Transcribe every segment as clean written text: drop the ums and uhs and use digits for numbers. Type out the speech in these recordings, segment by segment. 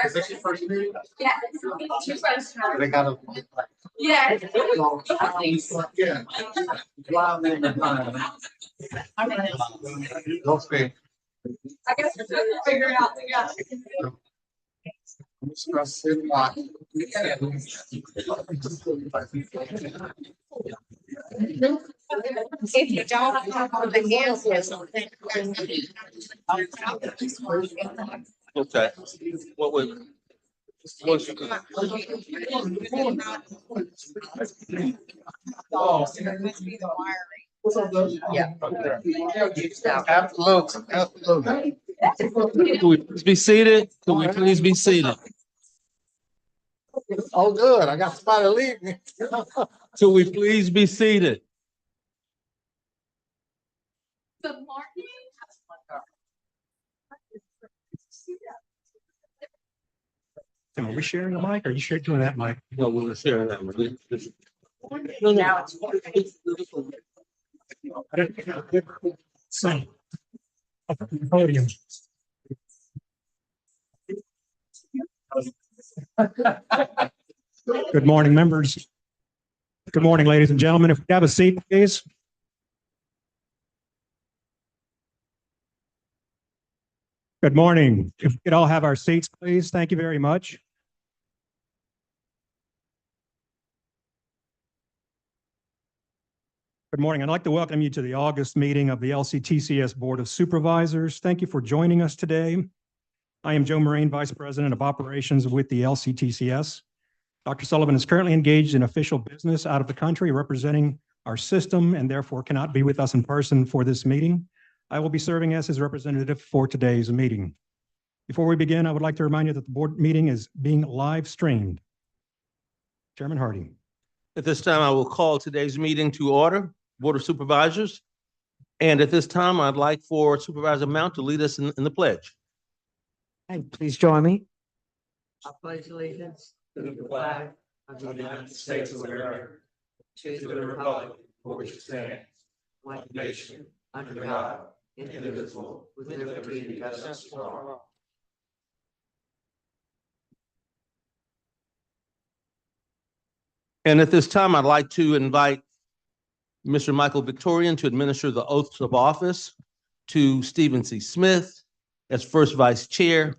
Is this your first meeting? Yeah. They got a. Yeah. Yeah. Don't speak. I guess we're trying to figure out. Yeah. If you don't have all the answers, Okay. What was? What's yeah. Absolutely, absolutely. Can we please be seated? Can we please be seated? Oh, good, I got somebody to leave me. Can we please be seated? Good morning. Are we sharing a mic? Or are you doing that mic? No, we're sharing that one. So, podium. Good morning, members. Good morning, ladies and gentlemen. If we have a seat, please. Good morning. If we could all have our seats, please. Thank you very much. Good morning. I'd like to welcome you to the August meeting of the LCTCS Board of Supervisors. Thank you for joining us today. I am Joe Moraine, Vice President of Operations with the LCTCS. Dr. Sullivan is currently engaged in official business out of the country representing our system and therefore cannot be with us in person for this meeting. I will be serving as his representative for today's meeting. Before we begin, I would like to remind you that the board meeting is being live streamed. Chairman Hardy. At this time, I will call today's meeting to order, Board of Supervisors. And at this time, I'd like for Supervisor Mount to lead us in the pledge. And please join me. I pledge allegiance to the flag of the United States of America, to the republic for which it stands, one nation, under God, indivisible, with liberty and justice for all. And at this time, I'd like to invite Mr. Michael Victorian to administer the oaths of office to Stephen C. Smith as first vice chair.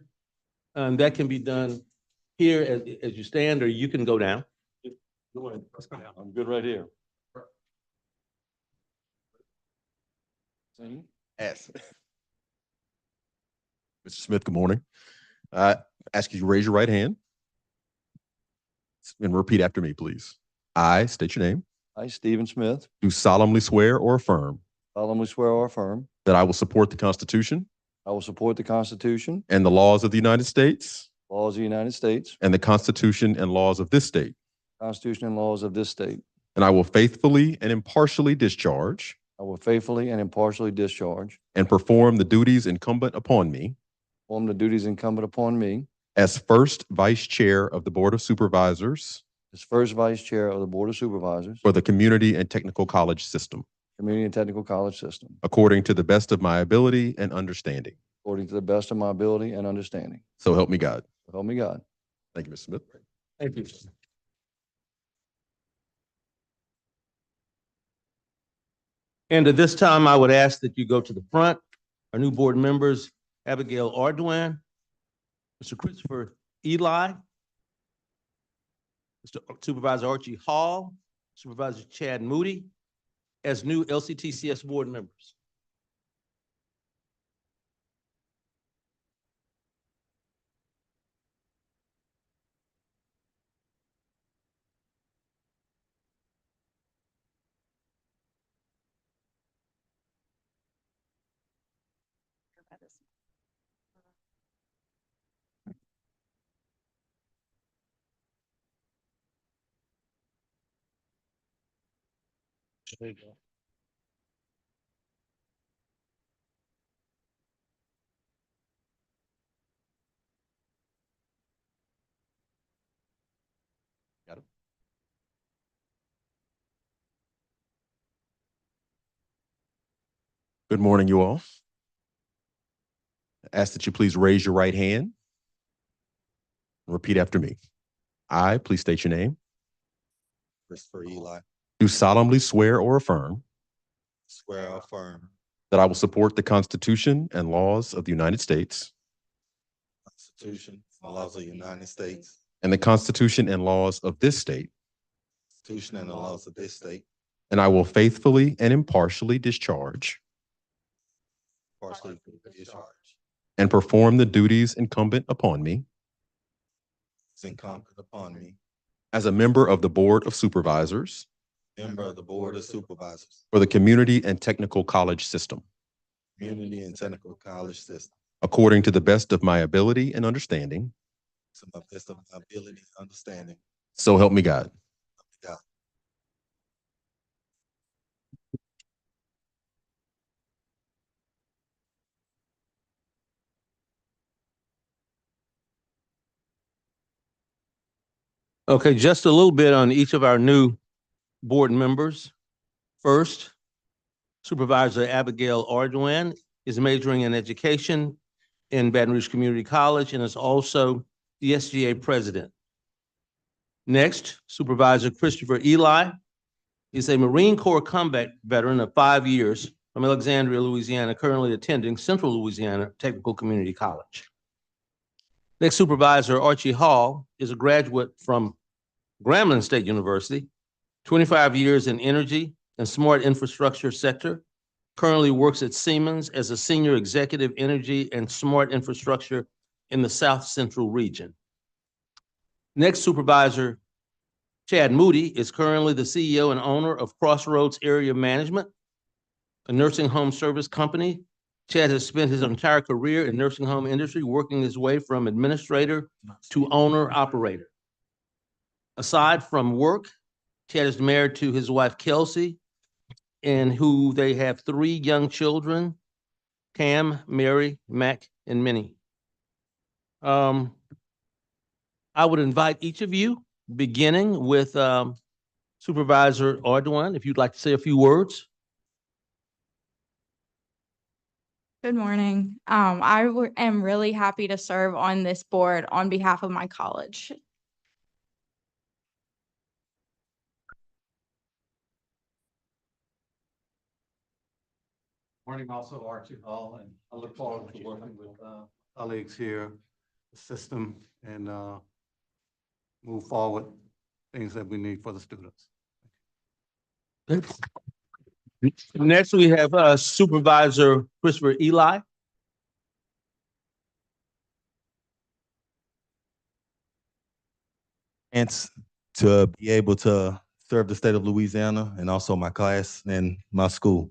And that can be done here as you stand, or you can go down. Go ahead. I'm good right here. Yes. Mr. Smith, good morning. Ask you to raise your right hand and repeat after me, please. I state your name. I, Stephen Smith, Do solemnly swear or affirm solemnly swear or affirm that I will support the Constitution I will support the Constitution, and the laws of the United States laws of the United States, and the Constitution and laws of this state. Constitution and laws of this state. And I will faithfully and impartially discharge I will faithfully and impartially discharge, and perform the duties incumbent upon me perform the duties incumbent upon me as first vice chair of the Board of Supervisors as first vice chair of the Board of Supervisors, for the Community and Technical College System, Community and Technical College System, according to the best of my ability and understanding. according to the best of my ability and understanding. So help me God. So help me God. Thank you, Mr. Smith. Thank you. And at this time, I would ask that you go to the front. Our new board members, Abigail Ardoin, Mr. Christopher Eli, Mr. Supervisor Archie Hall, Supervisor Chad Moody, as new LCTCS board members. There you go. Got it. Good morning, you all. Ask that you please raise your right hand. Repeat after me. I, please state your name, Christopher Eli, do solemnly swear or affirm swear or affirm that I will support the Constitution and laws of the United States the Constitution and laws of the United States, and the Constitution and laws of this state, Constitution and the laws of this state, and I will faithfully and impartially discharge partially discharge, and perform the duties incumbent upon me is incumbent upon me, as a member of the Board of Supervisors member of the Board of Supervisors, for the Community and Technical College System, Community and Technical College System, according to the best of my ability and understanding. to the best of my ability and understanding. So help me God. God. Okay, just a little bit on each of our new board members. First, Supervisor Abigail Ardoin is majoring in education in Baton Rouge Community College and is also the SGA president. Next, Supervisor Christopher Eli is a Marine Corps combat veteran of 5 years from Alexandria, Louisiana, currently attending Central Louisiana Technical Community College. Next, Supervisor Archie Hall is a graduate from Grambling State University, 25 years in energy and smart infrastructure sector, currently works at Siemens as a senior executive energy and smart infrastructure in the South Central region. Next, Supervisor Chad Moody is currently the CEO and owner of Crossroads Area Management, a nursing home service company. Chad has spent his entire career in nursing home industry, working his way from administrator to owner operator. Aside from work, Chad is married to his wife Kelsey, and who they have 3 young children, Cam, Mary, Mac, and Minnie. I would invite each of you, beginning with Supervisor Ardoin, if you'd like to say a few words. Good morning. Am really happy to serve on this board on behalf of my college. Morning, also Archie Hall, and I look forward to working with colleagues here, the system, and move forward things that we need for the students. Next, we have Supervisor Christopher Eli. And to be able to serve the state of Louisiana and also my class and my school.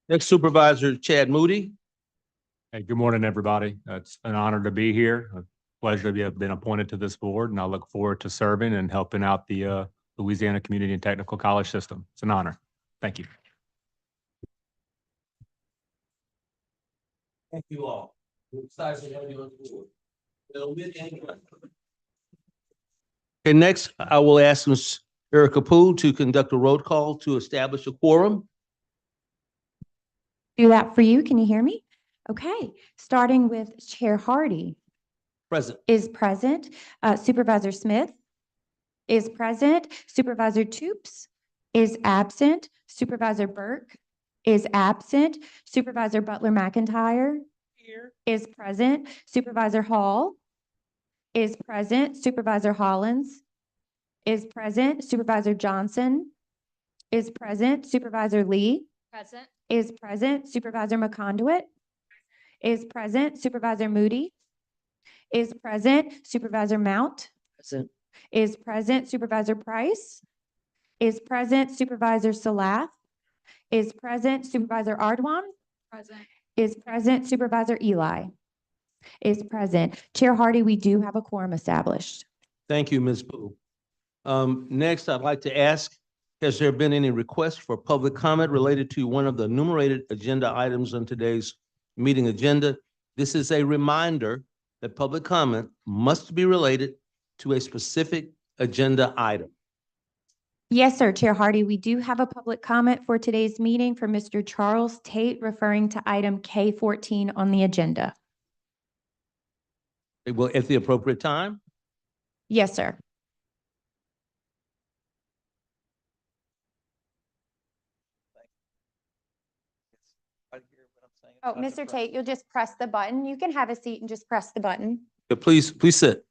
Next, Supervisor Chad Moody. Hey, good morning, everybody. It's an honor to be here. A pleasure to have been appointed to this board, and I look forward to serving and helping out the Louisiana Community and Technical College System. It's an honor. Thank you. Thank you all. We're excited to have you on board. Okay, next, I will ask Ms. Erica Poole to conduct a roll call to establish a quorum. Do that for you. Can you hear me? Okay, starting with Chair Hardy. Present. Is present. Supervisor Smith is present. Supervisor Toops is absent. Supervisor Burke is absent. Supervisor Butler McIntyre here is present. Supervisor Hall is present. Supervisor Hollins is present. Supervisor Johnson is present. Supervisor Lee Present. is present. Supervisor McConduit is present. Supervisor Moody is present. Supervisor Mount Present. is present. Supervisor Price is present. Supervisor Salath is present. Supervisor Ardoin Present. is present. Supervisor Eli is present. Chair Hardy, we do have a quorum established. Thank you, Ms. Poole. Next, I'd like to ask, has there been any requests for public comment related to one of the enumerated agenda items on today's meeting agenda? This is a reminder that public comment must be related to a specific agenda item. Yes, sir, Chair Hardy. We do have a public comment for today's meeting from Mr. Charles Tate referring to item K14 on the agenda. It will, at the appropriate time. Yes, sir. Oh, Mr. Tate, you'll just press the button. You can have a seat and just press the button. Please sit.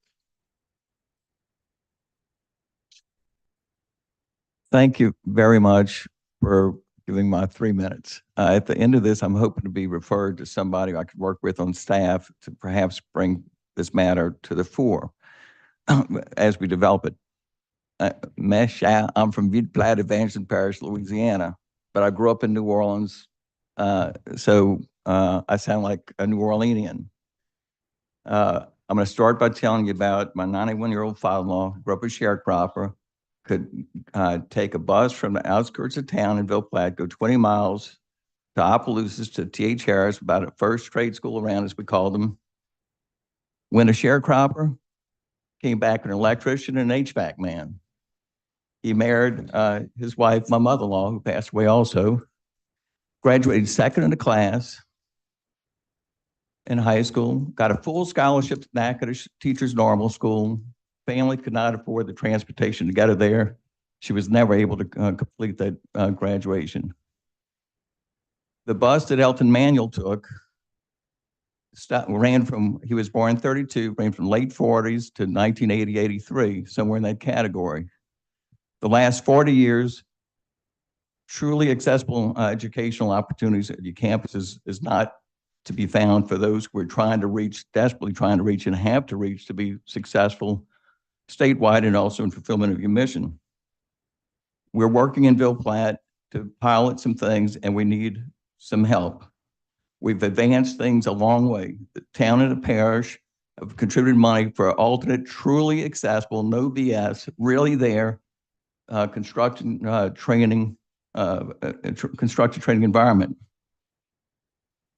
Thank you very much for giving my 3 minutes. At the end of this, I'm hoping to be referred to somebody I could work with on staff to perhaps bring this matter to the fore as we develop it. I'm from Butte Platte, Evangeline Parish, Louisiana, but I grew up in New Orleans, so I sound like a New Orleanian. I'm going to start by telling you about my 91-year-old father-in-law, grew up a sharecropper, could take a bus from the outskirts of town in Ville Platte, go 20 miles to Opelousas to T.H. Harris, about a first trade school around, as we called them. Went a sharecropper, came back an electrician and an HVAC man. He married his wife, my mother-in-law, who passed away also, graduated second in the class in high school, got a full scholarship to Natchitoches Teachers Normal School. Family could not afford the transportation to get her there. She was never able to complete that graduation. The bus that Elton Manuel took ran from, he was born in 32, ran from late 40s to 1980, 83, somewhere in that category. The last 40 years, truly accessible educational opportunities at your campuses is not to be found for those who are trying to reach, desperately trying to reach and have to reach to be successful statewide and also in fulfillment of your mission. We're working in Ville Platte to pilot some things and we need some help. We've advanced things a long way. The town and the parish have contributed money for alternate, truly accessible, no BS, really there, construction training environment.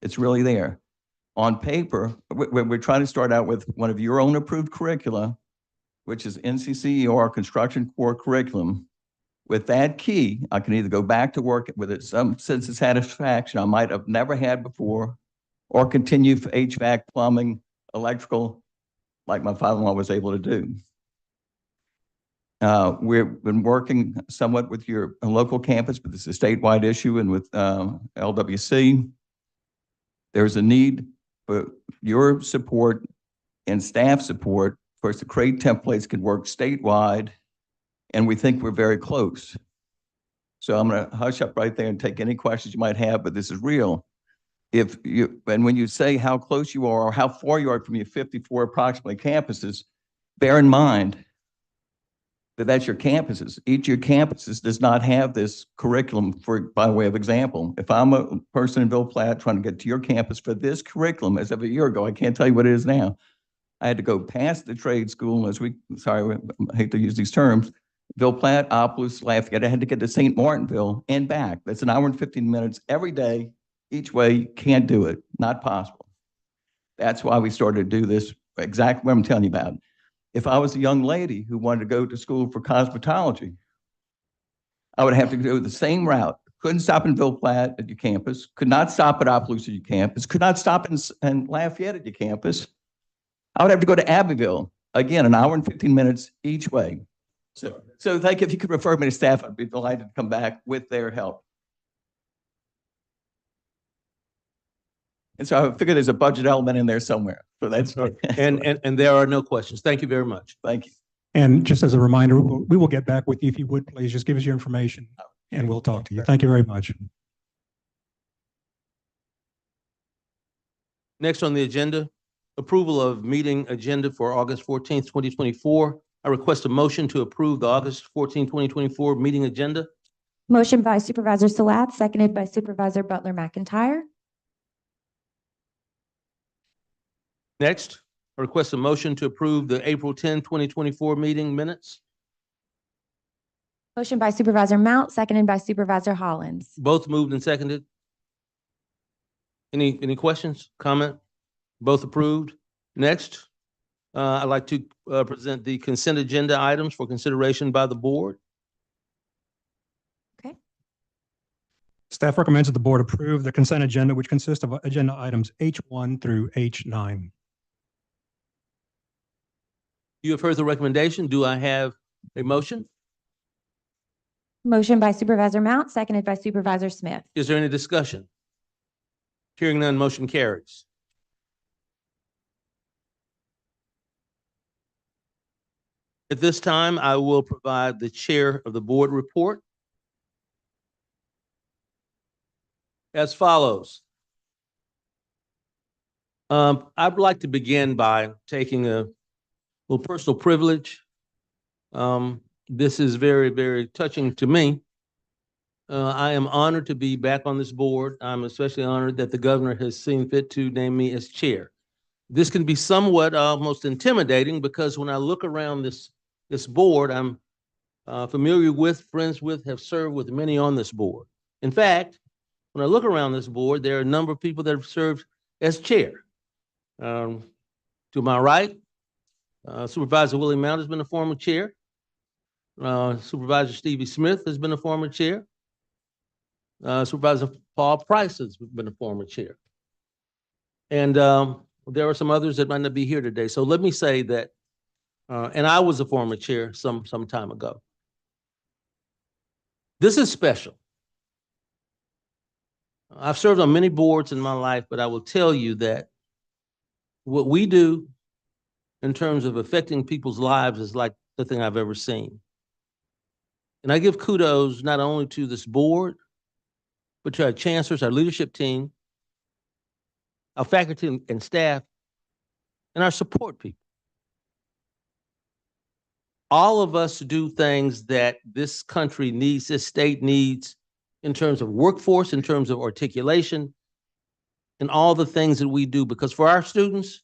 It's really there. On paper, we're trying to start out with one of your own approved curricula, which is NCCER Construction Core Curriculum. With that key, I can either go back to work with it some sense of satisfaction I might have never had before, or continue for HVAC, plumbing, electrical, like my father-in-law was able to do. We've been working somewhat with your local campus, but this is a statewide issue, and with LWC. There's a need for your support and staff support. Of course, the CRATE templates can work statewide, and we think we're very close. So I'm going to hush up right there and take any questions you might have, but this is real. If you, and when you say how close you are or how far you are from your 54 approximately campuses, bear in mind that that's your campuses. Each of your campuses does not have this curriculum by way of example. If I'm a person in Ville Platte trying to get to your campus for this curriculum as of a year ago, I can't tell you what it is now. I had to go past the trade school I hate to use these terms, Ville Platte, Opelousas, Lafayette. I had to get to St. Martinville and back. That's an hour and 15 minutes every day, each way. Can't do it, not possible. That's why we started to do this, exactly what I'm telling you about. If I was a young lady who wanted to go to school for cosmetology, I would have to go the same route. Couldn't stop in Ville Platte at your campus, could not stop at Opelousas at your campus, could not stop in Lafayette at your campus. I would have to go to Abbeville, again, an hour and 15 minutes each way. So thank you. If you could refer me to staff, I'd be delighted to come back with their help. And so I figure there's a budget element in there somewhere. So that's and there are no questions. Thank you very much. Thank you. And just as a reminder, we will get back with you if you would, please. Just give us your information and we'll talk to you. Thank you very much. Next on the agenda, approval of meeting agenda for August 14th, 2024. I request a motion to approve the August 14th, 2024 meeting agenda. Motion by Supervisor Salat, seconded by Supervisor Butler McIntyre. Next, I request a motion to approve the April 10, 2024 meeting minutes. Motion by Supervisor Mount, seconded by Supervisor Hollins. Both moved and seconded. Any questions, comment? Both approved. Next, I'd like to present the consent agenda items for consideration by the board. Staff recommends that the board approve the consent agenda, which consists of agenda items H1 through H9. You have heard the recommendation. Do I have a motion? Motion by Supervisor Mount, seconded by Supervisor Smith. Is there any discussion? Hearing none, motion carries. At this time, I will provide the chair of the board report as follows. I'd like to begin by taking a little personal privilege. This is very, very touching to me. I am honored to be back on this board. I'm especially honored that the governor has seen fit to name me as chair. This can be somewhat almost intimidating because when I look around this board, I'm familiar with, friends with, have served with many on this board. In fact, when I look around this board, there are a number of people that have served as chair. To my right, Supervisor Willie Mount has been a former chair. Supervisor Stevie Smith has been a former chair. Supervisor Paul Price has been a former chair. And there are some others that might not be here today. So let me say that, and I was a former chair some time ago. This is special. I've served on many boards in my life, but I will tell you that what we do in terms of affecting people's lives is like nothing I've ever seen. And I give kudos not only to this board, but to our chancellors, our leadership team, our faculty and staff, and our support people. All of us do things that this country needs, this state needs, in terms of workforce, in terms of articulation, and all the things that we do, because for our students,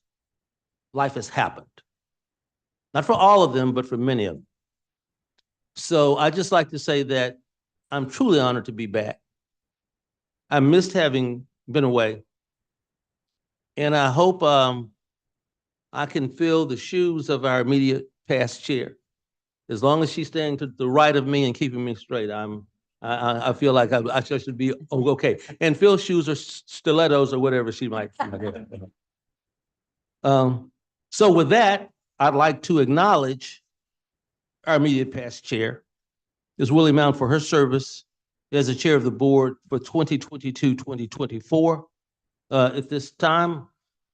life has happened. Not for all of them, but for many of them. So I just like to say that I'm truly honored to be back. I missed having been away. And I hope I can fill the shoes of our immediate past chair. As long as she's staying to the right of me and keeping me straight, I feel like I should be okay. And Phil's shoes are stilettos or whatever she might. So with that, I'd like to acknowledge our immediate past chair, Ms. Willie Mount, for her service as the chair of the board for 2022-2024. At this time,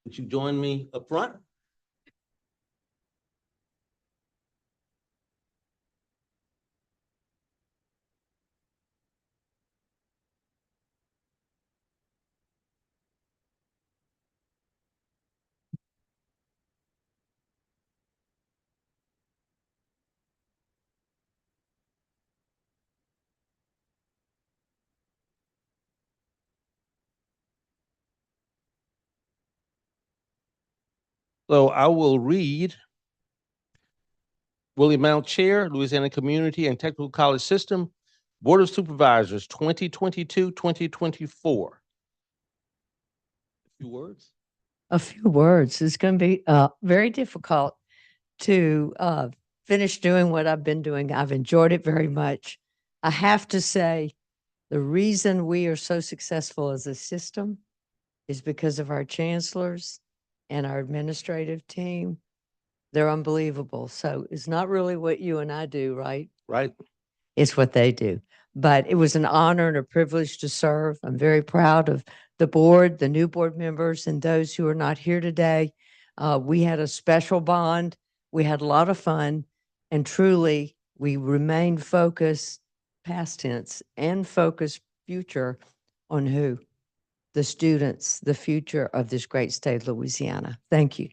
would you join me up front? So I will read Willie Mount Chair, Louisiana Community and Technical College System, Board of Supervisors, 2022-2024. A few words? A few words. It's going to be very difficult to finish doing what I've been doing. I've enjoyed it very much. I have to say, the reason we are so successful as a system is because of our chancellors and our administrative team. They're unbelievable. So it's not really what you and I do, right? Right. It's what they do. But it was an honor and a privilege to serve. I'm very proud of the board, the new board members, and those who are not here today. We had a special bond. We had a lot of fun, and truly we remained focused, past tense, and focused future on who? The students, the future of this great state of Louisiana. Thank you.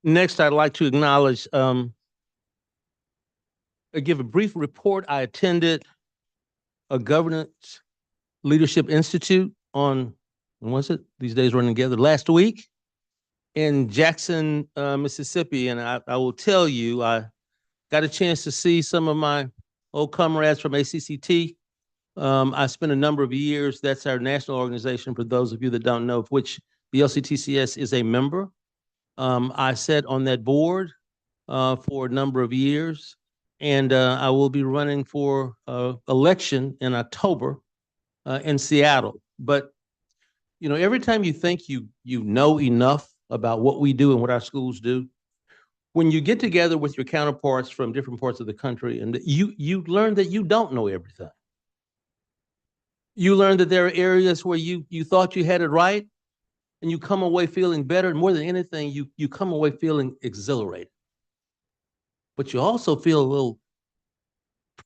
Next, I'd like to acknowledge give a brief report. I attended a governance leadership institute on, when was it? These days running together, last week in Jackson, Mississippi. And I will tell you, I got a chance to see some of my old comrades from ACCT. I spent a number of years, that's our national organization, for those of you that don't know, of which the LCTCS is a member. I sat on that board for a number of years, and I will be running for election in October in Seattle. But you know, every time you think you know enough about what we do and what our schools do, when you get together with your counterparts from different parts of the country, and you learn that you don't know everything. You learn that there are areas where you thought you had it right, and you come away feeling better. And more than anything, you come away feeling exhilarated. But you also feel a little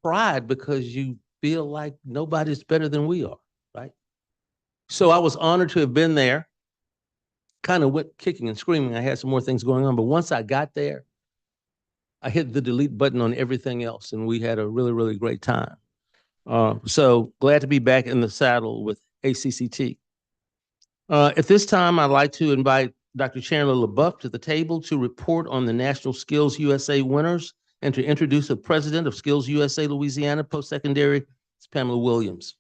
pride because you feel like nobody's better than we are, right? So I was honored to have been there. Kind of went kicking and screaming. I had some more things going on, but once I got there, I hit the delete button on everything else, and we had a really, really great time. So glad to be back in the saddle with ACCT. At this time, I'd like to invite Dr. Chandler LaBeouf to the table to report on the National Skills USA winners and to introduce the president of Skills USA Louisiana Post-Secondary, Pamela Williams.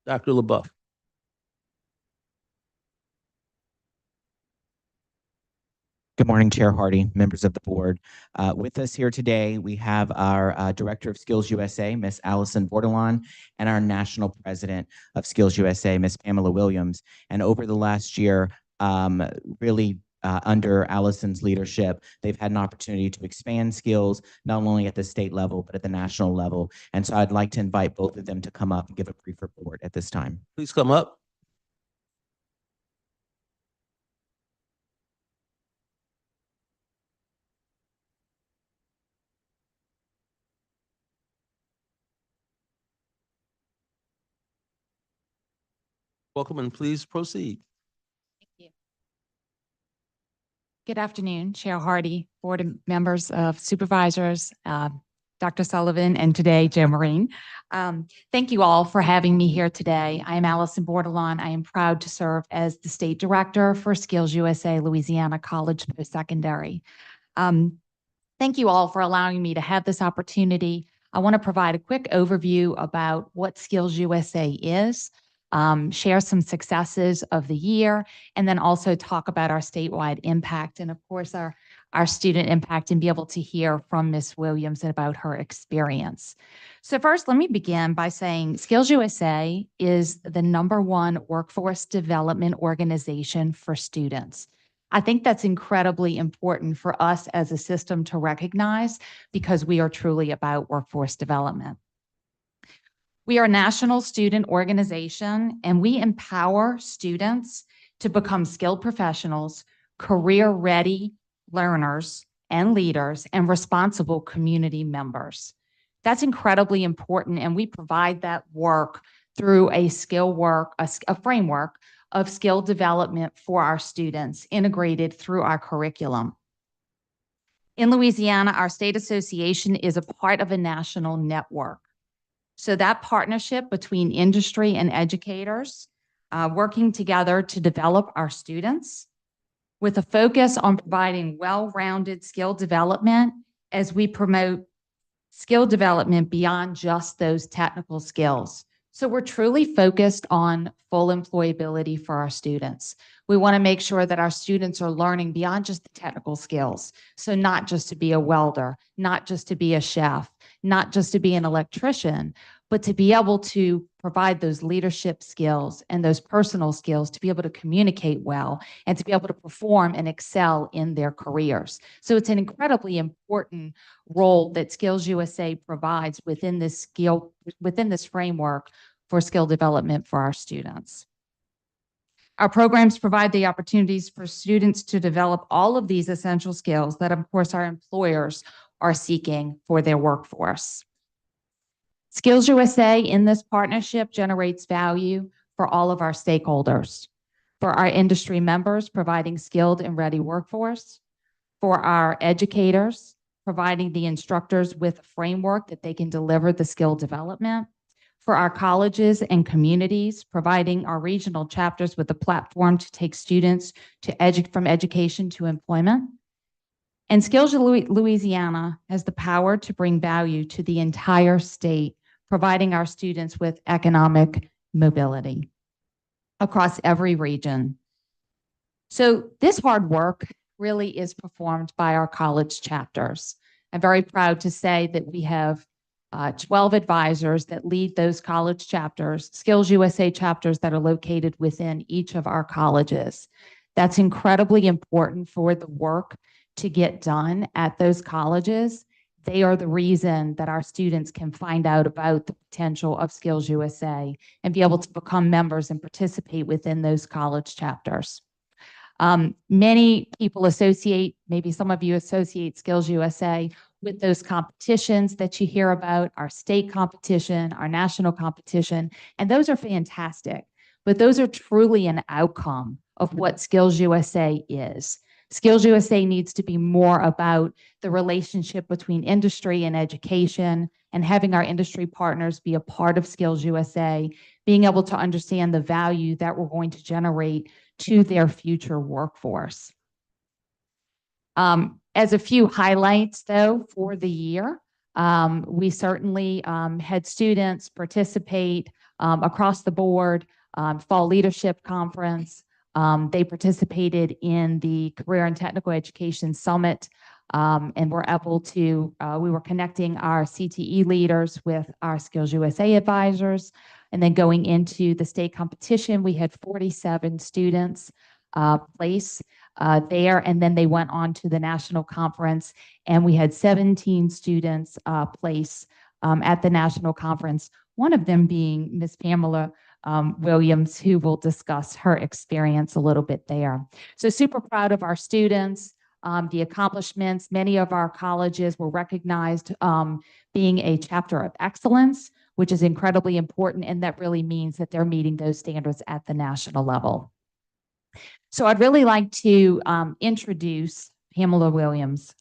Dr. LaBeouf. Good morning, Chair Hardy, members of the board. With us here today, we have our Director of Skills USA, Ms. Allison Bordelon, and our National President of Skills USA, Ms. Pamela Williams. And over the last year, really under Allison's leadership, they've had an opportunity to expand skills, not only at the state level, but at the national level. And so I'd like to invite both of them to come up and give a brief report at this time. Please come up. Welcome, and please proceed. Thank you. Good afternoon, Chair Hardy, board members of supervisors, Dr. Sullivan, and today, Joe Marine. Thank you all for having me here today. I am Allison Bordelon. I am proud to serve as the State Director for Skills USA Louisiana College Post-Secondary. Thank you all for allowing me to have this opportunity. I want to provide a quick overview about what Skills USA is, share some successes of the year, and then also talk about our statewide impact and, of course, our student impact, and be able to hear from Ms. Williams about her experience. So first, let me begin by saying Skills USA is the #1 workforce development organization for students. I think that's incredibly important for us as a system to recognize, because we are truly about workforce development. We are a national student organization, and we empower students to become skilled professionals, career-ready learners and leaders, and responsible community members. That's incredibly important, and we provide that work through a framework of skill development for our students, integrated through our curriculum. In Louisiana, our state association is a part of a national network. So that partnership between industry and educators, working together to develop our students with a focus on providing well-rounded skill development as we promote skill development beyond just those technical skills. So we're truly focused on full employability for our students. We want to make sure that our students are learning beyond just the technical skills. So not just to be a welder, not just to be a chef, not just to be an electrician, but to be able to provide those leadership skills and those personal skills to be able to communicate well and to be able to perform and excel in their careers. So it's an incredibly important role that Skills USA provides within this framework for skill development for our students. Our programs provide the opportunities for students to develop all of these essential skills that, of course, our employers are seeking for their workforce. Skills USA in this partnership generates value for all of our stakeholders, for our industry members providing skilled and ready workforce, for our educators, providing the instructors with a framework that they can deliver the skill development. For our colleges and communities, providing our regional chapters with a platform to take students from education to employment. And Skills Louisiana has the power to bring value to the entire state, providing our students with economic mobility across every region. So this hard work really is performed by our college chapters. I'm very proud to say that we have 12 advisors that lead those college chapters, Skills USA chapters that are located within each of our colleges. That's incredibly important for the work to get done at those colleges. They are the reason that our students can find out about the potential of Skills USA and be able to become members and participate within those college chapters. Many people associate, maybe some of you associate Skills USA with those competitions that you hear about, our state competition, our national competition, and those are fantastic, but those are truly an outcome of what Skills USA is. Skills USA needs to be more about the relationship between industry and education and having our industry partners be a part of Skills USA, being able to understand the value that we're going to generate to their future workforce. As a few highlights, though, for the year, we certainly had students participate across the board, Fall Leadership Conference. They participated in the Career and Technical Education Summit, and were able to, we were connecting our CTE leaders with our Skills USA advisors. And then going into the state competition, we had 47 students place there, and then they went on to the national conference, and we had 17 students place at the national conference, one of them being Miss Pamela Williams, who will discuss her experience a little bit there. So super proud of our students, the accomplishments. Many of our colleges were recognized being a chapter of excellence, which is incredibly important, and that really means that they're meeting those standards at the national level. So I'd really like to introduce Pamela Williams.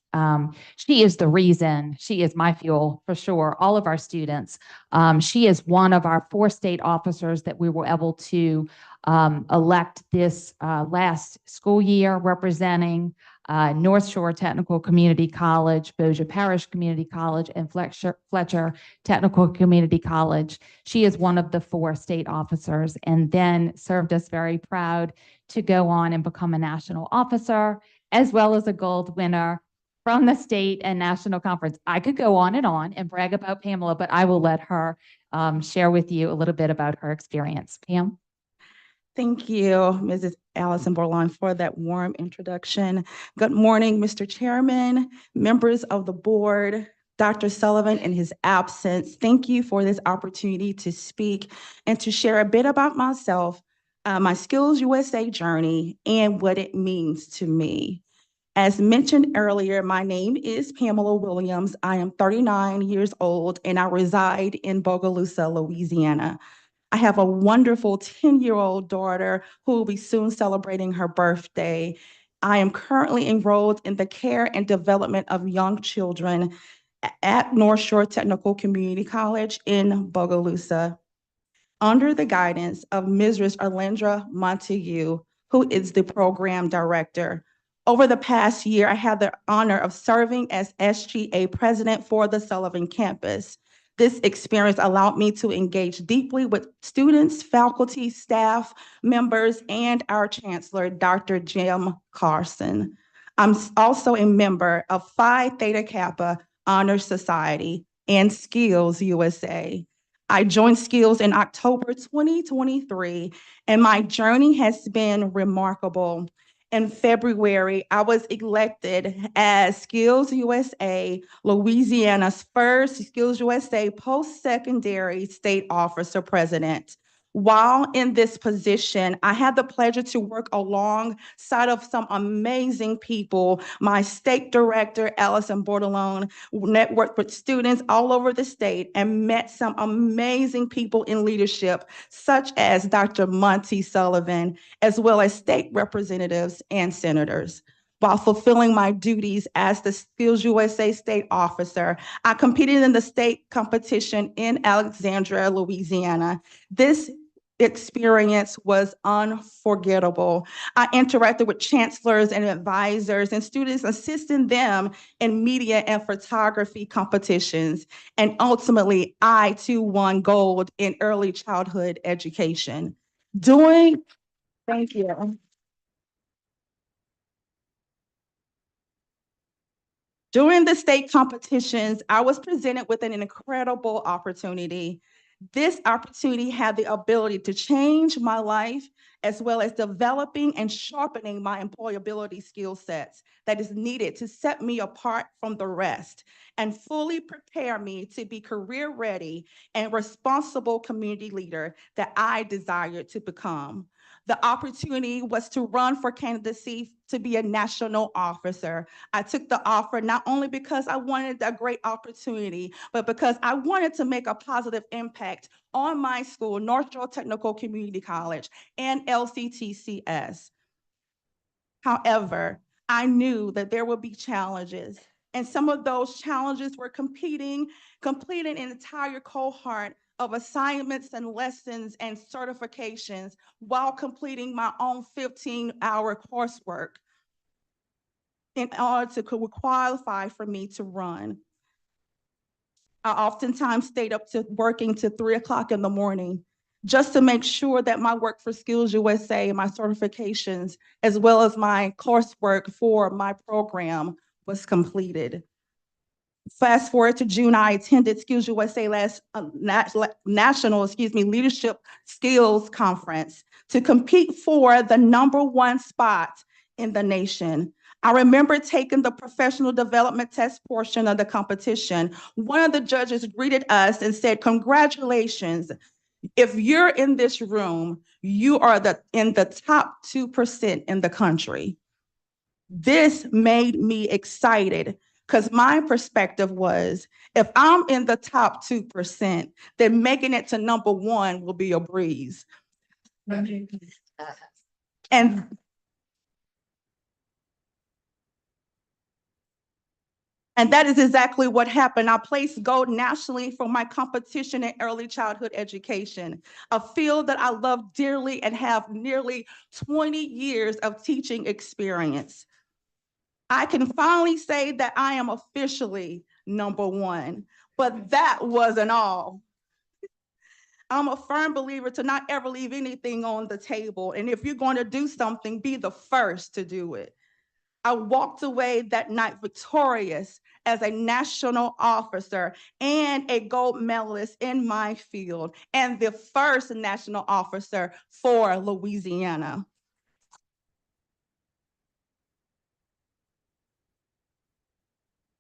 She is the reason, she is my fuel for sure, all of our students. She is one of our 4 state officers that we were able to elect this last school year, representing North Shore Technical Community College, Bossier Parish Community College, and Fletcher Technical Community College. She is one of the 4 state officers, and then served us very proud to go on and become a national officer, as well as a gold winner from the state and national conference. I could go on and brag about Pamela, but I will let her share with you a little bit about her experience. Pam? Thank you, Mrs. Allison Borlon, for that warm introduction. Good morning, Mr. Chairman, members of the board, Dr. Sullivan in his absence. Thank you for this opportunity to speak and to share a bit about myself, my Skills USA journey, and what it means to me. As mentioned earlier, my name is Pamela Williams. I am 39 years old, and I reside in Bogalusa, Louisiana. I have a wonderful 10-year-old daughter who will be soon celebrating her birthday. I am currently enrolled in the care and development of young children at North Shore Technical Community College in Bogalusa, under the guidance of Mrs. Alendra Montague, who is the program director. Over the past year, I had the honor of serving as SGA president for the Sullivan campus. This experience allowed me to engage deeply with students, faculty, staff members, and our chancellor, Dr. Jim Carson. I'm also a member of Phi Theta Kappa Honor Society and Skills USA. I joined Skills in October 2023, and my journey has been remarkable. In February, I was elected as Skills USA, Louisiana's first Skills USA post-secondary state officer president. While in this position, I had the pleasure to work alongside of some amazing people. My state director, Allison Bordelon, networked with students all over the state and met some amazing people in leadership, such as Dr. Monty Sullivan, as well as state representatives and senators. while fulfilling my duties as the Skills USA State Officer. I competed in the state competition in Alexandria, Louisiana. This experience was unforgettable. I interacted with chancellors and advisors and students, assisting them in media and photography competitions. And ultimately, I too won gold in early childhood education. Thank you. During the state competitions, I was presented with an incredible opportunity. This opportunity had the ability to change my life, as well as developing and sharpening my employability skill sets that is needed to set me apart from the rest and fully prepare me to be career ready and responsible community leader that I desired to become. The opportunity was to run for candidacy to be a national officer. I took the offer not only because I wanted a great opportunity, but because I wanted to make a positive impact on my school, North Shore Technical Community College, and LCTCS. However, I knew that there would be challenges, and some of those challenges were completing an entire cohort of assignments and lessons and certifications while completing my own 15-hour coursework in order to qualify for me to run. I oftentimes stayed up to working to 3 o'clock in the morning just to make sure that my work for Skills USA, my certifications, as well as my coursework for my program was completed. Fast forward to June, I attended Skills USA National Leadership Skills Conference to compete for the #1 spot in the nation. I remember taking the professional development test portion of the competition. One of the judges greeted us and said, "Congratulations. If you're in this room, you are in the top 2% in the country." This made me excited because my perspective was, if I'm in the top 2%, then making it to #1 will be a breeze. And that is exactly what happened. I placed gold nationally for my competition in early childhood education, a field that I love dearly and have nearly 20 years of teaching experience. I can finally say that I am officially #1, but that wasn't all. I'm a firm believer to not ever leave anything on the table. And if you're going to do something, be the first to do it. I walked away that night victorious as a national officer and a gold medalist in my field, and the first national officer for Louisiana.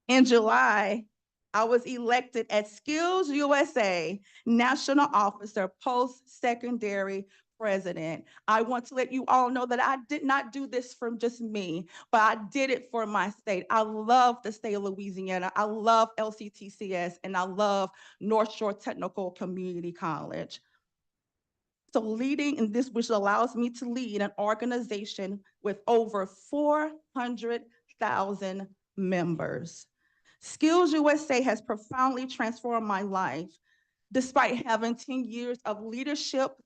In July, I was elected as Skills USA National Officer Post-Secondary President. I want to let you all know that I did not do this from just me, but I did it for my state. I love the state of Louisiana. I love LCTCS, and I love North Shore Technical Community College. So leading in this, which allows me to lead an organization with over 400,000 members. Skills USA has profoundly transformed my life. Despite having 10 years of leadership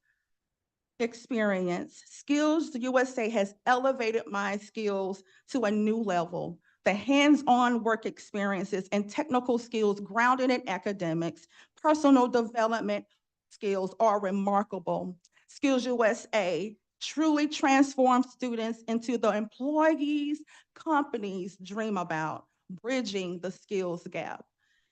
experience, Skills USA has elevated my skills to a new level. The hands-on work experiences and technical skills grounded in academics, personal development skills are remarkable. Skills USA truly transforms students into the employees companies dream about, bridging the skills gap.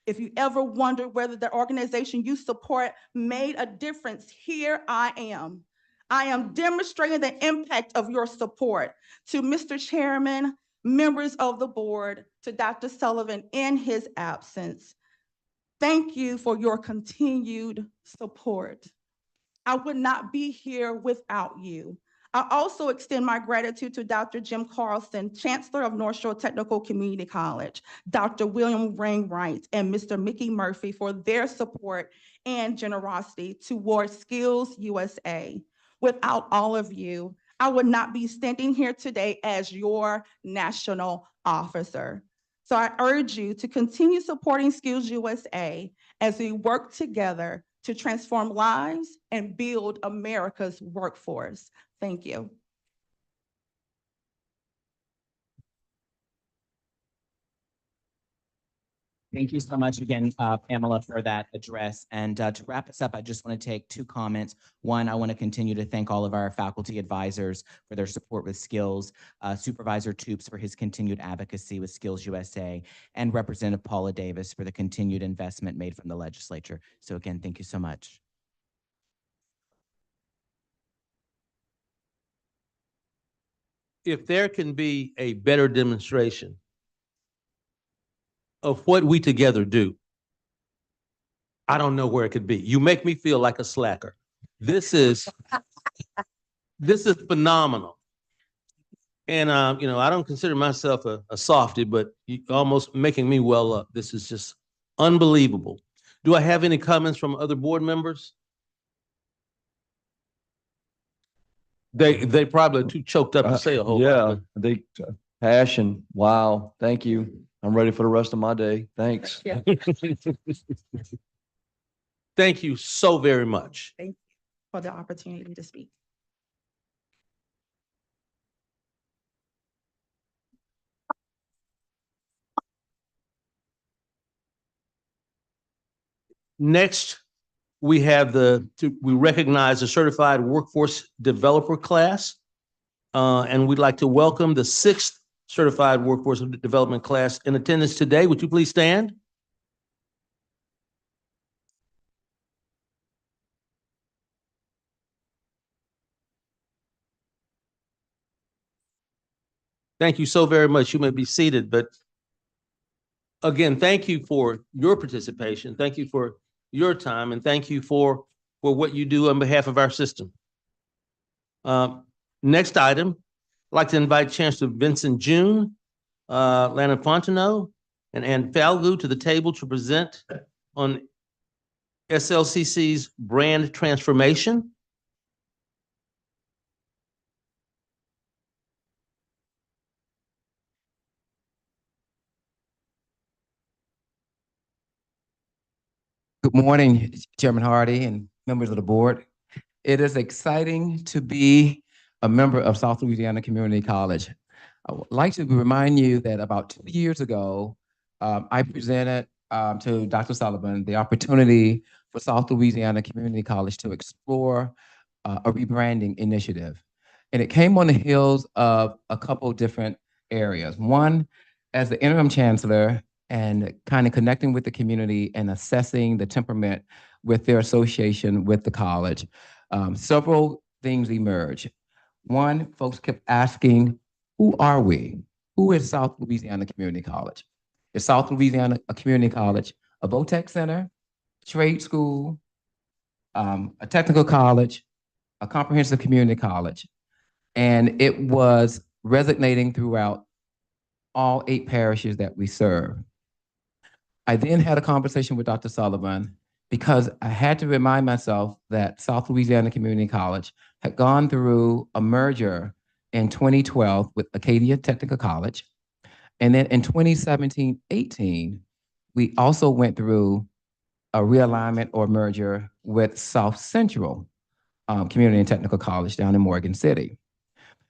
If you ever wonder whether the organization you support made a difference, here I am. I am demonstrating the impact of your support. To Mr. Chairman, members of the board, to Dr. Sullivan in his absence, thank you for your continued support. I would not be here without you. I also extend my gratitude to Dr. Jim Carlson, Chancellor of North Shore Technical Community College, Dr. William Wainwright, and Mr. Mickey Murphy for their support and generosity towards Skills USA. Without all of you, I would not be standing here today as your national officer. So I urge you to continue supporting Skills USA as we work together to transform lives and build America's workforce. Thank you. Thank you so much again, Pamela, for that address. And to wrap us up, I just want to take two comments. One, I want to continue to thank all of our faculty advisors for their support with Skills, Supervisor Toops for his continued advocacy with Skills USA, and Representative Paula Davis for the continued investment made from the legislature. So again, thank you so much. If there can be a better demonstration of what we together do, I don't know where it could be. You make me feel like a slacker. This is phenomenal. And I don't consider myself a softy, but you almost making me well up. This is just unbelievable. Do I have any comments from other board members? They probably are too choked up to say a whole lot. Yeah, passion. Wow. Thank you. I'm ready for the rest of my day. Thanks. Thank you so very much. Thank you for the opportunity to speak. Next, we have we recognize the Certified Workforce Developer class. And we'd like to welcome the 6th Certified Workforce Development class in attendance today. Would you please stand? Thank you so very much. You may be seated, but again, thank you for your participation. Thank you for your time, and thank you for what you do on behalf of our system. Next item, I'd like to invite Chancellor Vincent June, Lana Fontenot, and Ann Falgout to the table to present on SLCC's brand transformation. Good morning, Chairman Hardy and members of the board. It is exciting to be a member of South Louisiana Community College. I would like to remind you that about 2 years ago, I presented to Dr. Sullivan the opportunity for South Louisiana Community College to explore a rebranding initiative. And it came on the heels of a couple different areas. One, as the interim chancellor, and kind of connecting with the community and assessing the temperament with their association with the college. Several things emerged. One, folks kept asking, who are we? Who is South Louisiana Community College? Is South Louisiana a community college a VOTEC center, trade school, a technical college, a comprehensive community college? And it was resonating throughout all 8 parishes that we serve. I then had a conversation with Dr. Sullivan because I had to remind myself that South Louisiana Community College had gone through a merger in 2012 with Acadia Technical College. And then in 2017-18, we also went through a realignment or merger with South Central Community and Technical College down in Morgan City.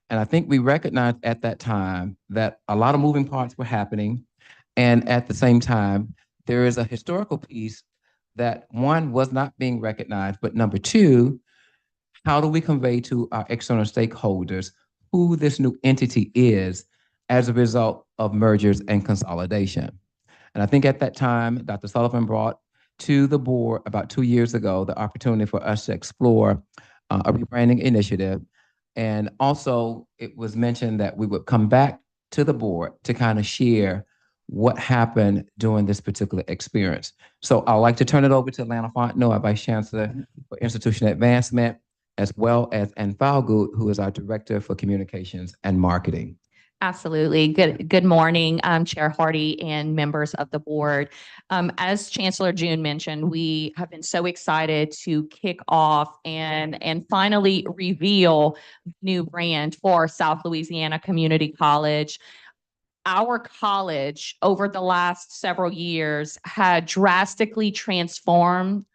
And I think we recognized at that time that a lot of moving parts were happening. And at the same time, there is a historical piece that, one, was not being recognized, but number two, how do we convey to our external stakeholders who this new entity is as a result of mergers and consolidation? And I think at that time, Dr. Sullivan brought to the board about 2 years ago the opportunity for us to explore a rebranding initiative. And also, it was mentioned that we would come back to the board to kind of share what happened during this particular experience. So I'd like to turn it over to Lana Fontenot, our Vice Chancellor for Institutional Advancement, as well as Ann Falgout, who is our Director for Communications and Marketing. Absolutely. Good morning, Chair Hardy and members of the board. As Chancellor June mentioned, we have been so excited to kick off and finally reveal new brand for South Louisiana Community College. Our college over the last several years had drastically transformed,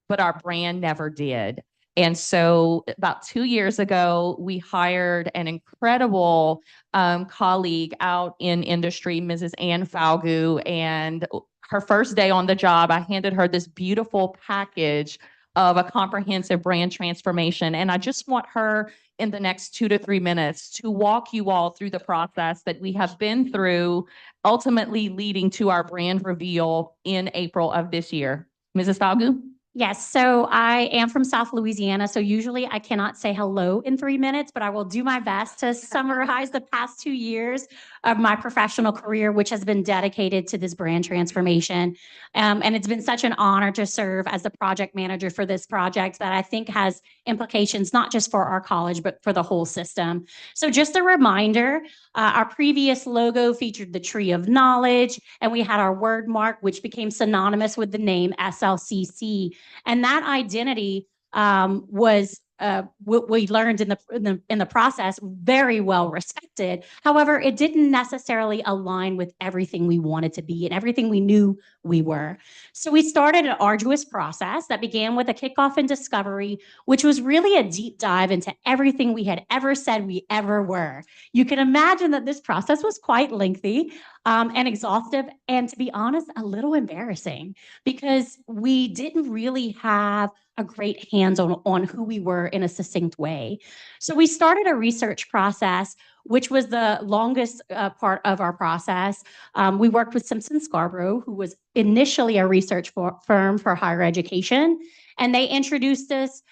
but our brand never did. And so about 2 years ago, we hired an incredible colleague out in industry, Mrs. Ann Falgu, and her first day on the job, I handed her this beautiful package of a comprehensive brand transformation. And I just want her in the next 2 to 3 minutes to walk you all through the process that we have been through, ultimately leading to our brand reveal in April of this year. Mrs. Falgu? Yes, so I am from South Louisiana, so usually I cannot say hello in 3 minutes, but I will do my best to summarize the past 2 years of my professional career, which has been dedicated to this brand transformation. And it's been such an honor to serve as the project manager for this project that I think has implications not just for our college, but for the whole system. So just a reminder, our previous logo featured the tree of knowledge, and we had our word mark, which became synonymous with the name SLCC. And that identity was we learned in the process very well respected. However, it didn't necessarily align with everything we wanted to be and everything we knew we were. So we started an arduous process that began with a kickoff and discovery, which was really a deep dive into everything we had ever said we ever were. You can imagine that this process was quite lengthy and exhaustive, and to be honest, a little embarrassing because we didn't really have a great hands on who we were in a succinct way. So we started a research process, which was the longest part of our process. We worked with Simpson Scarborough, who was initially a research firm for higher education, and they introduced us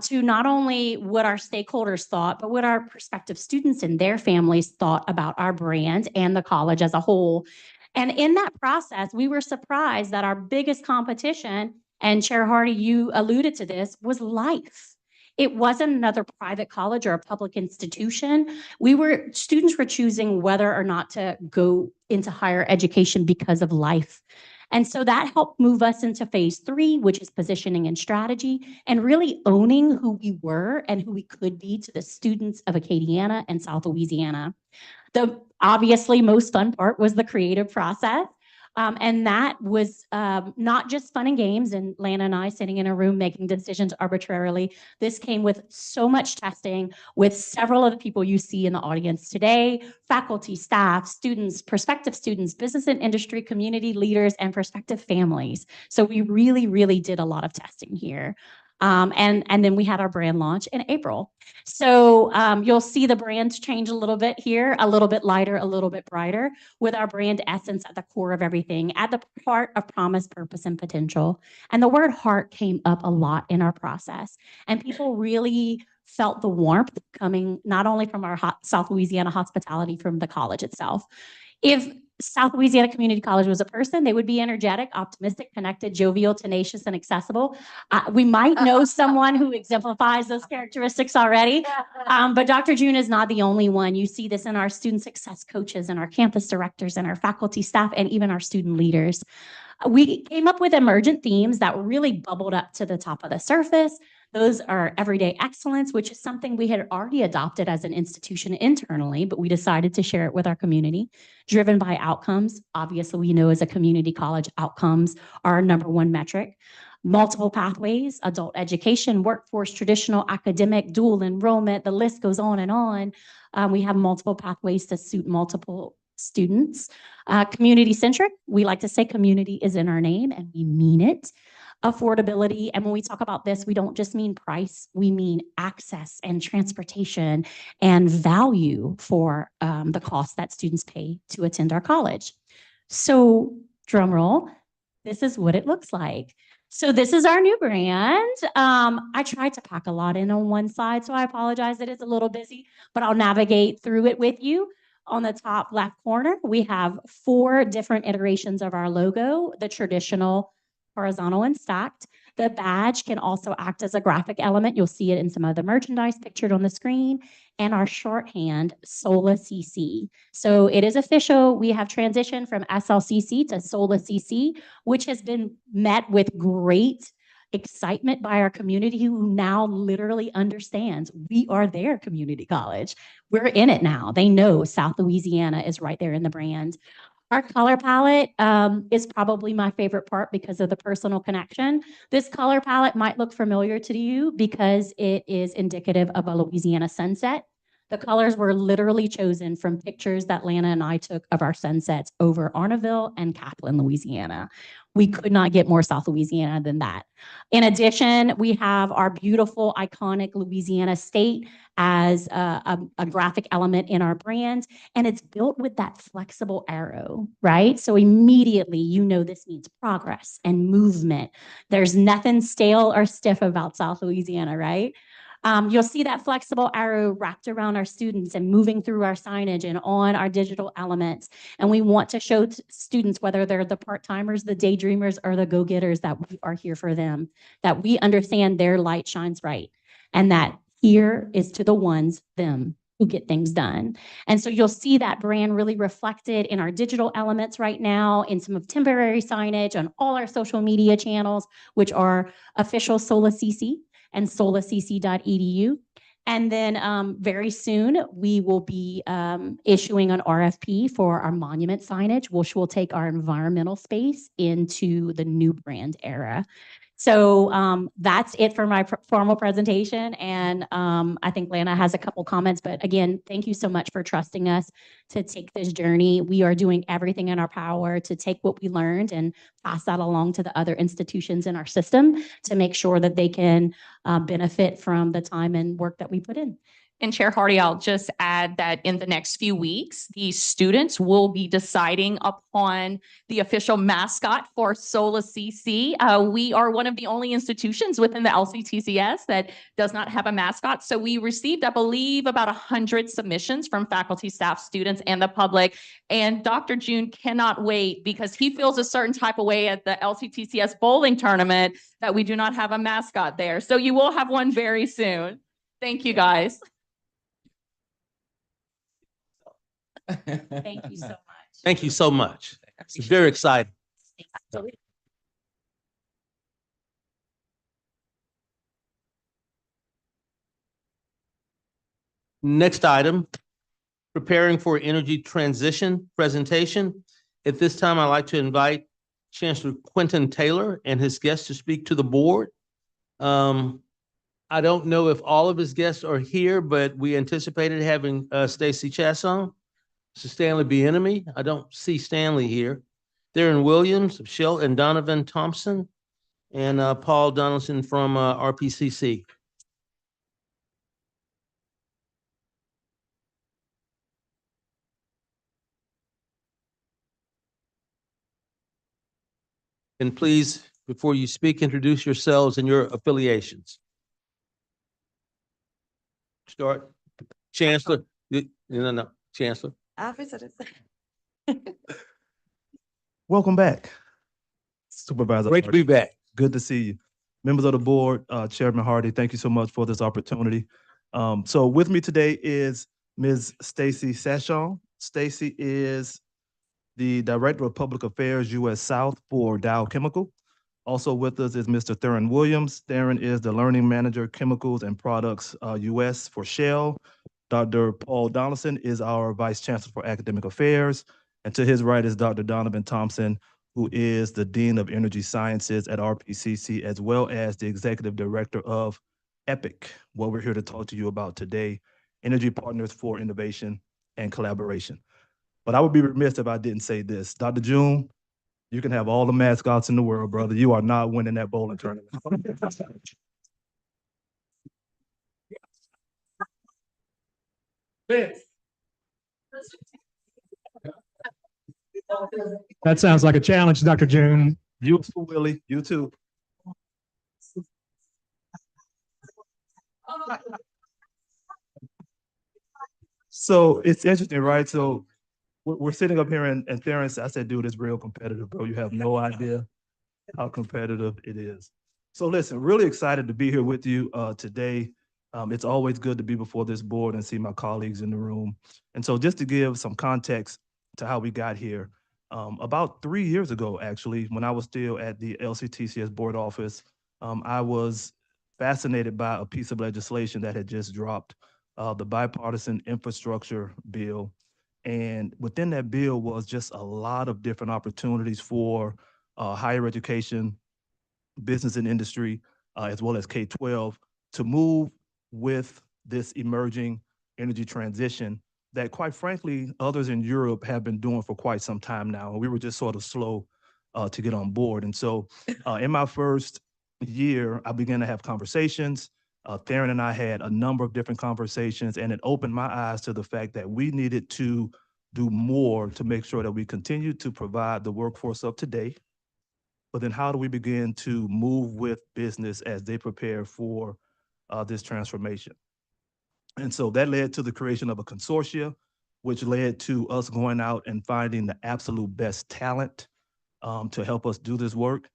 to not only what our stakeholders thought, but what our prospective students and their families thought about our brand and the college as a whole. And in that process, we were surprised that our biggest competition, and Chair Hardy, you alluded to this, was life. It wasn't another private college or a public institution. Students were choosing whether or not to go into higher education because of life. And so that helped move us into phase 3, which is positioning and strategy, and really owning who we were and who we could be to the students of Acadiana and South Louisiana. The obviously most fun part was the creative process. And that was not just fun and games and Lana and I sitting in a room making decisions arbitrarily. This came with so much testing with several of the people you see in the audience today, faculty, staff, students, prospective students, business and industry, community leaders, and prospective families. So we really, really did a lot of testing here. And then we had our brand launch in April. So you'll see the brands change a little bit here, a little bit lighter, a little bit brighter, with our brand essence at the core of everything, at the heart of promise, purpose, and potential. And the word heart came up a lot in our process. And people really felt the warmth coming not only from our South Louisiana hospitality from the college itself. If South Louisiana Community College was a person, they would be energetic, optimistic, connected, jovial, tenacious, and accessible. We might know someone who exemplifies those characteristics already, but Dr. June is not the only one. You see this in our student success coaches and our campus directors and our faculty staff and even our student leaders. We came up with emergent themes that really bubbled up to the top of the surface. Those are everyday excellence, which is something we had already adopted as an institution internally, but we decided to share it with our community. Driven by outcomes. Obviously, we know as a community college, outcomes are our #1 metric. Multiple pathways, adult education, workforce, traditional, academic, dual enrollment, the list goes on and on. We have multiple pathways to suit multiple students. Community-centric, we like to say community is in our name, and we mean it. Affordability, and when we talk about this, we don't just mean price, we mean access and transportation and value for the cost that students pay to attend our college. So, drum roll, this is what it looks like. So this is our new brand. I tried to pack a lot in on one side, so I apologize that it's a little busy, but I'll navigate through it with you. On the top left corner, we have 4 different iterations of our logo, the traditional, horizontal, and stacked. The badge can also act as a graphic element. You'll see it in some of the merchandise pictured on the screen, and our shorthand, SOLA CC. So it is official. We have transitioned from SLCC to SOLA CC, which has been met with great excitement by our community, who now literally understands we are their community college. We're in it now. They know South Louisiana is right there in the brand. Our color palette is probably my favorite part because of the personal connection. This color palette might look familiar to you because it is indicative of a Louisiana sunset. The colors were literally chosen from pictures that Lana and I took of our sunsets over Arnaville and Kaplan, Louisiana. We could not get more South Louisiana than that. In addition, we have our beautiful, iconic Louisiana state as a graphic element in our brand, and it's built with that flexible arrow, right? So immediately you know this means progress and movement. There's nothing stale or stiff about South Louisiana, right? You'll see that flexible arrow wrapped around our students and moving through our signage and on our digital elements. And we want to show students, whether they're the part-timers, the daydreamers, or the go-getters, that we are here for them, that we understand their light shines bright, and that here is to the ones, them, who get things done. And so you'll see that brand really reflected in our digital elements right now, in some of temporary signage on all our social media channels, which are official SOLA CC and solacc.edu. And then very soon, we will be issuing an RFP for our monument signage, which will take our environmental space into the new brand era. So that's it for my formal presentation. And I think Lana has a couple comments, but again, thank you so much for trusting us to take this journey. We are doing everything in our power to take what we learned and pass that along to the other institutions in our system to make sure that they can benefit from the time and work that we put in. And Chair Hardy, I'll just add that in the next few weeks, the students will be deciding upon the official mascot for SOLA CC. We are one of the only institutions within the LCTCS that does not have a mascot. So we received, I believe, about 100 submissions from faculty, staff, students, and the public. And Dr. June cannot wait because he feels a certain type of way at the LCTCS bowling tournament that we do not have a mascot there. So you will have one very soon. Thank you, guys. Thank you so much. Thank you so much. It's very exciting. Next item, preparing for energy transition presentation. At this time, I'd like to invite Chancellor Quentin Taylor and his guests to speak to the board. I don't know if all of his guests are here, but we anticipated having Stacy Chasson, Mr. Stanley Bienemy. I don't see Stanley here. Darren Williams, and Donovan Thompson, and Paul Donaldson from RPCC. And please, before you speak, introduce yourselves and your affiliations. Start. Chancellor. No. Chancellor. Welcome back, Supervisor. Great to be back. Good to see you. Members of the board, Chairman Hardy, thank you so much for this opportunity. So with me today is Ms. Stacy Chasson. Stacy is the Director of Public Affairs, U.S. South for Dow Chemical. Also with us is Mr. Darren Williams. Darren is the Learning Manager, Chemicals and Products, U.S. for Shell. Dr. Paul Donaldson is our Vice Chancellor for Academic Affairs. And to his right is Dr. Donovan Thompson, who is the Dean of Energy Sciences at RPCC, as well as the Executive Director of EPIC, what we're here to talk to you about today, Energy Partners for Innovation and Collaboration. But I would be remiss if I didn't say this. Dr. June, you can have all the mascots in the world, brother. You are not winning that bowling tournament. That sounds like a challenge, Dr. June. You too, Willie. You too. So it's interesting, right? So we're sitting up here and Terrence, I said, dude, it's real competitive, bro. You have no idea how competitive it is. So listen, really excited to be here with you today. It's always good to be before this board and see my colleagues in the room. And so just to give some context to how we got here, about 3 years ago, actually, when I was still at the LCTCS board office, I was fascinated by a piece of legislation that had just dropped, the bipartisan infrastructure bill. And within that bill was just a lot of different opportunities for higher education, business and industry, as well as K-12, to move with this emerging energy transition that, quite frankly, others in Europe have been doing for quite some time now. And we were just sort of slow to get on board. And so in my first year, I began to have conversations. Theron and I had a number of different conversations, and it opened my eyes to the fact that we needed to do more to make sure that we continue to provide the workforce of today. But then how do we begin to move with business as they prepare for this transformation? And so that led to the creation of a consortia, which led to us going out and finding the absolute best talent to help us do this work.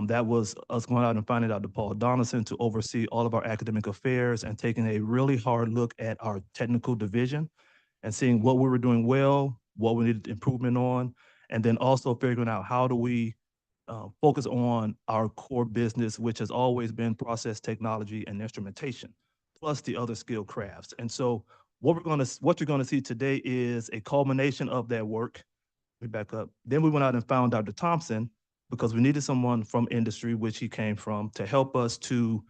That was us going out and finding Dr. Paul Donaldson to oversee all of our academic affairs and taking a really hard look at our technical division and seeing what we were doing well, what we needed improvement on, and then also figuring out how do we focus on our core business, which has always been process technology and instrumentation, plus the other skill crafts. And so what you're gonna see today is a culmination of that work. We back up. Then we went out and found Dr. Thompson because we needed someone from industry, which he came from, to help us to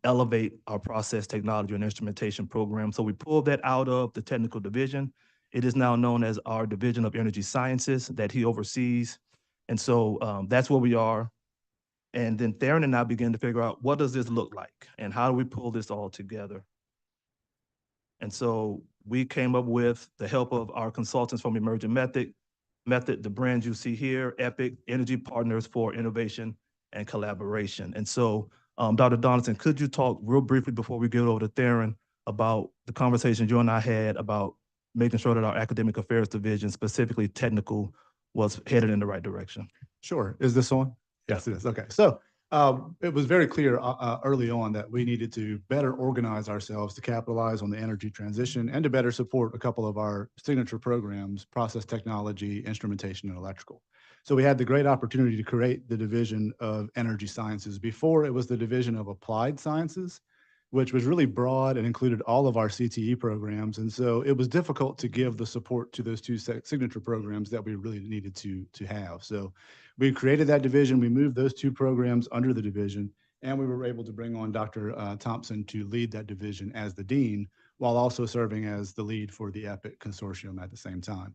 elevate our process technology and instrumentation program. So we pulled that out of the technical division. It is now known as our Division of Energy Sciences that he oversees. And so that's where we are. And then Theron and I began to figure out, what does this look like? And how do we pull this all together? And so we came up with the help of our consultants from Emerging Method, the brands you see here, Epic, Energy Partners for Innovation and Collaboration. And so Dr. Donaldson, could you talk real briefly before we get over to Theron about the conversation you and I had about making sure that our academic affairs division, specifically technical, was headed in the right direction? Sure. Is this on? Yes, it is. Okay. So it was very clear early on that we needed to better organize ourselves to capitalize on the energy transition and to better support a couple of our signature programs, process technology, instrumentation, and electrical. So we had the great opportunity to create the Division of Energy Sciences. Before, it was the Division of Applied Sciences, which was really broad and included all of our CTE programs. And so it was difficult to give the support to those two signature programs that we really needed to have. So we created that division, we moved those two programs under the division, and we were able to bring on Dr. Thompson to lead that division as the dean, while also serving as the lead for the EPIC consortium at the same time.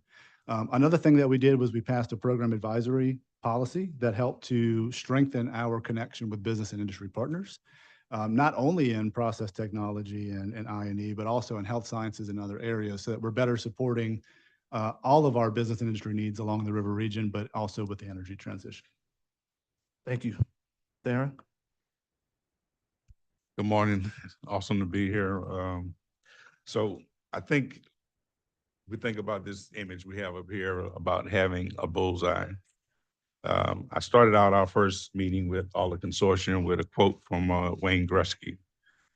Another thing that we did was we passed a program advisory policy that helped to strengthen our connection with business and industry partners. Not only in process technology and I&E, but also in health sciences and other areas, so that we're better supporting all of our business and industry needs along the river region, but also with the energy transition. Thank you. Theron? Good morning. It's awesome to be here. So I think we think about this image we have up here about having a bullseye. I started out our first meeting with all the consortium with a quote from Wayne Gretzky.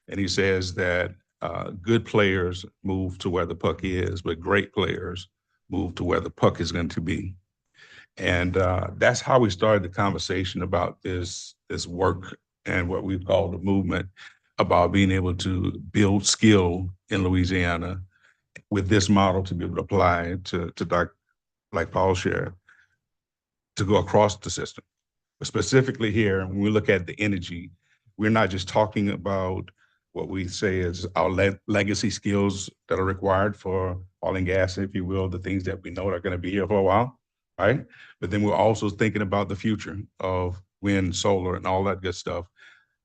And he says that good players move to where the puck is, but great players move to where the puck is going to be. And that's how we started the conversation about this work and what we call the movement, about being able to build skill in Louisiana with this model to be able to apply to like Paul shared, to go across the system. But specifically here, when we look at the energy, we're not just talking about what we say is our legacy skills that are required for oil and gas, if you will, the things that we know are going to be here for a while, right? But then we're also thinking about the future of wind, solar, and all that good stuff.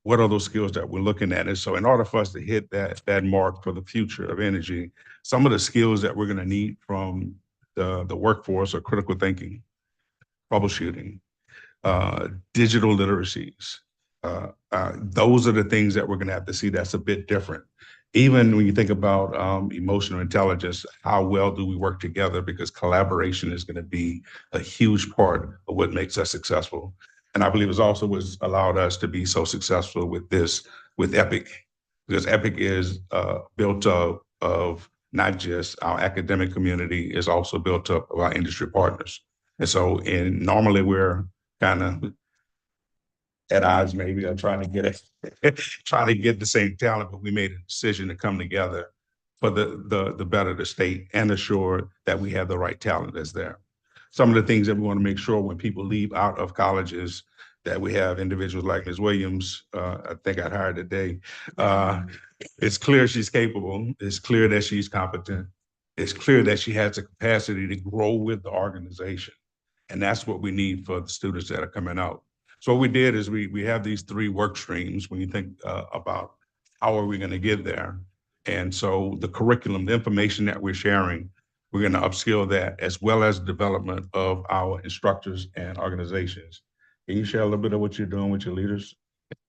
What are those skills that we're looking at? And so in order for us to hit that mark for the future of energy, some of the skills that we're going to need from the workforce are critical thinking, troubleshooting, digital literacies. Those are the things that we're going to have to see that's a bit different. Even when you think about emotional intelligence, how well do we work together? Because collaboration is going to be a huge part of what makes us successful. And I believe it's also what's allowed us to be so successful with this, with EPIC, because EPIC is built up of not just our academic community, is also built up of our industry partners. And so, normally we're kind of at odds, maybe, or trying to get it, trying to get the same talent, but we made a decision to come together for the better the state and assure that we have the right talent that's there. Some of the things that we want to make sure when people leave out of colleges, that we have individuals like Ms. Williams, I think I hired today. It's clear she's capable. It's clear that she's competent. It's clear that she has the capacity to grow with the organization. And that's what we need for the students that are coming out. So what we did is we have these 3 work streams when you think about how are we going to get there. And so the curriculum, the information that we're sharing, we're going to upskill that, as well as development of our instructors and organizations. Can you share a little bit of what you're doing with your leaders?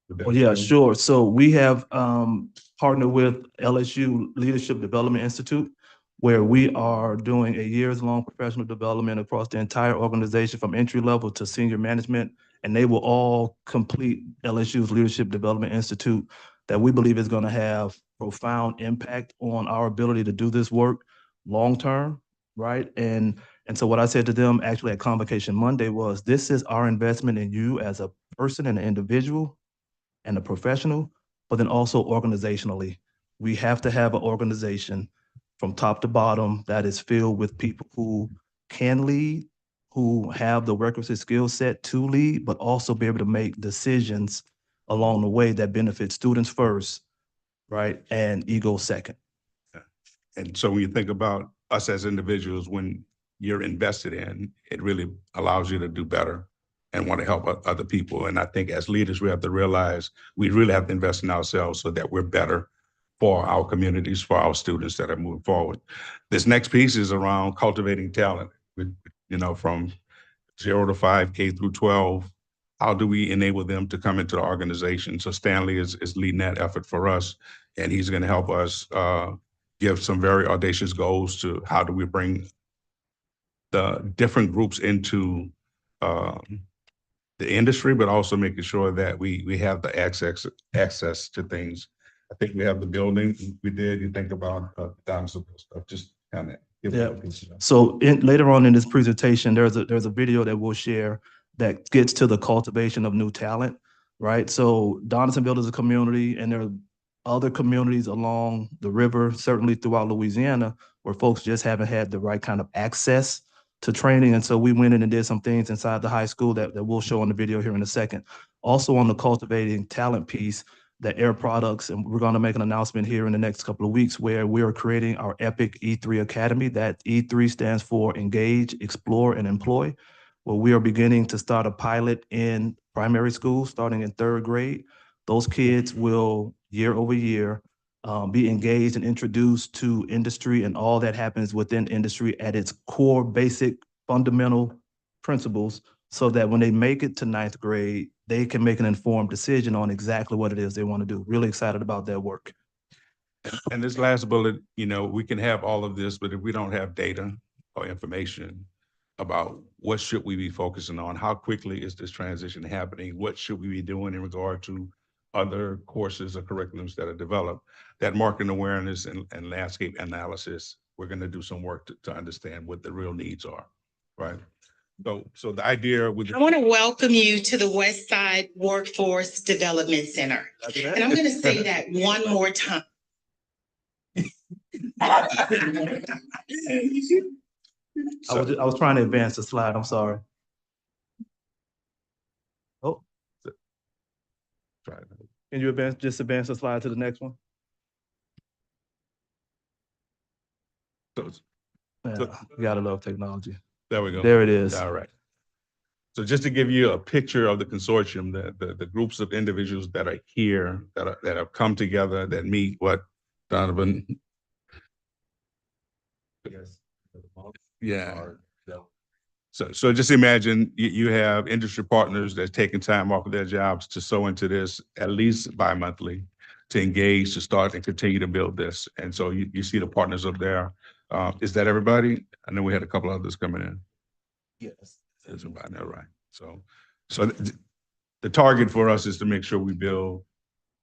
Well, yeah, sure. So we have partnered with LSU Leadership Development Institute, where we are doing a years-long professional development across the entire organization from entry level to senior management. And they will all complete LSU's Leadership Development Institute that we believe is going to have profound impact on our ability to do this work long-term, right? And so what I said to them actually at Convocation Monday was, this is our investment in you as a person and an individual and a professional, but then also organizationally. We have to have an organization from top to bottom that is filled with people who can lead, who have the requisite skill set to lead, but also be able to make decisions along the way that benefit students first, right? And ego second. And so when you think about us as individuals, when you're invested in, it really allows you to do better and want to help other people. And I think as leaders, we have to realize we really have to invest in ourselves so that we're better for our communities, for our students that are moving forward. This next piece is around cultivating talent, from 0 to 5, K through 12. How do we enable them to come into the organization? So Stanley is leading that effort for us, and he's going to help us give some very audacious goals to how do we bring the different groups into the industry, but also making sure that we have the access to things. I think we have the building. We did. You think about dinosaur stuff. Just kind of give Yeah. a piece of that. So later on in this presentation, there's a video that we'll share that gets to the cultivation of new talent, right? So Donaldsonville is a community, and there are other communities along the river, certainly throughout Louisiana, where folks just haven't had the right kind of access to training. And so we went in and did some things inside the high school that we'll show on the video here in a second. Also on the cultivating talent piece, the Air Products, and we're going to make an announcement here in the next couple of weeks where we are creating our EPIC E3 Academy. That E3 stands for Engage, Explore, and Employ, where we are beginning to start a pilot in primary school, starting in 3rd grade. Those kids will, year over year, be engaged and introduced to industry and all that happens within industry at its core, basic, fundamental principles, so that when they make it to 9th grade, they can make an informed decision on exactly what it is they want to do. Really excited about that work. And this last bullet, we can have all of this, but if we don't have data or information about what should we be focusing on, how quickly is this transition happening, what should we be doing in regard to other courses or curriculums that are developed, that market awareness and landscape analysis, we're going to do some work to understand what the real needs are, right? So the idea with I want to welcome you to the West Side Workforce Development Center. And I'm going to say that one more time. I was trying to advance the slide. I'm sorry. Oh. Can you advance the slide to the next one? Yeah, you gotta love technology. There we go. There it is. All right. So just to give you a picture of the consortium, the groups of individuals that are here, that have come together, that meet what Donovan. Yes. Yeah. So just imagine you have industry partners that's taking time off of their jobs to sow into this at least bi-monthly, to engage, to start and continue to build this. And so you see the partners up there. Is that everybody? I know we had a couple others coming in. Yes. That's about that, right? So the target for us is to make sure we build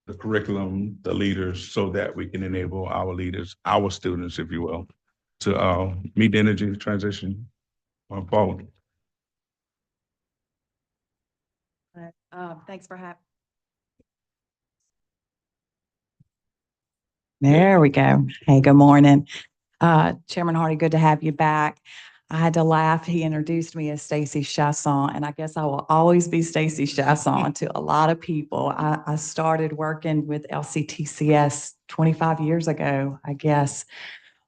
the curriculum, the leaders, so that we can enable our leaders, our students, if you will, to meet the energy transition forward. Thanks for having. There we go. Hey, good morning. Chairman Hardy, good to have you back. I had to laugh. He introduced me as Stacy Chasson, and I guess I will always be Stacy Chasson to a lot of people. I started working with LCTCS 25 years ago, I guess,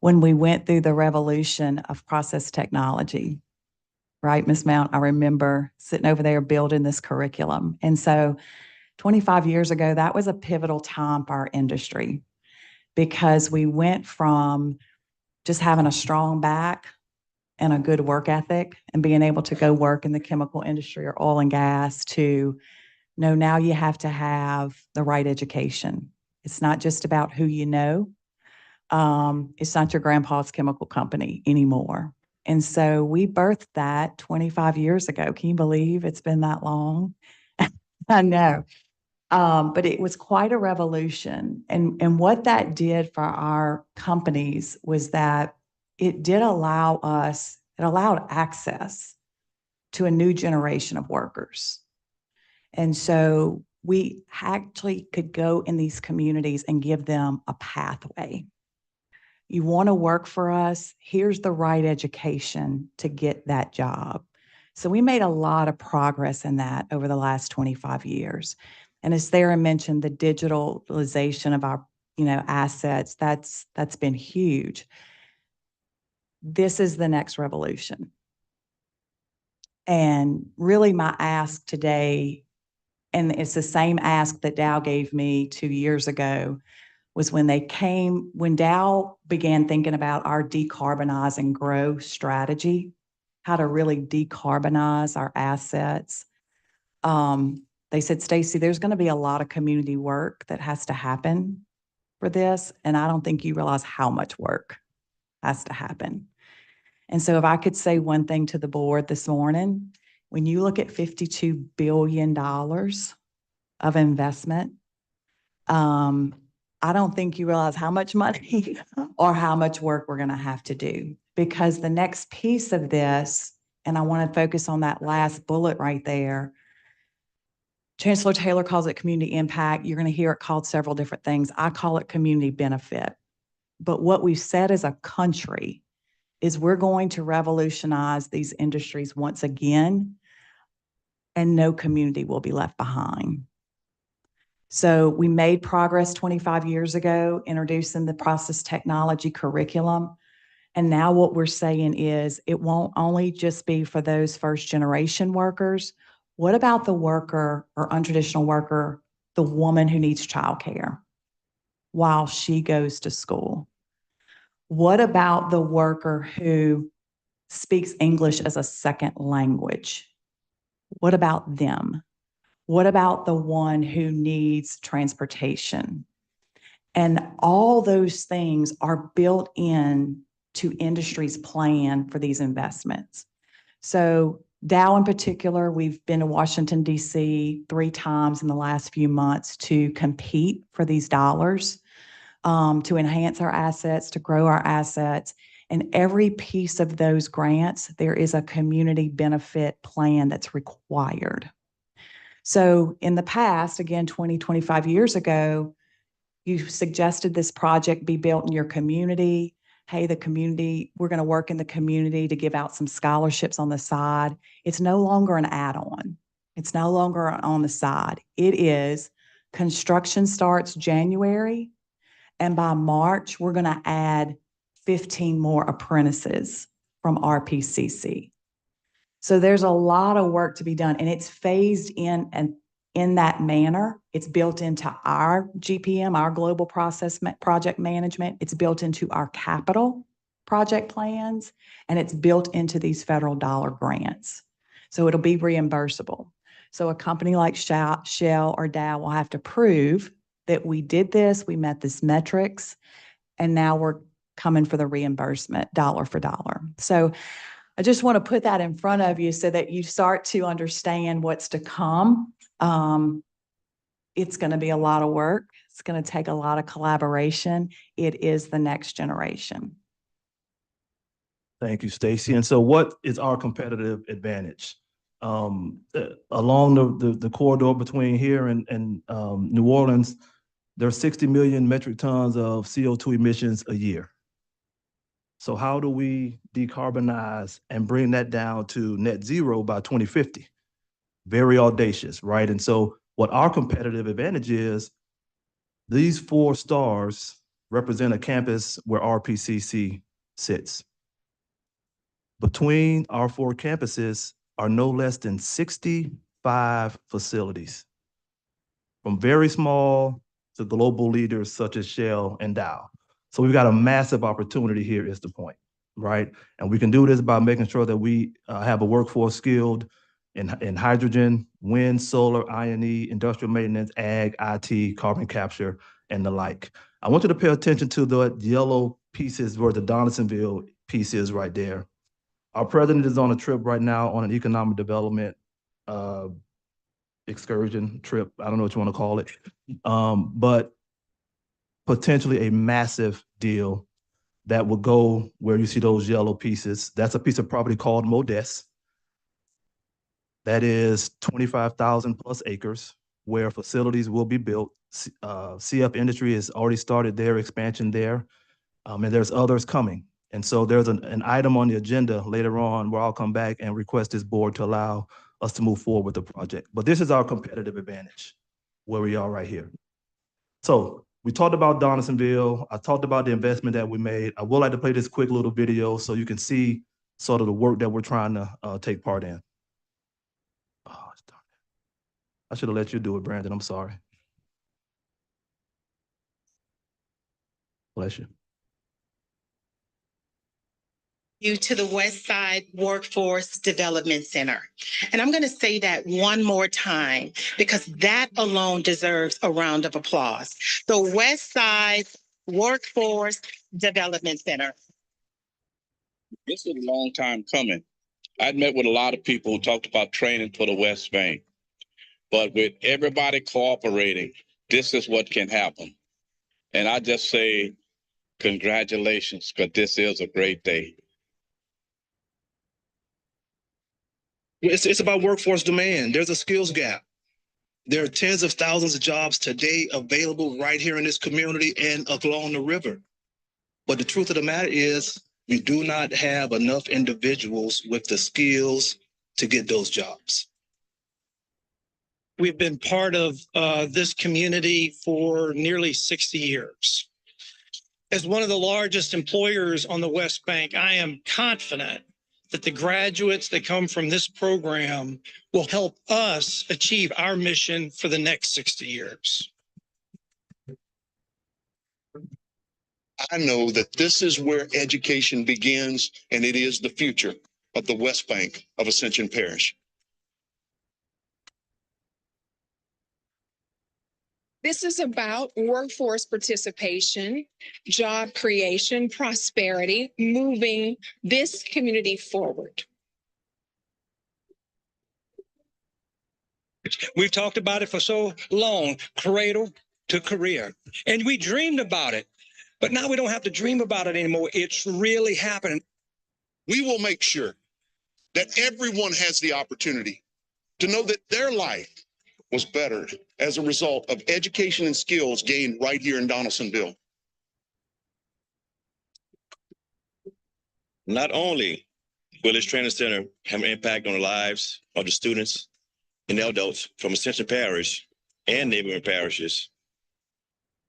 when we went through the revolution of process technology. Right, Ms. Mount? I remember sitting over there building this curriculum. And so 25 years ago, that was a pivotal time for our industry because we went from just having a strong back and a good work ethic and being able to go work in the chemical industry or oil and gas to, no, now you have to have the right education. It's not just about who you know. It's not your grandpa's chemical company anymore. And so we birthed that 25 years ago. Can you believe it's been that long? I know. But it was quite a revolution. And what that did for our companies was that it did allow us, it allowed access to a new generation of workers. And so we actually could go in these communities and give them a pathway. You want to work for us, here's the right education to get that job. So we made a lot of progress in that over the last 25 years. And as Sarah mentioned, the digitalization of our, assets, that's been huge. This is the next revolution. And really my ask today, and it's the same ask that Dow gave me 2 years ago, was when Dow began thinking about our decarbonize and grow strategy, how to really decarbonize our assets. They said, Stacy, there's going to be a lot of community work that has to happen for this. And I don't think you realize how much work has to happen. And so if I could say one thing to the board this morning, when you look at $52 billion of investment, I don't think you realize how much money or how much work we're going to have to do, because the next piece of this, and I want to focus on that last bullet right there. Chancellor Taylor calls it community impact. You're going to hear it called several different things. I call it community benefit. But what we've said as a country is we're going to revolutionize these industries once again, and no community will be left behind. So we made progress 25 years ago, introducing the process technology curriculum. And now what we're saying is it won't only just be for those first generation workers. What about the worker or untraditional worker, the woman who needs childcare while she goes to school? What about the worker who speaks English as a second language? What about them? What about the one who needs transportation? And all those things are built in to industry's plan for these investments. So Dow in particular, we've been to Washington, D.C. 3 times in the last few months to compete for these dollars, to enhance our assets, to grow our assets. And every piece of those grants, there is a community benefit plan that's required. So in the past, again, 25 years ago, you suggested this project be built in your community. Hey, the community, we're going to work in the community to give out some scholarships on the side. It's no longer an add-on. It's no longer on the side. It is construction starts January, and by March, we're going to add 15 more apprentices from RPCC. So there's a lot of work to be done, and it's phased in and in that manner. It's built into our GPM, our global process project management. It's built into our capital project plans, and it's built into these federal dollar grants. So it'll be reimbursable. So a company like Shell or Dow will have to prove that we did this, we met this metrics, and now we're coming for the reimbursement dollar for dollar. So I just want to put that in front of you so that you start to understand what's to come It's going to be a lot of work. It's going to take a lot of collaboration. It is the next generation. Thank you, Stacy. And so what is our competitive advantage? Along the corridor between here and New Orleans, there's 60 million metric tons of CO2 emissions a year. So how do we decarbonize and bring that down to net zero by 2050? Very audacious, right? And so what our competitive advantage is, these 4 stars represent a campus where RPCC sits. Between our 4 campuses are no less than 65 facilities, from very small to global leaders such as Shell and Dow. So we've got a massive opportunity here is the point, right? And we can do this by making sure that we have a workforce skilled in hydrogen, wind, solar, I&E, industrial maintenance, ag, IT, carbon capture, and the like. I want you to pay attention to the yellow pieces where the Donaldsonville piece is right there. Our president is on a trip right now on an economic development excursion trip. I don't know what you want to call it, but potentially a massive deal that will go where you see those yellow pieces. That's a piece of property called Modest. That is 25,000 plus acres where facilities will be built. CF Industry has already started their expansion there, and there's others coming. And so there's an item on the agenda later on where I'll come back and request this board to allow us to move forward with the project. But this is our competitive advantage, where we are right here. So we talked about Donaldsonville. I talked about the investment that we made. I would like to play this quick little video so you can see sort of the work that we're trying to take part in. Oh, darn it. I should have let you do it, Brandon. I'm sorry. Bless you. You to the West Side Workforce Development Center. And I'm going to say that one more time because that alone deserves a round of applause. The West Side Workforce Development Center. This is a long time coming. I'd met with a lot of people who talked about training for the West Bank, but with everybody cooperating, this is what can happen. And I just say congratulations, because this is a great day. It's about workforce demand. There's a skills gap. There are tens of thousands of jobs today available right here in this community and along the river. But the truth of the matter is we do not have enough individuals with the skills to get those jobs. We've been part of this community for nearly 60 years. As one of the largest employers on the West Bank, I am confident that the graduates that come from this program will help us achieve our mission for the next 60 years. I know that this is where education begins, and it is the future of the West Bank of Ascension Parish. This is about workforce participation, job creation, prosperity, moving this community forward. We've talked about it for so long, cradle to career, and we dreamed about it, but now we don't have to dream about it anymore. It's really happening. We will make sure that everyone has the opportunity to know that their life was better as a result of education and skills gained right here in Donaldsonville. Not only will this training center have an impact on the lives of the students and the adults from Ascension Parish and neighboring parishes,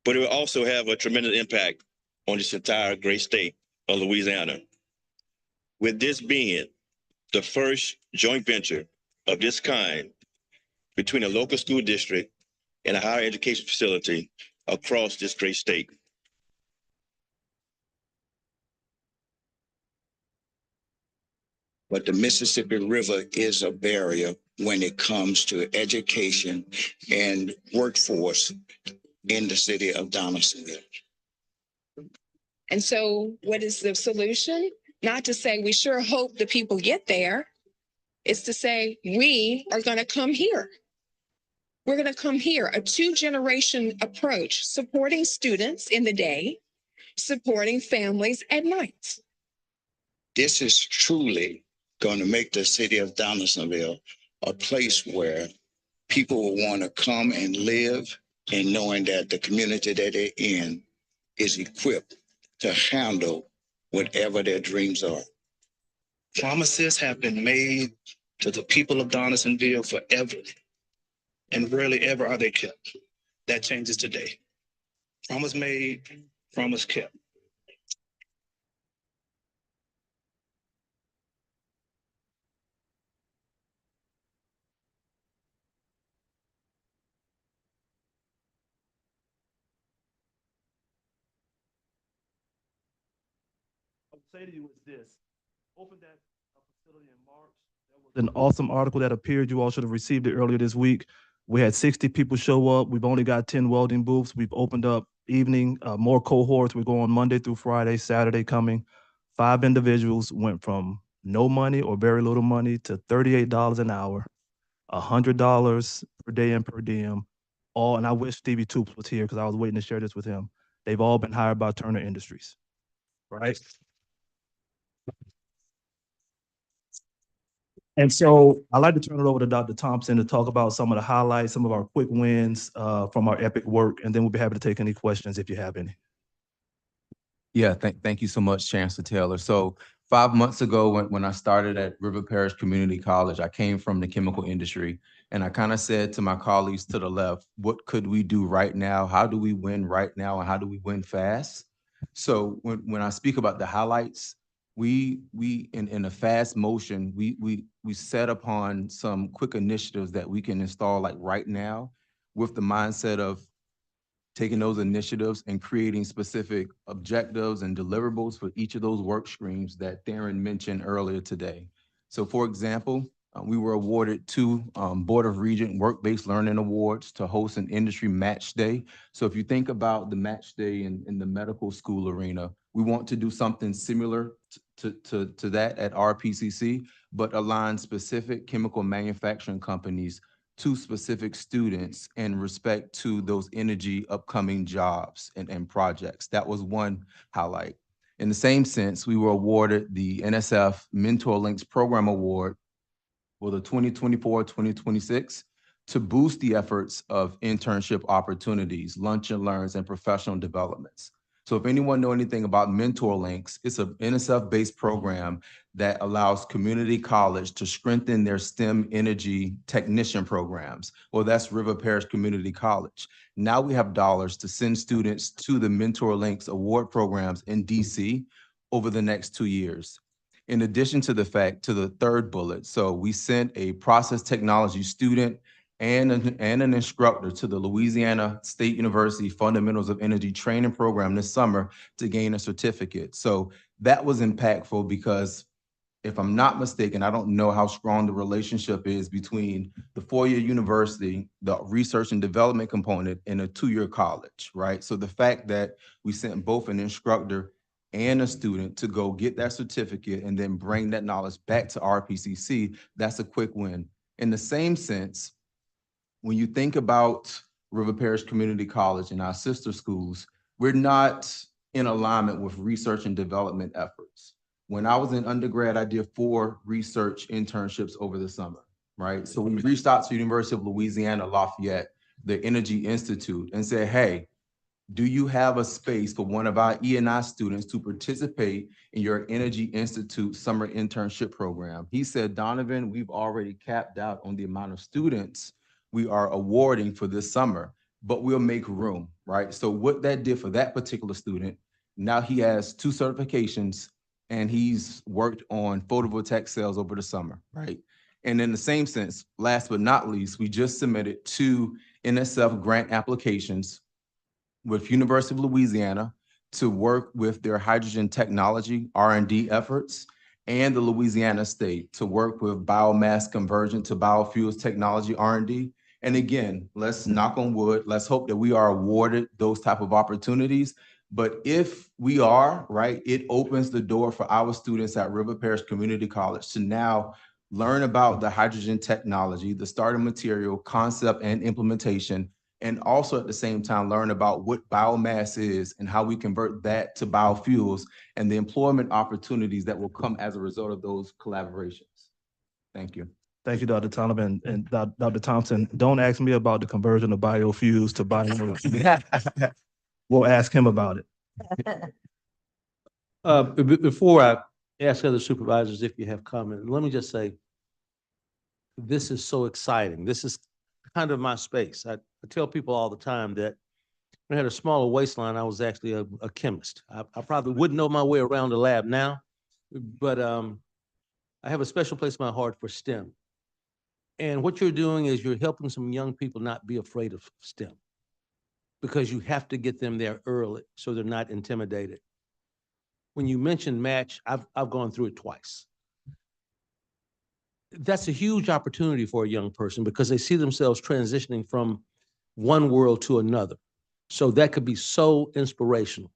but it will also have a tremendous impact on this entire great state of Louisiana. With this being the first joint venture of this kind between a local school district and a higher education facility across this great state. But the Mississippi River is a barrier when it comes to education and workforce in the city of Donaldsonville. And so what is the solution? Not to say we sure hope the people get there. It's to say we are going to come here. We're going to come here, a 2-generation approach, supporting students in the day, supporting families at night. This is truly going to make the city of Donaldsonville a place where people will want to come and live, and knowing that the community that they're in is equipped to handle whatever their dreams are. Promises have been made to the people of Donaldsonville forever, and rarely ever are they kept. That changes today. Promise made, promise kept. I would say to you is this, opened that facility in March. That was an awesome article that appeared. You all should have received it earlier this week. We had 60 people show up. We've only got 10 welding booths. We've opened up evening, more cohorts. We're going Monday through Friday, Saturday coming. 5 individuals went from no money or very little money to $38 an hour, $100 per day and per diem. All, and I wish Stevie Toops was here because I was waiting to share this with him. They've all been hired by Turner Industries, right? And so I'd like to turn it over to Dr. Thompson to talk about some of the highlights, some of our quick wins from our epic work, and then we'll be happy to take any questions if you have any. Yeah, thank you so much, Chancellor Taylor. So 5 months ago, when I started at River Parish Community College, I came from the chemical industry, and I kind of said to my colleagues to the left, what could we do right now? How do we win right now? And how do we win fast? So when I speak about the highlights, we in a fast motion, we set upon some quick initiatives that we can install like right now with the mindset of taking those initiatives and creating specific objectives and deliverables for each of those work streams that Theron mentioned earlier today. So for example, we were awarded 2 Board of Regent Work-Based Learning Awards to host an industry match day. So if you think about the match day in the medical school arena, we want to do something similar to that at RPCC, but align specific chemical manufacturing companies to specific students in respect to those energy upcoming jobs and projects. That was one highlight. In the same sense, we were awarded the NSF Mentor Links Program Award for the 2024-2026 to boost the efforts of internship opportunities, lunch and learns, and professional developments. So if anyone know anything about Mentor Links, it's an NSF-based program that allows community college to strengthen their STEM energy technician programs. Well, that's River Parish Community College. Now we have dollars to send students to the Mentor Links award programs in DC over the next 2 years. In addition to the third bullet, so we sent a process technology student and an instructor to the Louisiana State University Fundamentals of Energy Training Program this summer to gain a certificate. So that was impactful because if I'm not mistaken, I don't know how strong the relationship is between the 4-year university, the research and development component, and a 2-year college, right? So the fact that we sent both an instructor and a student to go get that certificate and then bring that knowledge back to RPCC, that's a quick win. In the same sense, when you think about River Parish Community College and our sister schools, we're not in alignment with research and development efforts. When I was in undergrad, I did 4 research internships over the summer, right? So we reached out to University of Louisiana, Lafayette, the Energy Institute, and said, hey, do you have a space for one of our E&I students to participate in your Energy Institute summer internship program? He said, Donovan, we've already capped out on the amount of students we are awarding for this summer, but we'll make room, right? So what that did for that particular student, now he has 2 certifications and he's worked on photovoltaic cells over the summer, right? And in the same sense, last but not least, we just submitted 2 NSF grant applications with University of Louisiana to work with their hydrogen technology R&D efforts, and the Louisiana State to work with biomass conversion to biofuels technology R&D. And again, let's knock on wood, let's hope that we are awarded those type of opportunities. But if we are, right, it opens the door for our students at River Parish Community College to now learn about the hydrogen technology, the starting material, concept and implementation, and also at the same time learn about what biomass is and how we convert that to biofuels and the employment opportunities that will come as a result of those collaborations. Thank you. Thank you, Dr. Donovan and Dr. Thompson. Don't ask me about the conversion of biofuels to biofuels. We'll ask him about it. Before I ask other supervisors if you have comment, let me just say, this is so exciting. This is kind of my space. I tell people all the time that when I had a smaller waistline, I was actually a chemist. I probably wouldn't know my way around the lab now, but I have a special place in my heart for STEM. And what you're doing is you're helping some young people not be afraid of STEM, because you have to get them there early so they're not intimidated. When you mentioned match, I've gone through it twice. That's a huge opportunity for a young person because they see themselves transitioning from one world to another. So that could be so inspirational.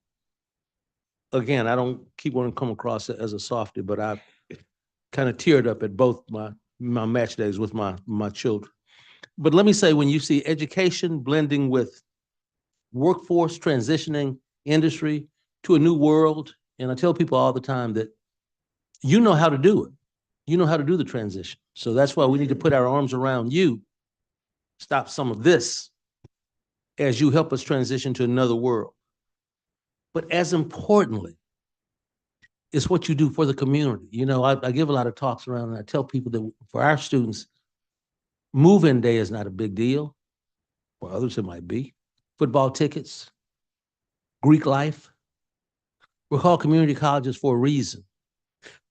Again, I don't keep wanting to come across as a softie, but I kind of teared up at both my match days with my children. But let me say, when you see education blending with workforce, transitioning industry to a new world, and I tell people all the time that you know how to do it. You know how to do the transition. So that's why we need to put our arms around you, stop some of this as you help us transition to another world. But as importantly, it's what you do for the community. You know, I give a lot of talks around and I tell people that for our students, move-in day is not a big deal. For others, it might be. Football tickets, Greek life. We're called community colleges for a reason,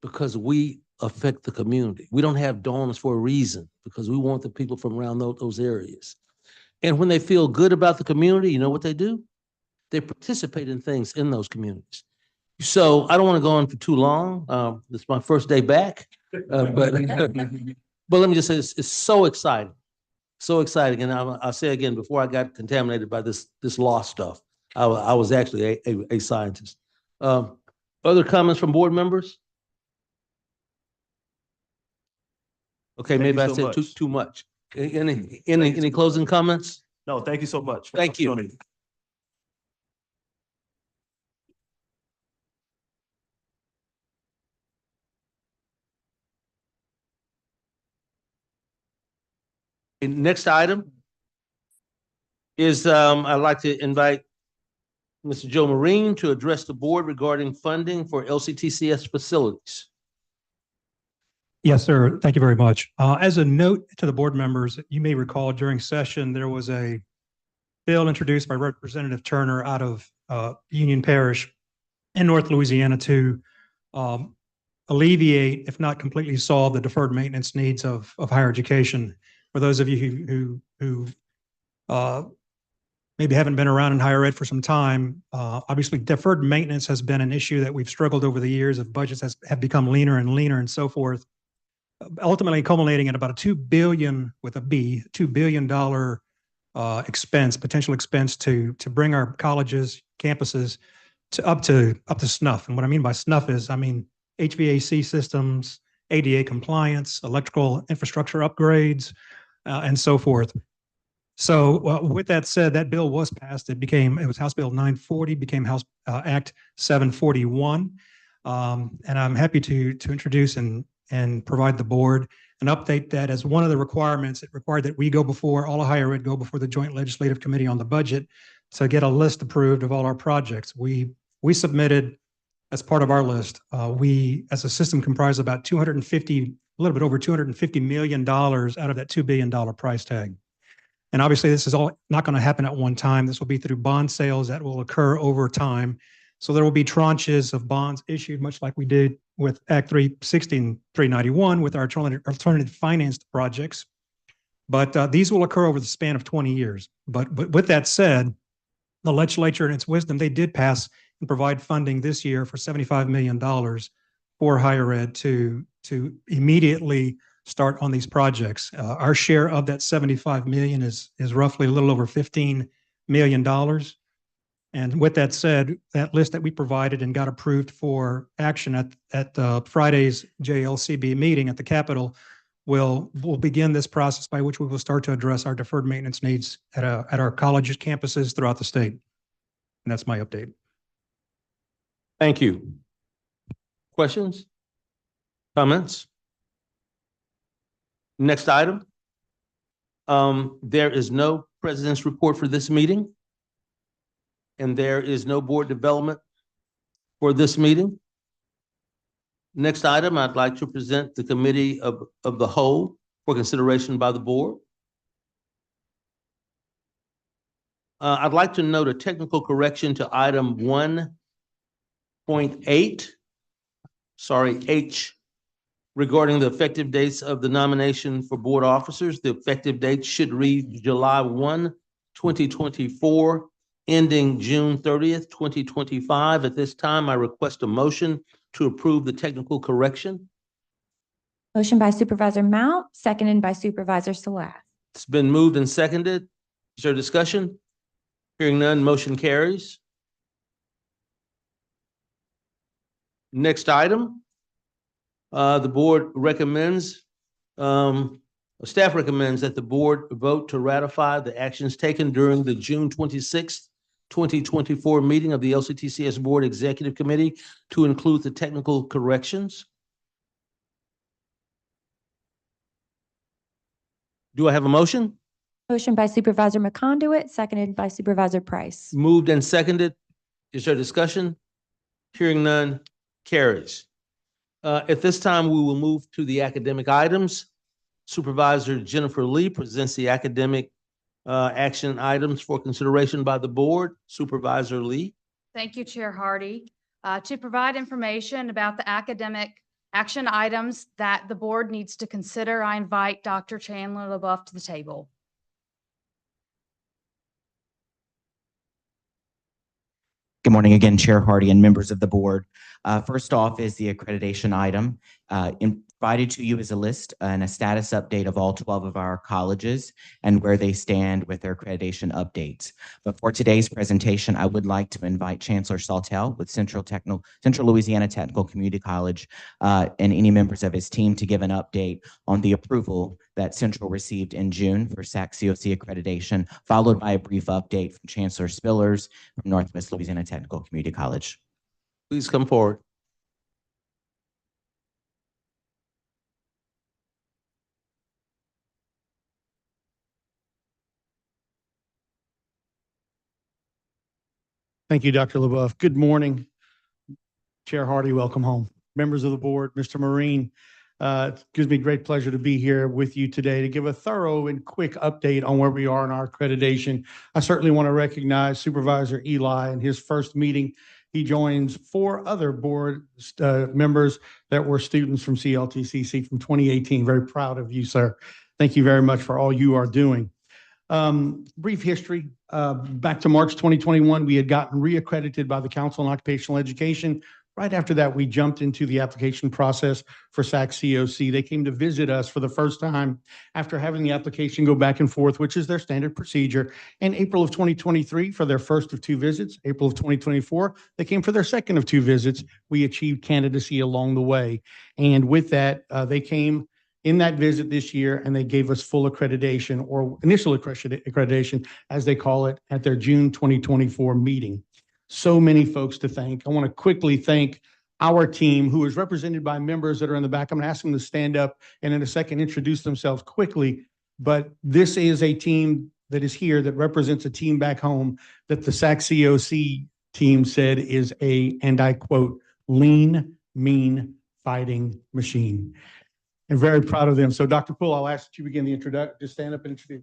because we affect the community. We don't have dorms for a reason, because we want the people from around those areas. And when they feel good about the community, you know what they do? They participate in things in those communities. So I don't want to go on for too long. This is my first day back, but let me just say it's so exciting, so exciting. And I'll say again, before I got contaminated by this law stuff, I was actually a scientist. Other comments from board members? Okay, maybe I said too much. Any closing comments? No, thank you so much. Thank you. Next item is I'd like to invite Mr. Joe Marine to address the board regarding funding for LCTCS facilities. Yes, sir. Thank you very much. As a note to the board members, you may recall during session, there was a bill introduced by Representative Turner out of Union Parish in North Louisiana to alleviate, if not completely solve, the deferred maintenance needs of higher education. For those of you who maybe haven't been around in higher ed for some time, obviously deferred maintenance has been an issue that we've struggled over the years of budgets have become leaner and leaner and so forth, ultimately culminating at about a $2 billion with a B, $2 billion expense, potential expense to bring our colleges, campuses up to snuff. And what I mean by snuff is, I mean HVAC systems, ADA compliance, electrical infrastructure upgrades, and so forth. So with that said, that bill was passed. It was House Bill 940, became House Act 741. And I'm happy to introduce and provide the board an update that as one of the requirements, it required that we go before, all of higher ed go before the Joint Legislative Committee on the Budget to get a list approved of all our projects. We submitted as part of our list, we as a system comprise about a little bit over $250 million out of that $2 billion price tag. And obviously this is all not going to happen at one time. This will be through bond sales that will occur over time. So there will be tranches of bonds issued, much like we did with Act 360 and 391 with our alternative financed projects. But these will occur over the span of 20 years. But with that said, the legislature in its wisdom, they did pass and provide funding this year for $75 million for higher ed to immediately start on these projects. Our share of that $75 million is roughly a little over $15 million. And with that said, that list that we provided and got approved for action at Friday's JLCB meeting at the Capitol we'll begin this process by which we will start to address our deferred maintenance needs at our colleges, campuses throughout the state. And that's my update. Thank you. Questions? Comments? Next item. There is no president's report for this meeting. And there is no board development for this meeting. Next item, I'd like to present the committee of the whole for consideration by the board. I'd like to note a technical correction to item 1.8, H, regarding the effective dates of the nomination for board officers. The effective date should read July 1, 2024, ending June 30th, 2025. At this time, I request a motion to approve the technical correction. Motion by Supervisor Mount, seconded by Supervisor Salas. It's been moved and seconded. Is there discussion? Hearing none, motion carries. Next item. The board recommends, staff recommends that the board vote to ratify the actions taken during the June 26th, 2024 meeting of the LCTCS Board Executive Committee to include the technical corrections. Do I have a motion? Motion by Supervisor McConduit, seconded by Supervisor Price. Moved and seconded. Is there discussion? Hearing none, carries. At this time, we will move to the academic items. Supervisor Jennifer Lee presents the academic action items for consideration by the board. Supervisor Lee. Thank you, Chair Hardy. To provide information about the academic action items that the board needs to consider, I invite Dr. Chandler LaBeouf to the table. Good morning again, Chair Hardy and members of the board. First off is the accreditation item. Provided to you is a list and a status update of all 12 of our colleges and where they stand with their accreditation updates. But for today's presentation, I would like to invite Chancellor Saltel with Central Louisiana Technical Community College and any members of his team to give an update on the approval that Central received in June for SAC-COC accreditation, followed by a brief update from Chancellor Spillers from Northwest Louisiana Technical Community College. Please come forward. Thank you, Dr. LaBeouf. Good morning. Chair Hardy, welcome home. Members of the board, Mr. Marine, it gives me great pleasure to be here with you today to give a thorough and quick update on where we are in our accreditation. I certainly want to recognize Supervisor Eli in his first meeting. He joins 4 other board members that were students from CLTCC from 2018. Very proud of you, sir. Thank you very much for all you are doing. Brief history, back to March 2021, we had gotten reaccredited by the Council on Occupational Education. Right after that, we jumped into the application process for SAC-COC. They came to visit us for the first time after having the application go back and forth, which is their standard procedure. In April of 2023, for their first of 2 visits, April of 2024, they came for their second of 2 visits. We achieved candidacy along the way. And with that, they came in that visit this year, and they gave us full accreditation, or initial accreditation, as they call it, at their June 2024 meeting. So many folks to thank. I want to quickly thank our team, who is represented by members that are in the back. I'm going to ask them to stand up and in a second introduce themselves quickly. But this is a team that is here that represents a team back home that the SAC-COC team said is a, and I quote, lean, mean fighting machine. And very proud of them. So Dr. Poole, I'll ask that you begin the introduction. Just stand up and introduce.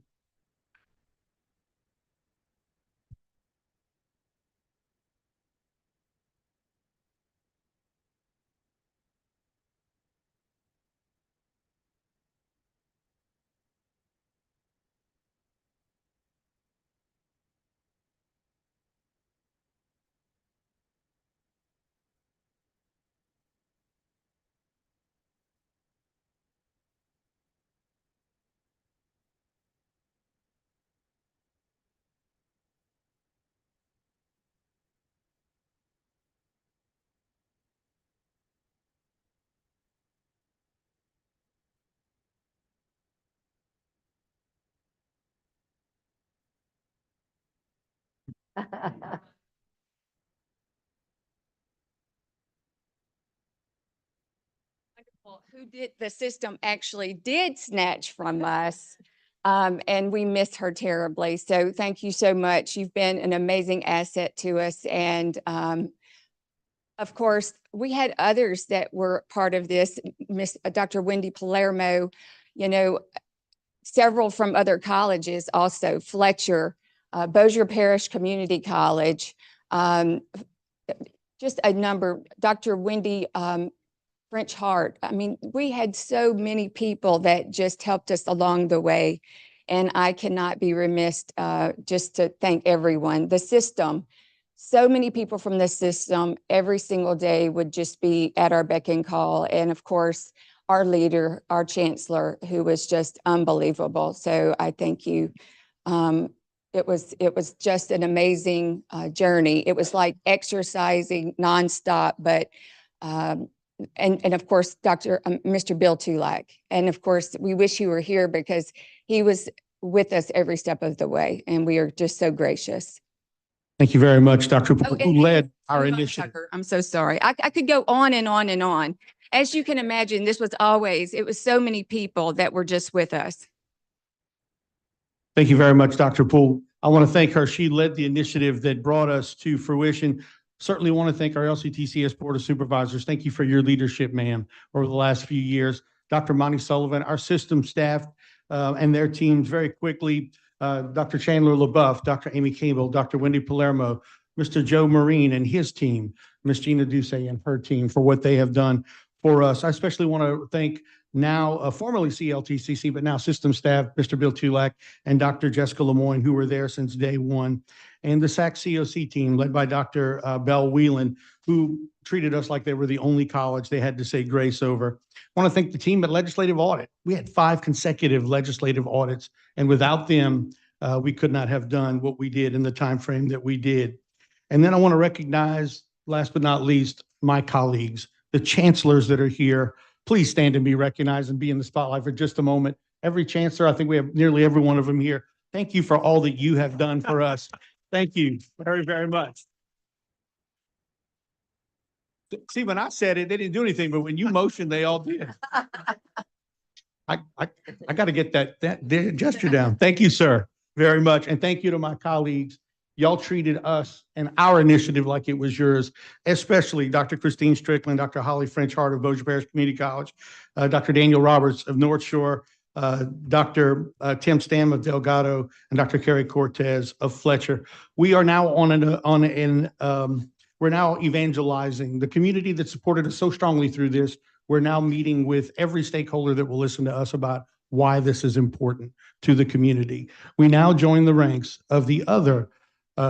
Who did, the system actually did snatch from us. And we miss her terribly. So thank you so much. You've been an amazing asset to us. And of course, we had others that were part of this, Miss Dr. Wendy Palermo, you know, several from other colleges also, Fletcher, Bossier Parish Community College, just a number, Dr. Wendy French Hart. I mean, we had so many people that just helped us along the way. And I cannot be remiss just to thank everyone. The system, so many people from the system every single day would just be at our beck and call. And of course, our leader, our chancellor, who was just unbelievable. So I thank you. It was just an amazing journey. It was like exercising nonstop, but and of course, Mr. Bill Tulak. And of course, we wish he were here because he was with us every step of the way. And we are just so gracious. Thank you very much, Dr. Oh, Poole, who led our initiative. Tucker, I'm so sorry. I could go on and on and on. As you can imagine, it was so many people that were just with us. Thank you very much, Dr. Poole. I want to thank her. She led the initiative that brought us to fruition. Certainly want to thank our LCTCS Board of Supervisors. Thank you for your leadership, ma'am, over the last few years. Dr. Monty Sullivan, our system staff and their teams very quickly. Dr. Chandler LaBeouf, Dr. Amy Cable, Dr. Wendy Palermo, Mr. Joe Marine and his team, Ms. Gina Duce and her team for what they have done for us. I especially want to thank now formerly CLTCC, but now system staff, Mr. Bill Tulak and Dr. Jessica Lemoyne, who were there since day one, and the SAC COC team led by Dr. Bell Whelan, who treated us like they were the only college they had to say grace over. I want to thank the team at Legislative Audit. We had 5 consecutive legislative audits, and without them, we could not have done what we did in the time frame that we did. And then I want to recognize, last but not least, my colleagues, the chancellors that are here. Please stand and be recognized and be in the spotlight for just a moment. Every chancellor, I think we have nearly every one of them here. Thank you for all that you have done for us. Thank you very, very much. See, when I said it, they didn't do anything, but when you motioned, they all did. I got to get that gesture down. Thank you, sir, very much. And thank you to my colleagues. Y'all treated us and our initiative like it was yours, especially Dr. Christine Strickland, Dr. Holly French Hart of Bossier Parish Community College, Dr. Daniel Roberts of North Shore, Dr. Tim Stam of Delgado, and Dr. Carrie Cortez of Fletcher. We are now we're now evangelizing the community that supported us so strongly through this. We're now meeting with every stakeholder that will listen to us about why this is important to the community. We now join the ranks of the other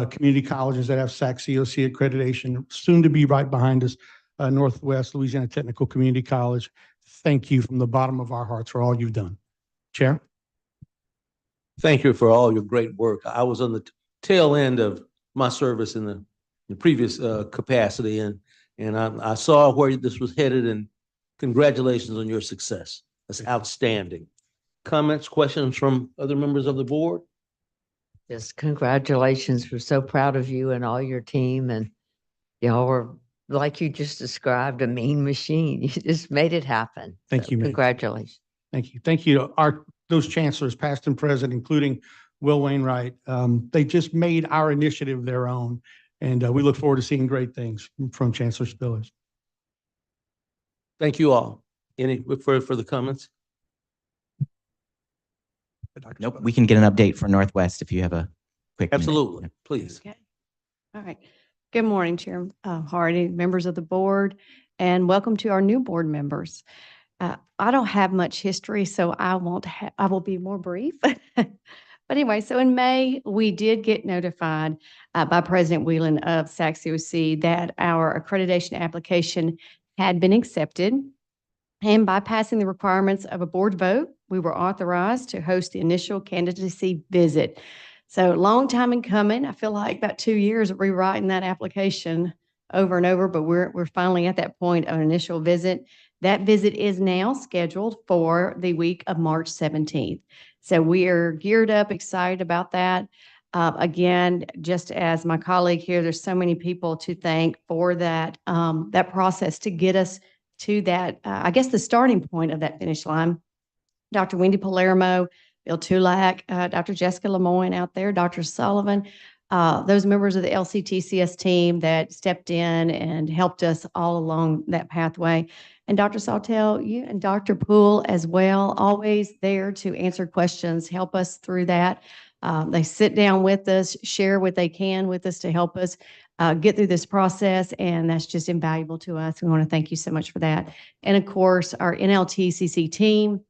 community colleges that have SAC COC accreditation, soon to be right behind us, Northwest Louisiana Technical Community College. Thank you from the bottom of our hearts for all you've done. Chair? Thank you for all your great work. I was on the tail end of my service in the previous capacity, and I saw where this was headed, and congratulations on your success. That's outstanding. Comments, questions from other members of the board? Just congratulations. We're so proud of you and all your team. And y'all were, like you just described, a mean machine. You just made it happen. Thank you. Congratulations. Thank you. Thank you to those chancellors, past and present, including Will Wainwright. They just made our initiative their own. And we look forward to seeing great things from Chancellor Spillers. Thank you all. Any further comments? Nope, we can get an update for Northwest if you have a quick minute. Absolutely, please. Okay. All right. Good morning, Chair Hardy, members of the board, and welcome to our new board members. I don't have much history, so I will be more brief. But anyway, so in May, we did get notified by President Whelan of SAC COC that our accreditation application had been accepted. And by passing the requirements of a board vote, we were authorized to host the initial candidacy visit. So long time in coming. I feel like about 2 years of rewriting that application over and over, but we're finally at that point of an initial visit. That visit is now scheduled for the week of March 17th. So we are geared up, excited about that. Again, just as my colleague here, there's so many people to thank for that, that process to get us to that, I guess the starting point of that finish line. Dr. Wendy Palermo, Bill Tulak, Dr. Jessica Lemoyne out there, Dr. Sullivan, those members of the LCTCS team that stepped in and helped us all along that pathway. And Dr. Sawtelle, you and Dr. Poole as well, always there to answer questions, help us through that. They sit down with us, share what they can with us to help us get through this process, and that's just invaluable to us. We want to thank you so much for that. And of course, our NLTCC team,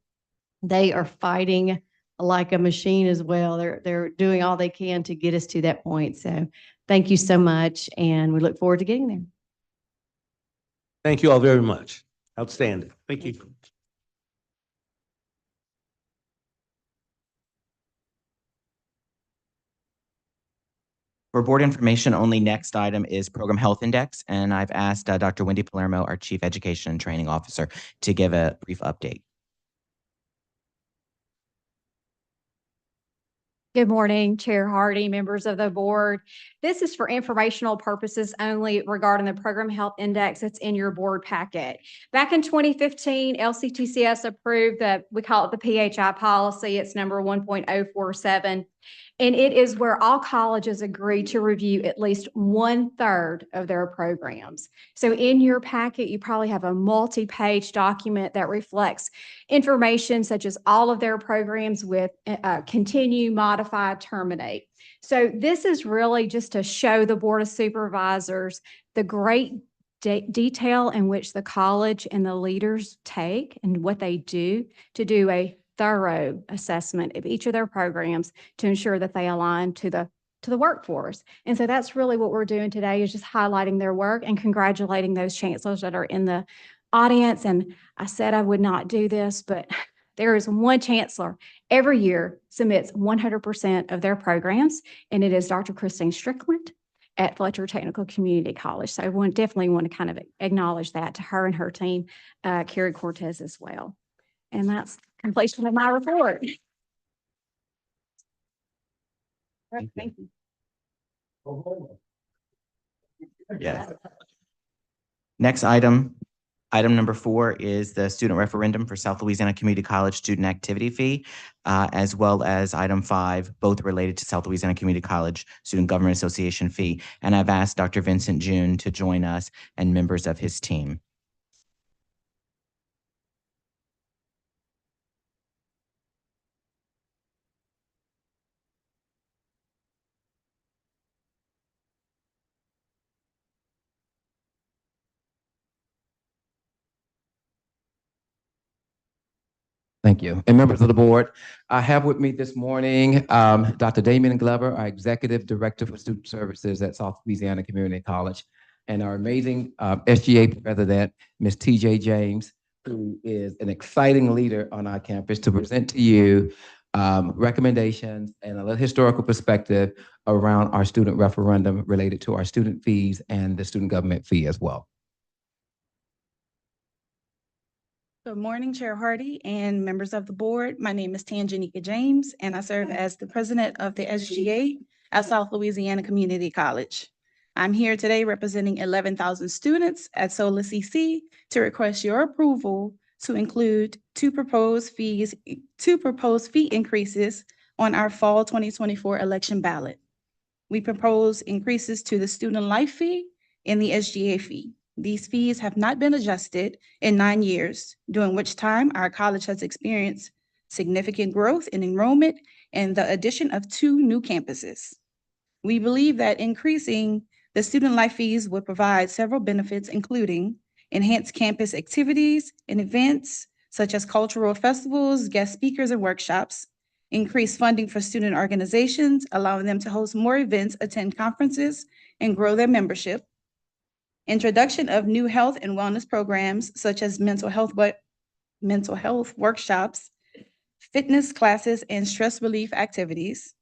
they are fighting like a machine as well. They're doing all they can to get us to that point. So thank you so much, and we look forward to getting there. Thank you all very much. Outstanding. Thank you. For board information only, next item is Program Health Index, and I've asked Dr. Wendy Palermo, our Chief Education and Training Officer, to give a brief update. Good morning, Chair Hardy, members of the board. This is for informational purposes only regarding the Program Health Index that's in your board packet. Back in 2015, LCTCS approved we call it the PHI policy. It's number 1.047. And it is where all colleges agree to review at least 1/3 of their programs. So in your packet, you probably have a multi-page document that reflects information such as all of their programs with continue, modify, terminate. So this is really just to show the Board of Supervisors the great detail in which the college and the leaders take and what they do to do a thorough assessment of each of their programs to ensure that they align to the workforce. And so that's really what we're doing today, is just highlighting their work and congratulating those chancellors that are in the audience. And I said I would not do this, but there is one chancellor every year submits 100% of their programs, and it is Dr. Christine Strickland at Fletcher Technical Community College. So I definitely want to kind of acknowledge that to her and her team, Carrie Cortez as well. And that's completion of my report. Thank you. Yes. Next item number 4 is the student referendum for South Louisiana Community College student activity fee, as well as item 5, both related to South Louisiana Community College Student Government Association fee. And I've asked Dr. Vincent June to join us and members of his team. Thank you. And members of the board, I have with me this morning, Dr. Damian Glover, our Executive Director for Student Services at South Louisiana Community College, and our amazing SGA President, Ms. TJ James, who is an exciting leader on our campus to present to you recommendations and a historical perspective around our student referendum related to our student fees and the student government fee as well. Good morning, Chair Hardy and members of the board. My name is Tanjanika James, and I serve as the president of the SGA at South Louisiana Community College. I'm here today representing 11,000 students at SOLA CC to request your approval to include two proposed fee increases on our fall 2024 election ballot. We propose increases to the student life fee and the SGA fee. These fees have not been adjusted in 9 years, during which time our college has experienced significant growth in enrollment and the addition of 2 new campuses. We believe that increasing the student life fees would provide several benefits, including enhanced campus activities and events such as cultural festivals, guest speakers, and workshops, increased funding for student organizations, allowing them to host more events, attend conferences, and grow their membership, introduction of new health and wellness programs such as mental health workshops, fitness classes, and stress relief activities,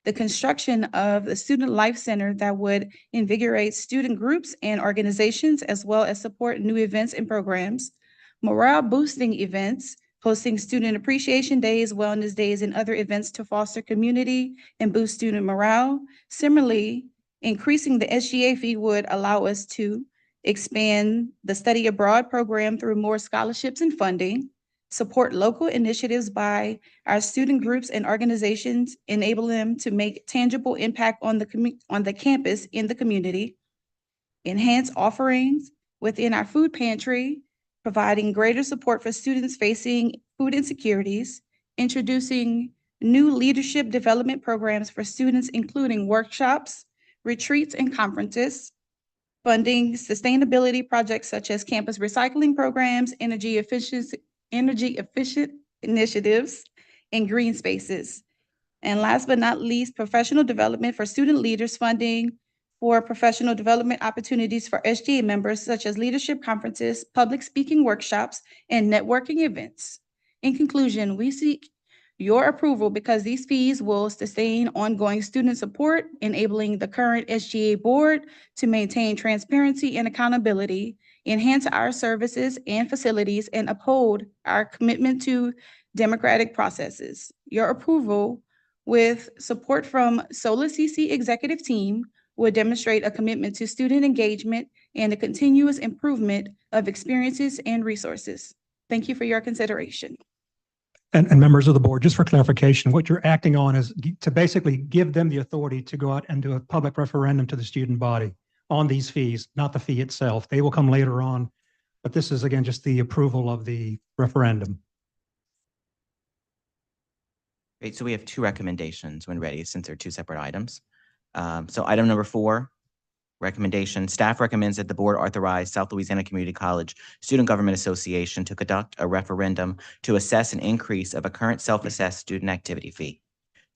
the construction of the Student Life Center that would invigorate student groups and organizations, as well as support new events and programs, morale boosting events hosting student appreciation days, wellness days, and other events to foster community and boost student morale. Similarly, increasing the SGA fee would allow us to expand the study abroad program through more scholarships and funding, support local initiatives by our student groups and organizations, enable them to make tangible impact on the campus in the community, enhance offerings within our food pantry, providing greater support for students facing food insecurities, introducing new leadership development programs for students, including workshops, retreats, and conferences, funding sustainability projects such as campus recycling programs, energy efficient initiatives, and green spaces. And last but not least, professional development for student leaders, funding for professional development opportunities for SGA members, such as leadership conferences, public speaking workshops, and networking events. In conclusion, we seek your approval because these fees will sustain ongoing student support, enabling the current SGA board to maintain transparency and accountability, enhance our services and facilities, and uphold our commitment to democratic processes. Your approval, with support from SOLA CC executive team, will demonstrate a commitment to student engagement and the continuous improvement of experiences and resources. Thank you for your consideration. And members of the board, just for clarification, what you're acting on is to basically give them the authority to go out and do a public referendum to the student body on these fees, not the fee itself. They will come later on, but this is again just the approval of the referendum. Great, so we have two recommendations when ready, since they're two separate items. So item number 4, recommendation, staff recommends that the board authorize South Louisiana Community College Student Government Association to conduct a referendum to assess an increase of a current self-assessed student activity fee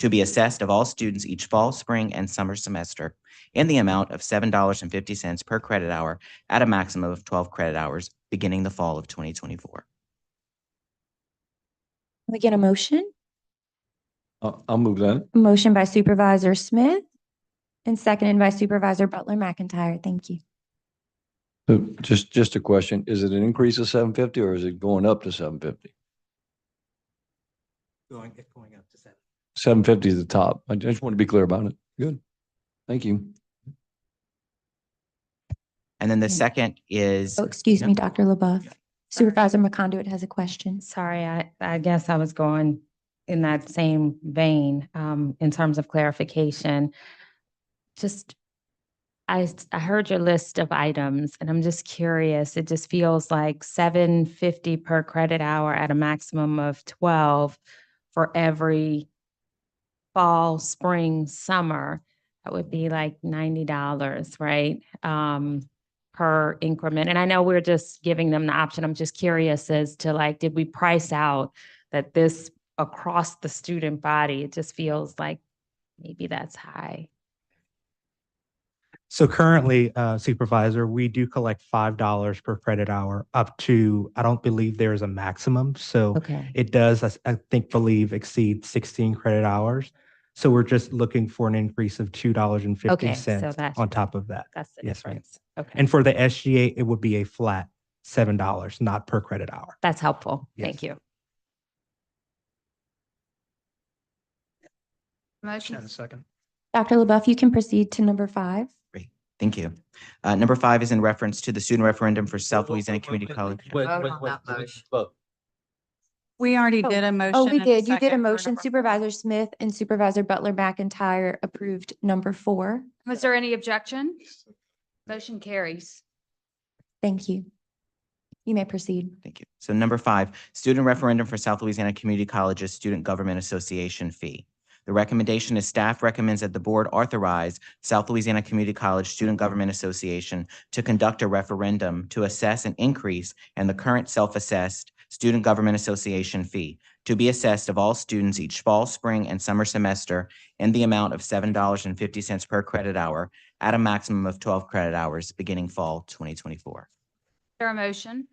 to be assessed of all students each fall, spring, and summer semester in the amount of $7.50 per credit hour at a maximum of 12 credit hours beginning the fall of 2024. Can we get a motion? I'll move that. Motion by Supervisor Smith and seconded by Supervisor Butler McIntyre. Thank you. So just a question, is it an increase of 750 or is it going up to 750? Going up to 7. 750 is the top. I just want to be clear about it. Good. Thank you. And then the second is. Oh, excuse me, Dr. LaBeouf. Supervisor McConduit has a question. Sorry, I guess I was going in that same vein, in terms of clarification. Just, I heard your list of items and I'm just curious. It just feels like $7.50 per credit hour at a maximum of 12 for every fall, spring, summer. That would be like $90, right? Per increment. And I know we're just giving them the option. I'm just curious as to like, did we price out that this across the student body? It just feels like maybe that's high. So currently, Supervisor, we do collect $5 per credit hour up to, I don't believe there's a maximum. So Okay. it does, I believe exceed 16 credit hours. So we're just looking for an increase of $2.50 Okay, so that's on top of that. That's the Yes, ma'am. difference. Okay. And for the SGA, it would be a flat $7, not per credit hour. That's helpful. Yes. Thank you. Motion. Second. Dr. LaBeouf, you can proceed to number 5. Great, thank you. Number 5 is in reference to the student referendum for South Louisiana Community College. Vote on that motion. Vote. We already did a motion. Oh, we and a did. You did a second for motion. number- Supervisor Smith and Supervisor Butler McIntyre approved number 4. Was there any objection? Motion carries. Thank you. You may proceed. Thank you. So number 5, student referendum for South Louisiana Community College's Student Government Association fee. The recommendation is staff recommends that the board authorize South Louisiana Community College Student Government Association to conduct a referendum to assess an increase in the current self-assessed Student Government Association fee to be assessed of all students each fall, spring, and summer semester in the amount of $7.50 per credit hour at a maximum of 12 credit hours beginning fall 2024. Is there a motion?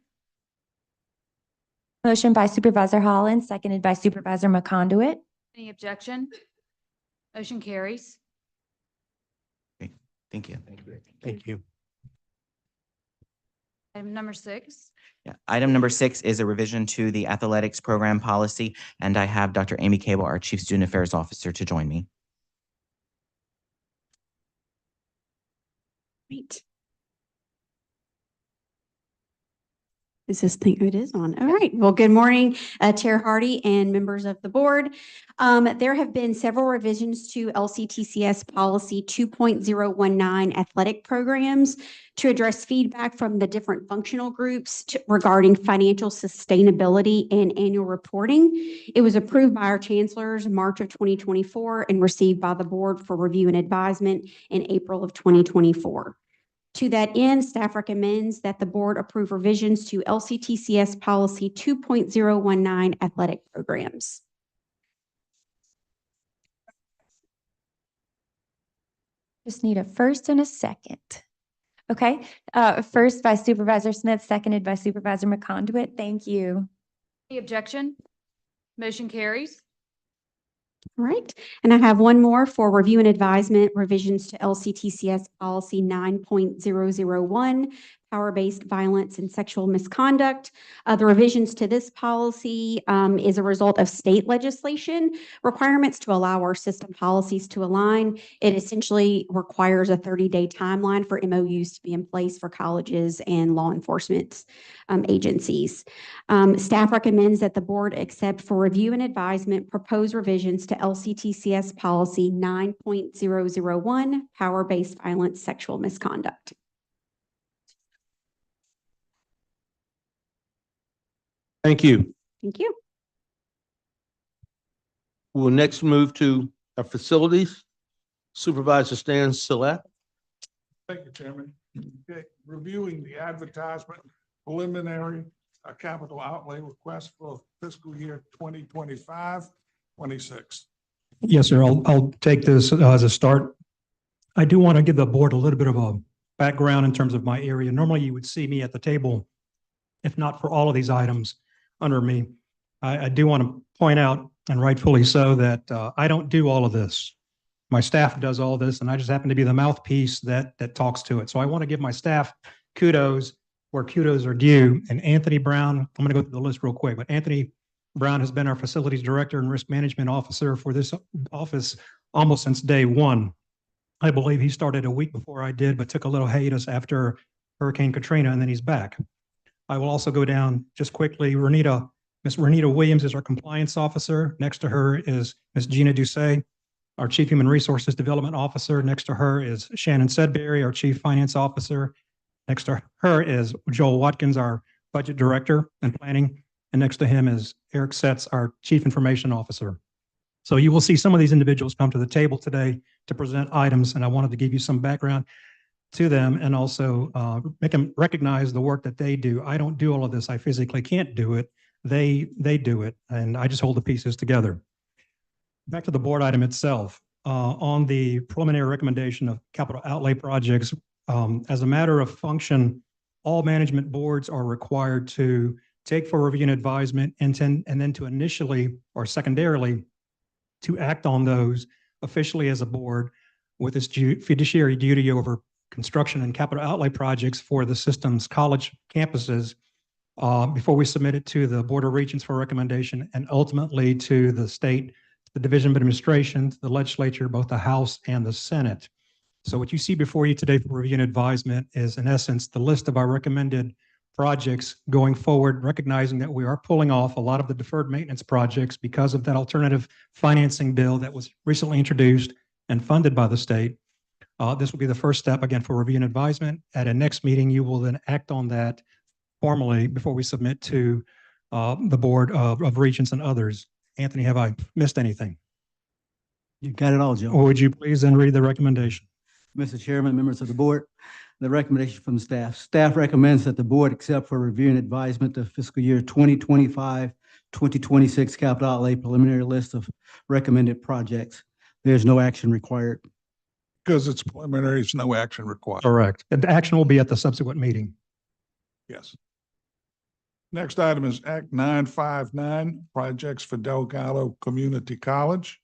Motion by Supervisor Holland, seconded by Supervisor McConduit. Any objection? Motion carries. Thank you. Thank you. Item number 6. Yeah. Item number 6 is a revision to the athletics program policy, and I have Dr. Amy Cable, our Chief Student Affairs Officer, to join me. Great. Is this thing, it is on. All right. Well, good morning, Chair Hardy and members of the board. There have been several revisions to LCTCS policy 2.019 athletic programs to address feedback from the different functional groups regarding financial sustainability and annual reporting. It was approved by our chancellors in March of 2024 and received by the board for review and advisement in April of 2024. To that end, staff recommends that the board approve revisions to LCTCS policy 2.019 athletic programs. Just need a first and a second. Okay, first by Supervisor Smith, seconded by Supervisor McConduit. Thank you. Any objection? Motion carries. All right, and I have one more for review and advisement revisions to LCTCS policy 9.001, power-based violence and sexual misconduct. The revisions to this policy is a result of state legislation requirements to allow our system policies to align. It essentially requires a 30-day timeline for MOUs to be in place for colleges and law enforcement agencies. Staff recommends that the board accept for review and advisement proposed revisions to LCTCS policy 9.001, power-based violence, sexual misconduct. Thank you. Thank you. We'll next move to our facilities. Supervisor Stan Saleh. Thank you, Chairman. Okay, reviewing the advertisement preliminary capital outlay request for fiscal year 2025-26. Yes, sir. I'll take this as a start. I do want to give the board a little bit of a background in terms of my area. Normally, you would see me at the table, if not for all of these items under me. I do want to point out, and rightfully so, that I don't do all of this. My staff does all this, and I just happen to be the mouthpiece that talks to it. So I want to give my staff kudos where kudos are due. And Anthony Brown, I'm going to go through the list real quick, but Anthony Brown has been our facilities director and risk management officer for this office almost since day one. I believe he started a week before I did, but took a little hiatus after Hurricane Katrina, and then he's back. I will also go down just quickly. Miss Renita Williams is our compliance officer. Next to her is Miss Gina Doucet, our Chief Human Resources Development Officer. Next to her is Shannon Sedberry, our Chief Finance Officer. Next to her is Joel Watkins, our Budget Director and Planning. And next to him is Eric Setz, our Chief Information Officer. So you will see some of these individuals come to the table today to present items, and I wanted to give you some background to them and also make them recognize the work that they do. I don't do all of this. I physically can't do it. They do it, and I just hold the pieces together. Back to the board item itself. On the preliminary recommendation of capital outlay projects, as a matter of function, all management boards are required to take for review and advisement and then to initially or secondarily to act on those officially as a board with its fiduciary duty over construction and capital outlay projects for the system's college campuses before we submit it to the Board of Regents for recommendation and ultimately to the state, the Division of Administration, the legislature, both the House and the Senate. So what you see before you today for review and advisement is in essence the list of our recommended projects going forward, recognizing that we are pulling off a lot of the deferred maintenance projects because of that alternative financing bill that was recently introduced and funded by the state. This will be the first step again for review and advisement. At a next meeting, you will then act on that formally before we submit to the Board of Regents and others. Anthony, have I missed anything? You got it all, Joe. Or would you please then read the recommendation? Mr. Chairman, members of the board, the recommendation from staff. Staff recommends that the board accept for review and advisement the fiscal year 2025-2026 capital outlay preliminary list of recommended projects. There's no action required. Because it's preliminary, there's no action required. Correct. And the action will be at the subsequent meeting. Yes. Next item is Act 959, projects for Delgado Community College.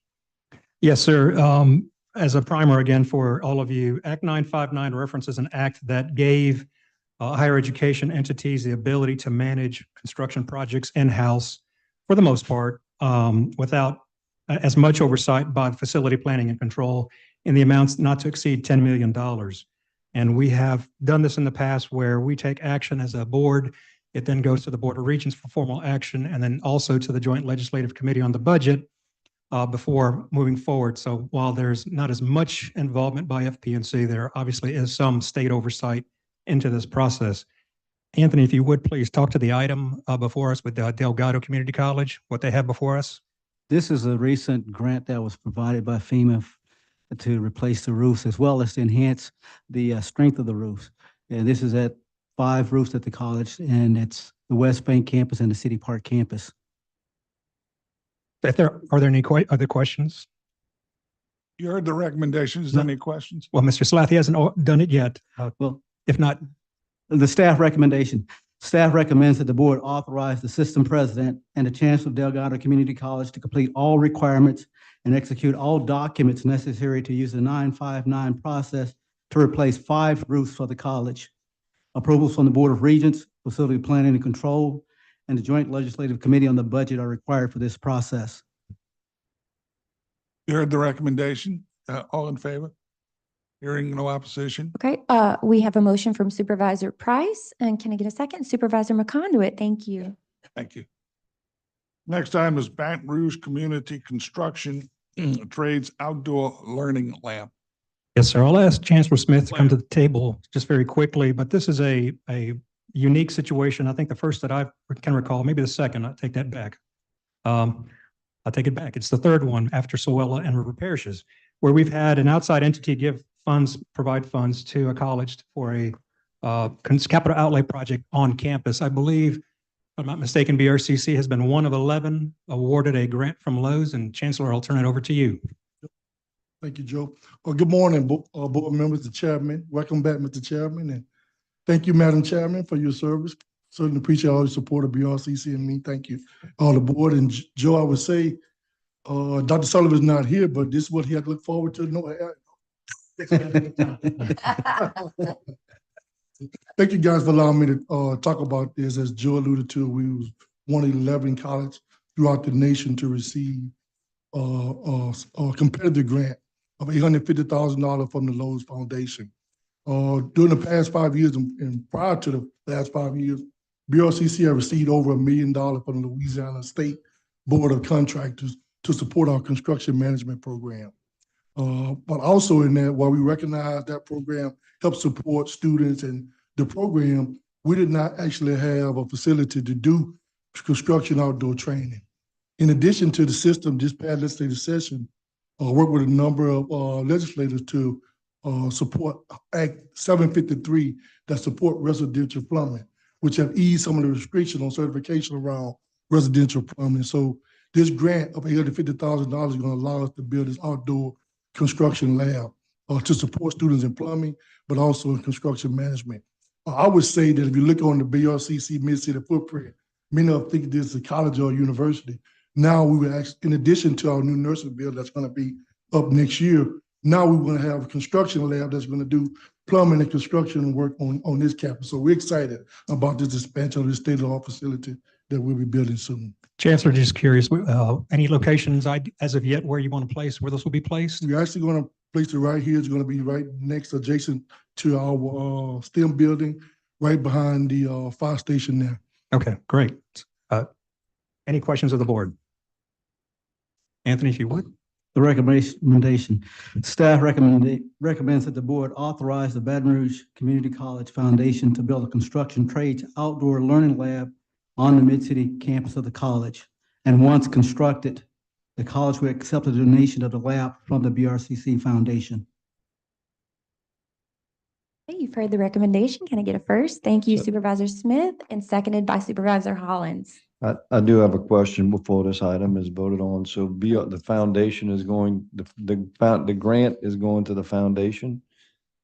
Yes, sir. As a primer again for all of you, Act 959 references an act that gave higher education entities the ability to manage construction projects in-house for the most part, without as much oversight by the facility planning and control in the amounts not to exceed $10 million. And we have done this in the past where we take action as a board. It then goes to the Board of Regents for formal action, and then also to the Joint Legislative Committee on the Budget before moving forward. So while there's not as much involvement by FPNC, there obviously is some state oversight into this process. Anthony, if you would please talk to the item before us with Delgado Community College, what they have before us. This is a recent grant that was provided by FEMA to replace the roofs as well as to enhance the strength of the roofs. And this is at 5 roofs at the college, and it's the West Bank campus and the City Park campus. Are there any other questions? You heard the recommendations. Is there any questions? Well, Mr. Slathi hasn't done it yet. Well, if not, the staff recommendation. Staff recommends that the board authorize the system president and the chancellor of Delgado Community College to complete all requirements and execute all documents necessary to use the 959 process to replace 5 roofs for the college. Approvals from the Board of Regents, Facility Planning and Control, and the Joint Legislative Committee on the Budget are required for this process. You heard the recommendation. All in favor? Hearing no opposition. Okay, we have a motion from Supervisor Price, and can I get a second? Supervisor McConduit, thank you. Thank you. Next item is Baton Rouge Community Construction Trades Outdoor Learning Lab. yes, sir. I'll ask Chancellor Smith to come to the table just very quickly, but this is a unique situation. I think the first that I can recall, maybe the second, I'll take that back. I'll take it back. It's the third one after Soella and River Parishes, where we've had an outside entity provide funds to a college for a capital outlay project on campus. I believe, if I'm not mistaken, BRCC has been one of 11 awarded a grant from Lowe's, and Chancellor, I'll turn it over to you. Thank you, Joe. Well, good morning, board members, the chairman. Welcome back, Mr. Chairman, and thank you, Madam Chairman, for your service. Certainly appreciate all the support of BRCC and me. Thank you, all the board. And Joe, I would say, Dr. Sullivan's not here, but this is what he had to look forward to. Thank you guys for allowing me to talk about this. As Joe alluded to, we was one of 11 colleges throughout the nation to receive a competitive grant of $850,000 from the Lowe's Foundation. During the past 5 years and prior to the last 5 years, BRCC have received over $1 million from the Louisiana State Board of Contractors to support our construction management program. But also in that, while we recognize that program helps support students and the program, we did not actually have a facility to do construction outdoor training. In addition to the system, this past legislative session, worked with a number of legislators to support Act 753 that support residential plumbing, which have eased some of the restrictions on certification around residential plumbing. So this grant of $850,000 is going to allow us to build this outdoor construction lab to support students in plumbing, but also in construction management. I would say that if you look on the BRCC Mid-City footprint, many of think this is a college or a university. Now we will actually, in addition to our new nursing building that's going to be up next year, now we're going to have a construction lab that's going to do plumbing and construction work on this campus. So we're excited about this expansion of the state-of-the-art facility that we'll be building soon. Chancellor, just curious, any locations as of yet where you want to place, where this will be placed? We're actually going to place it right here. It's going to be right next, adjacent to our STEM building, right behind the fire station there. Okay, great. Any questions of the board? Anthony, if you would. The recommendation, staff recommends that the board authorize the Baton Rouge Community College Foundation to build a construction trades outdoor learning lab on the Mid-City campus of the college. And once constructed, the college will accept a donation of the lab from the BRCC Foundation. Okay, you've heard the recommendation. Can I get a first? Thank you, Supervisor Smith, and seconded by Supervisor Hollins. I do have a question before this item is voted on. So the foundation is going, the grant is going to the foundation.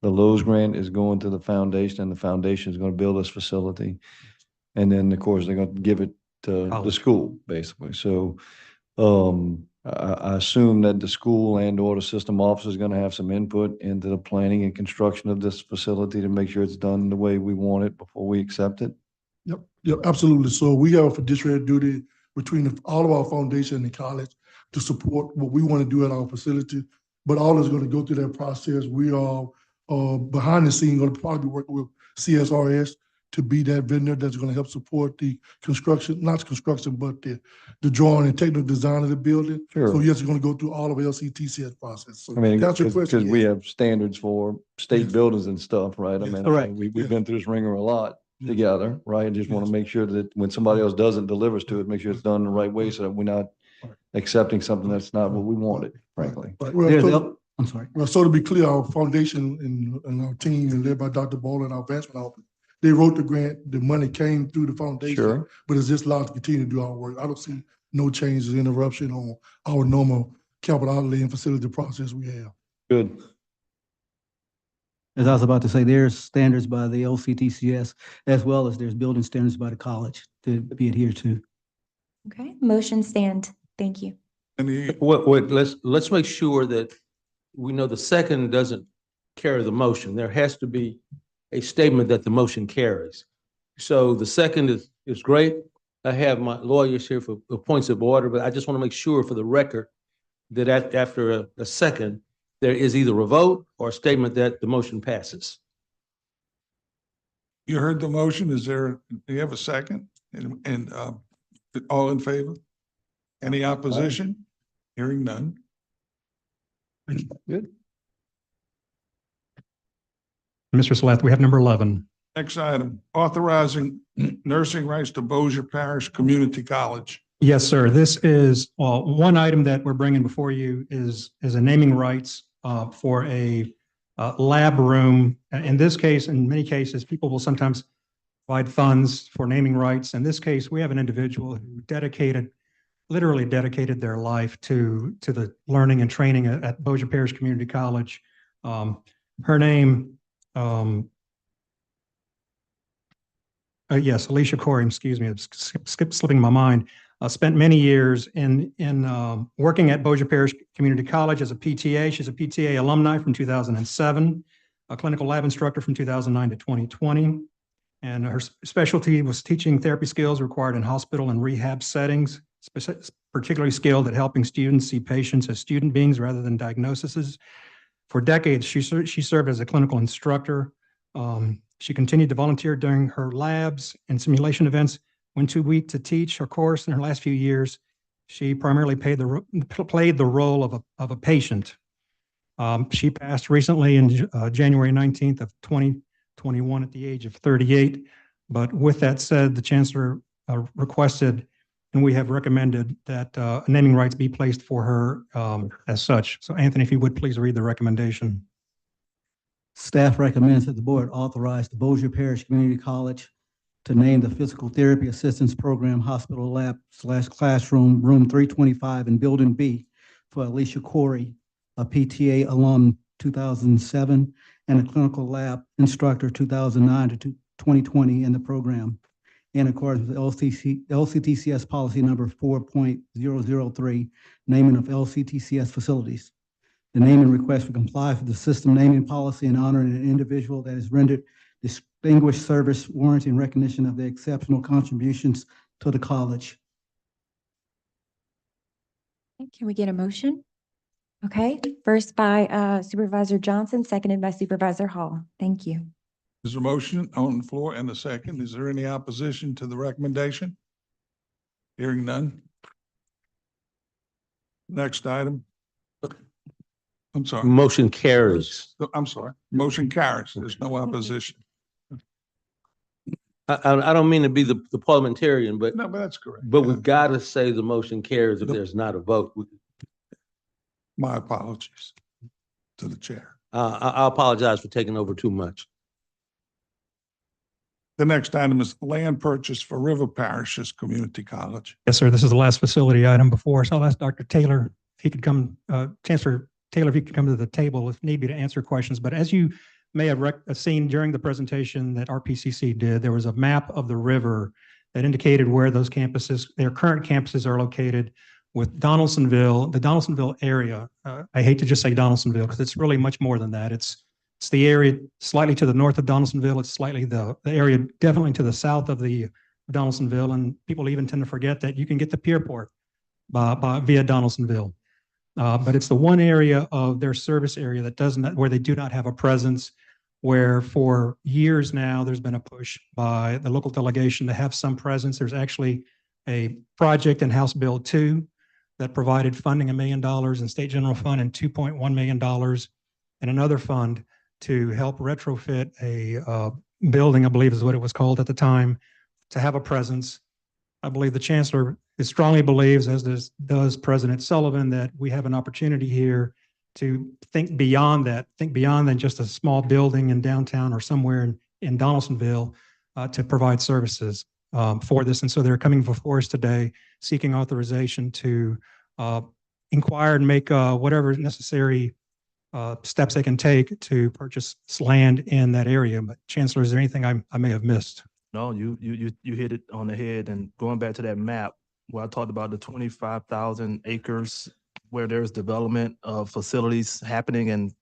The Lowe's grant is going to the foundation, and the foundation is going to build this facility. And then, of course, they're going to give it to the school, basically. So I assume that the school and or the system office is going to have some input into the planning and construction of this facility to make sure it's done the way we want it before we accept it. Yep, absolutely. So we have a fiduciary duty between all of our foundation and the college to support what we want to do at our facility. But all is going to go through that process. We are behind the scene going to probably be working with CSRS to be that vendor that's going to help support the construction, not construction, but the drawing and technical design of the building. Sure. So yes, it's going to go through all of LCTCS process. So I mean, that's your because question. we yes. have standards for state buildings and stuff, right? I Yes. mean, Correct. we've been through this ringer a lot together, right? And just want to make sure that when somebody else doesn't delivers to it, make sure it's done the right way so that we're not accepting something that's not what we wanted, frankly. Well, There's, so, I'm sorry. well, so to be clear, our foundation and our team led by Dr. Ball and our advancement office, they wrote the grant, the money came through the foundation, Sure. but it's just allowed to continue to do our work. I don't see no changes, interruption on our normal capital outlay and facility process we have. Good. As I was about to say, there's standards by the LCTCS as well as there's building standards by the college to be adhered to. Okay, motion stand. Thank you. Wait, let's make sure that we know the second doesn't carry the motion. There has to be a statement that the motion carries. So the second is great. I have my lawyers here for points of order, but I just want to make sure for the record that after a second, there is either a vote or a statement that the motion passes. You heard the motion. Do you have a second? And all in favor? Any opposition? Hearing none. Good. Mr. Saleth, we have number 11. Next item, authorizing nursing rights to Bossier Parish Community College. Yes, sir. This is, one item that we're bringing before you is a naming rights for a lab room. In this case, in many cases, people will sometimes provide funds for naming rights. In this case, we have an individual who literally dedicated their life to the learning and training at Bossier Parish Community College. Her name, yes, Alicia Corey, excuse me, it's slipping my mind. Spent many years in working at Bossier Parish Community College as a PTA. She's a PTA alumni from 2007, a clinical lab instructor from 2009 to 2020. And her specialty was teaching therapy skills required in hospital and rehab settings, particularly skilled at helping students see patients as student beings rather than diagnoses. For decades, she served as a clinical instructor. She continued to volunteer during her labs and simulation events. When too weak to teach her course in her last few years, she primarily played the role of a patient. She passed recently in January 19th of 2021 at the age of 38. But with that said, the chancellor requested, and we have recommended that naming rights be placed for her as such. So Anthony, if you would please read the recommendation. Staff recommends that the board authorize the Bossier Parish Community College to name the Physical Therapy Assistance Program Hospital Lab / Classroom, Room 325 in Building B for Alicia Corey, a PTA alum 2007 and a clinical lab instructor 2009 to 2020 in the program, in accordance with LCTCS policy number 4.003, naming of LCTCS facilities. The naming request will comply with the system naming policy and honoring an individual that has rendered distinguished service, warranty, and recognition of their exceptional contributions to the college. Can we get a motion? Okay, first by Supervisor Johnson, seconded by Supervisor Hall. Thank you. There's a motion on the floor and a second. Is there any opposition to the recommendation? Hearing none. Next item. I'm sorry. Motion carries. I'm sorry. Motion carries. There's no opposition. I don't mean to be the parliamentarian, but No, but that's correct. but we've got to say the motion carries if there's not a vote. My apologies to the chair. I apologize for taking over too much. The next item is land purchase for River Parishes Community College. Yes, sir. This is the last facility item before us. I'll ask Dr. Taylor if he could come, Chancellor Taylor, if you could come to the table if need be to answer questions. But as you may have seen during the presentation that RPCC did, there was a map of the river that indicated where those campuses, their current campuses are located. with Donaldsonville, the Donaldsonville area. I hate to just say Donaldsonville because it's really much more than that. It's the area slightly to the north of Donaldsonville. It's slightly the area definitely to the south of the Donaldsonville. And people even tend to forget that you can get to Pierport via Donaldsonville. But it's the one area of their service area that doesn't, where they do not have a presence, where for years now, there's been a push by the local delegation to have some presence. There's actually a project in House Bill 2 that provided funding $1 million in state general fund and $2.1 million in another fund to help retrofit a building, I believe is what it was called at the time, to have a presence. I believe the chancellor strongly believes, as does President Sullivan, that we have an opportunity here to think beyond that, think beyond than just a small building in downtown or somewhere in Donaldsonville to provide services for this. And so they're coming before us today, seeking authorization to inquire and make whatever necessary steps they can take to purchase land in that area. But Chancellor, is there anything I may have missed? No, you hit it on the head. And going back to that map where I talked about the 25,000 acres where there's development of facilities happening and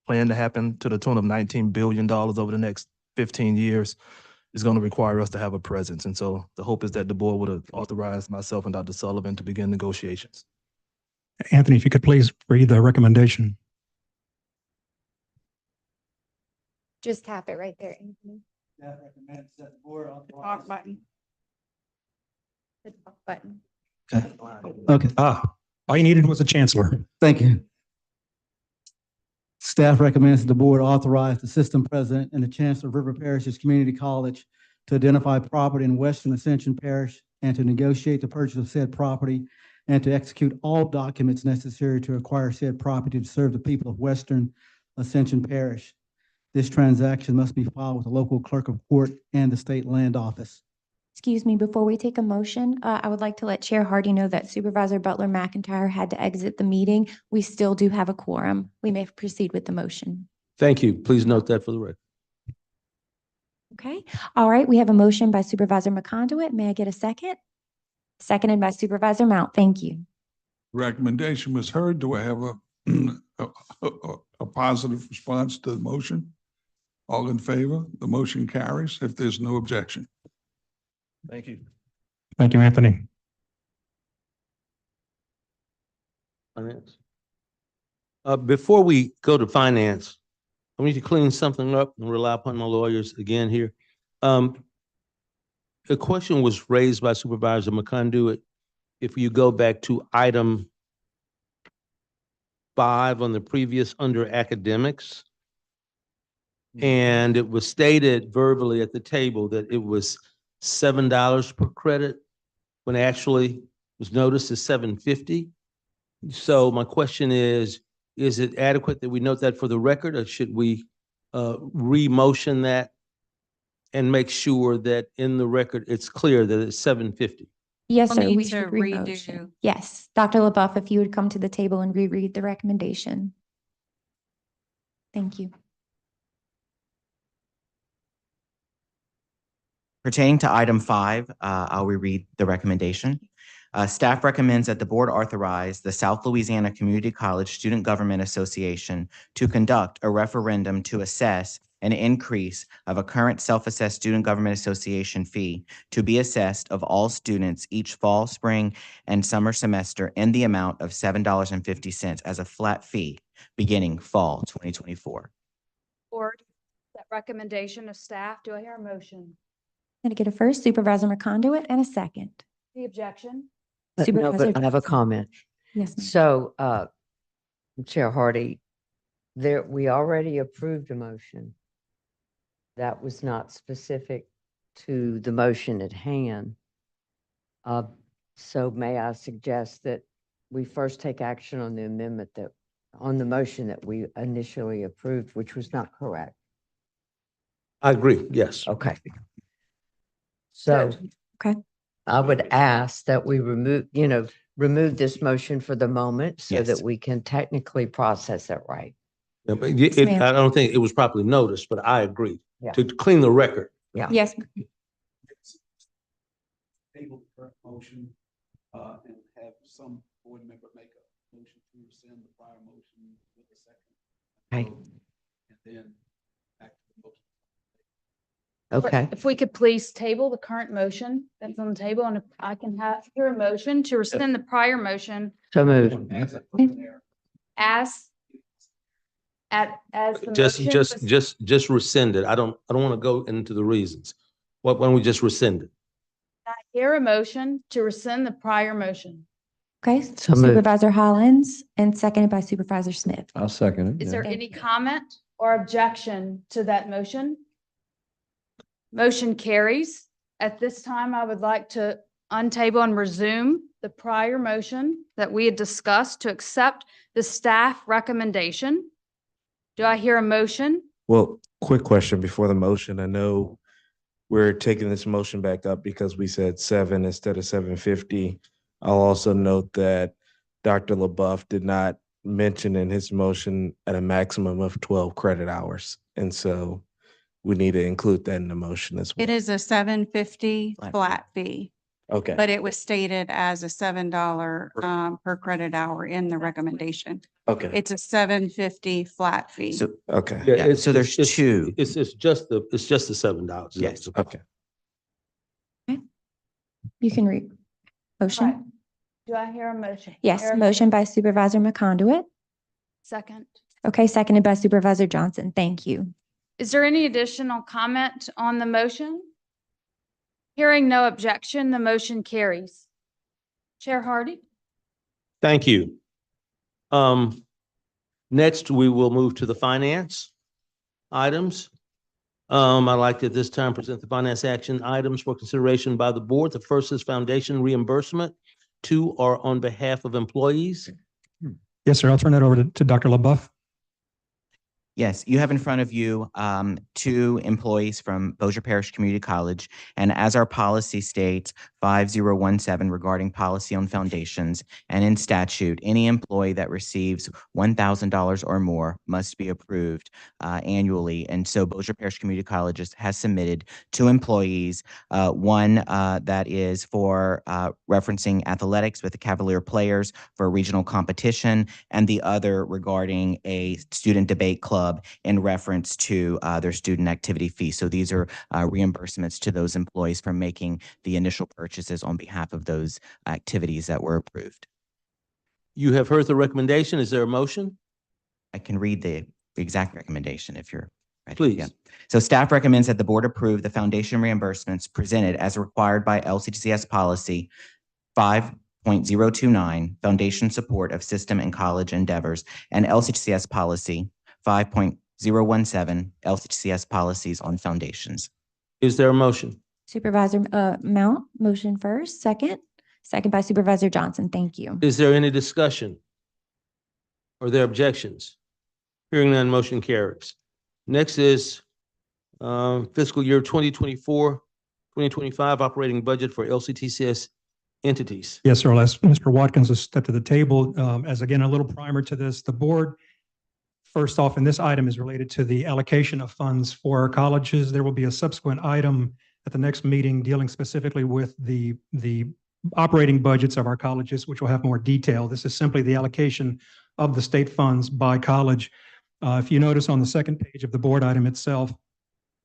planned to happen to the tune of $19 billion over the next 15 years is going to require us to have a presence. And so the hope is that the board would have authorized myself and Dr. Sullivan to begin negotiations. Anthony, if you could please read the recommendation. Just tap it right there, Anthony. Staff recommends that the board Talk button. The talk button. Okay, All you needed was a chancellor. thank you. Staff recommends that the board authorize the system president and the chancellor of River Parishes Community College to identify property in Western Ascension Parish and to negotiate the purchase of said property and to execute all documents necessary to acquire said property to serve the people of Western Ascension Parish. This transaction must be filed with the local clerk of court and the state land office. Excuse me, before we take a motion, I would like to let Chair Hardy know that Supervisor Butler McIntyre had to exit the meeting. We still do have a quorum. We may proceed with the motion. Thank you. Please note that for the record. Okay, all right, we have a motion by Supervisor McConduit. May I get a second? Seconded by Supervisor Mount. Thank you. Recommendation was heard. Do I have a positive response to the motion? All in favor? The motion carries if there's no objection. Thank you. Thank you, Anthony. Finance. Before we go to finance, I need to clean something up and rely upon my lawyers again here. The question was raised by Supervisor McConduit. If you go back to item 5 on the previous under academics, and it was stated verbally at the table that it was $7 per credit when actually was noticed as $7.50. So my question is it adequate that we note that for the record, or should we re-motion that and make sure that in the record it's clear that it's $7.50? Yes, We'll sir, need we to should redo. re-motion. Yes, Dr. LaBeouf, if you would come to the table and reread the recommendation. Thank you. Pertaining to item 5, I'll reread the recommendation. Staff recommends that the board authorize the South Louisiana Community College Student Government Association to conduct a referendum to assess an increase of a current self-assessed Student Government Association fee to be assessed of all students each fall, spring, and summer semester in the amount of $7.50 as a flat fee beginning fall 2024. Board, that recommendation of staff, do I hear a motion? I'm going to get a first, Supervisor McConduit, and a second. The objection? No, Supervisor but I have a Johnson. comment. Yes, ma'am. So, Chair Hardy, we already approved a motion. That was not specific to the motion at hand. So may I suggest that we first take action on the amendment on the motion that we initially approved, which was not correct. I agree, yes. Okay. So. Okay. I would ask that we remove this motion for the moment so Yes. that we can technically process it right. Yeah, but ma'am. I don't think it was properly noticed, but I agree. Yeah. To clean the record. Yeah. Yes, Table the current motion, and have some board member make a motion to rescind the prior motion with a second. Okay. And then back to the motion. Okay. If we could please table the current motion that's on the table, and if I can hear a motion to rescind the prior motion So moved. as the motion was- Just rescind it. I don't want to go into the reasons. Why don't we just rescind it? I hear a motion to rescind the prior motion. Okay, So moved. Supervisor Hollins and seconded by Supervisor Smith. I'll second it. Is yeah. there any comment or objection to that motion? Motion carries. At this time, I would like to untable and resume the prior motion that we had discussed to accept the staff recommendation. Do I hear a motion? Well, quick question before the motion. I know we're taking this motion back up because we said 7 instead of 750. I'll also note that Dr. LaBeouf did not mention in his motion at a maximum of 12 credit hours. And so we need to include that in the motion as well. It is a $7.50 flat fee, Okay. but it was stated as a $7 per credit hour in the recommendation. Okay. It's a $7.50 flat fee. So, Okay. yeah, so there's two. It's just the $7. Yes. Okay. You can read. Motion? Right. Do I hear a motion? Yes, Hear a motion by Supervisor McConduit. Second. Okay, seconded by Supervisor Johnson. Thank you. Is there any additional comment on the motion? Hearing no objection, the motion carries. Chair Hardy? Thank you. Next, we will move to the finance items. I'd like to at this time present the finance action items for consideration by the board. The first is foundation reimbursement. 2 are on behalf of employees. Yes, sir. I'll turn that over to Dr. LaBeouf. Yes, you have in front of you 2 employees from Bossier Parish Community College. And as our policy states, 5017 regarding policy on foundations, and in statute, any employee that receives $1,000 or more must be approved annually. And so Bossier Parish Community College has submitted 2 employees, one that is for referencing athletics with the Cavalier players for a regional competition, and the other regarding a student debate club in reference to their student activity fee. So these are reimbursements to those employees for making the initial purchases on behalf of those activities that were approved. You have heard the recommendation. Is there a motion? I can read the exact recommendation if you're ready. Please. Yeah. So staff recommends that the board approve the foundation reimbursements presented as required by LCTCS policy 5.029, foundation support of system and college endeavors, and LCTCS policy 5.017, LCTCS policies on foundations. Is there a motion? Supervisor Mount, motion first, second by Supervisor Johnson. Thank you. Is there any discussion? Are there objections? Hearing none, motion carries. Next is fiscal year 2024, 2025 operating budget for LCTCS entities. Yes, sir. I'll ask Mr. Watkins to step to the table. As again, a little primer to this, the board, first off, and this item is related to the allocation of funds for our colleges. There will be a subsequent item at the next meeting dealing specifically with the operating budgets of our colleges, which will have more detail. This is simply the allocation of the state funds by college. If you notice on the second page of the board item itself,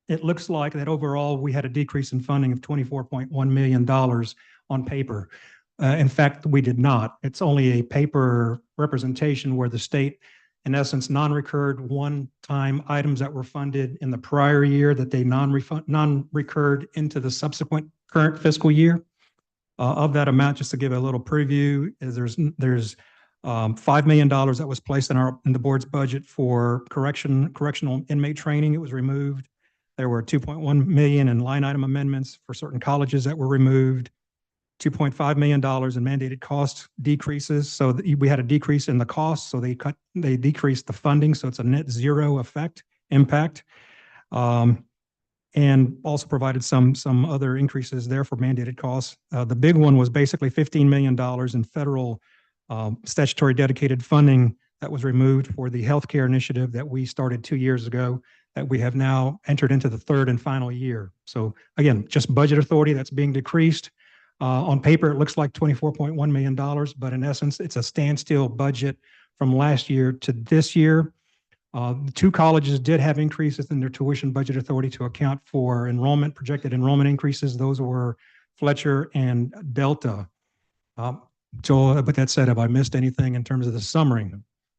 it looks like that overall we had a decrease in funding of $24.1 million on paper. In fact, we did not. It's only a paper representation where the state, in essence, non-recurred one-time items that were funded in the prior year that they non-recurred into the subsequent current fiscal year. Of that amount, just to give a little preview, is there's $5 million that was placed in the board's budget for correctional inmate training. It was removed. There were $2.1 million in line item amendments for certain colleges that were removed. $2.5 million in mandated cost decreases. So we had a decrease in the cost, so they decreased the funding. So it's a net zero impact. And also provided some other increases there for mandated costs. The big one was basically $15 million in federal statutory dedicated funding that was removed for the healthcare initiative that we started 2 years ago, that we have now entered into the 3rd and final year. So again, just budget authority that's being decreased. On paper, it looks like $24.1 million, but in essence, it's a standstill budget from last year to this year. The two colleges did have increases in their tuition budget authority to account for projected enrollment increases. Those were Fletcher and Delta. Joel, with that said, have I missed anything in terms of the summary?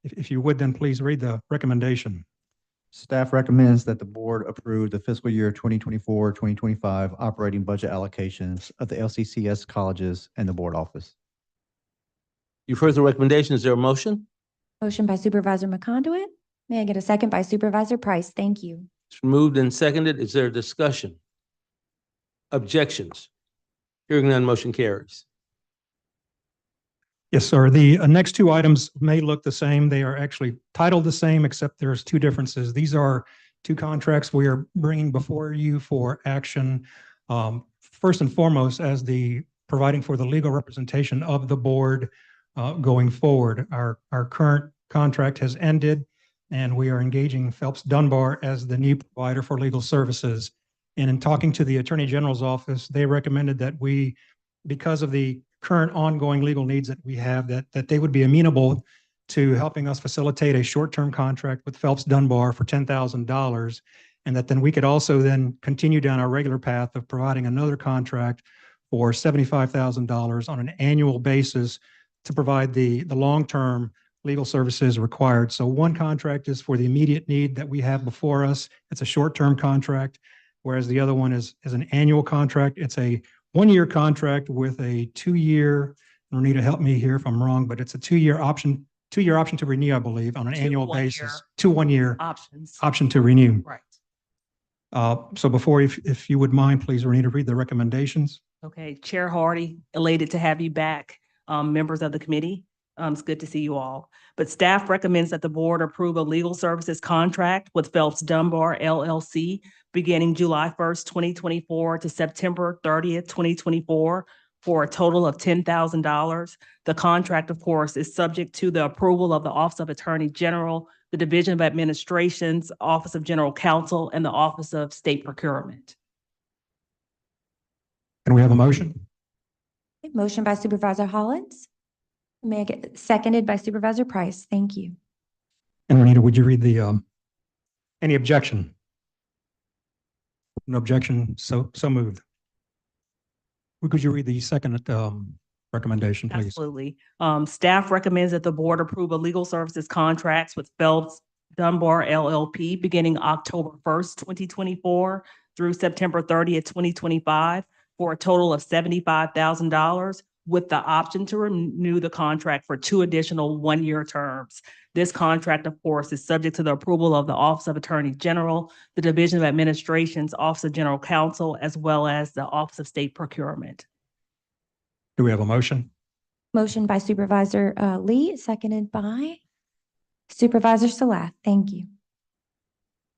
If you would, then please read the recommendation. Staff recommends that the board approve the fiscal year 2024-2025 operating budget allocations of the LCCS colleges and the board office. You've heard the recommendation. Is there a motion? Motion by Supervisor McConduit. May I get a second by Supervisor Price? Thank you. It's moved and seconded. Is there a discussion? Objections? Hearing none, motion carries. Yes, sir. The next two items may look the same. They are actually titled the same, except there's two differences. These are two contracts we are bringing before you for action. First and foremost, as the providing for the legal representation of the board going forward. Our current contract has ended, and we are engaging Phelps Dunbar as the new provider for legal services. And in talking to the Attorney General's office, they recommended that we, because of the current ongoing legal needs that we have, that they would be amenable to helping us facilitate a short-term contract with Phelps Dunbar for $10,000, and that then we could also then continue down our regular path of providing another contract for $75,000 on an annual basis to provide the long-term legal services required. So one contract is for the immediate need that we have before us. It's a short-term contract, whereas the other one is an annual contract. It's a one-year contract with a 2-year, Renita, help me here if I'm wrong, but it's a 2-year option to renew, I believe, on an annual basis. 2 1-year options. Option to renew. Right. So before, if you would mind, please, Renita, read the recommendations. Okay, Chair Hardy, elated to have you back. Members of the committee, it's good to see you all. But staff recommends that the board approve a legal services contract with Phelps Dunbar LLC beginning July 1st, 2024 to September 30th, 2024 for a total of $10,000. The contract, of course, is subject to the approval of the Office of Attorney General, the Division of Administrations, Office of General Counsel, and the Office of State Procurement. Can we have a motion? Motion by Supervisor Hollins. May I get seconded by Supervisor Price? Thank you. And Renita, would you read the, any objection? No objection, so moved. Could you read the second recommendation, please? Absolutely. Staff recommends that the board approve a legal services contracts with Phelps Dunbar LLP beginning October 1st, 2024 through September 30th, 2025 for a total of $75,000 with the option to renew the contract for 2 additional 1-year terms. This contract, of course, is subject to the approval of the Office of Attorney General, the Division of Administrations, Office of General Counsel, as well as the Office of State Procurement. Do we have a motion? Motion by Supervisor Lee, seconded by Supervisor Salah. Thank you.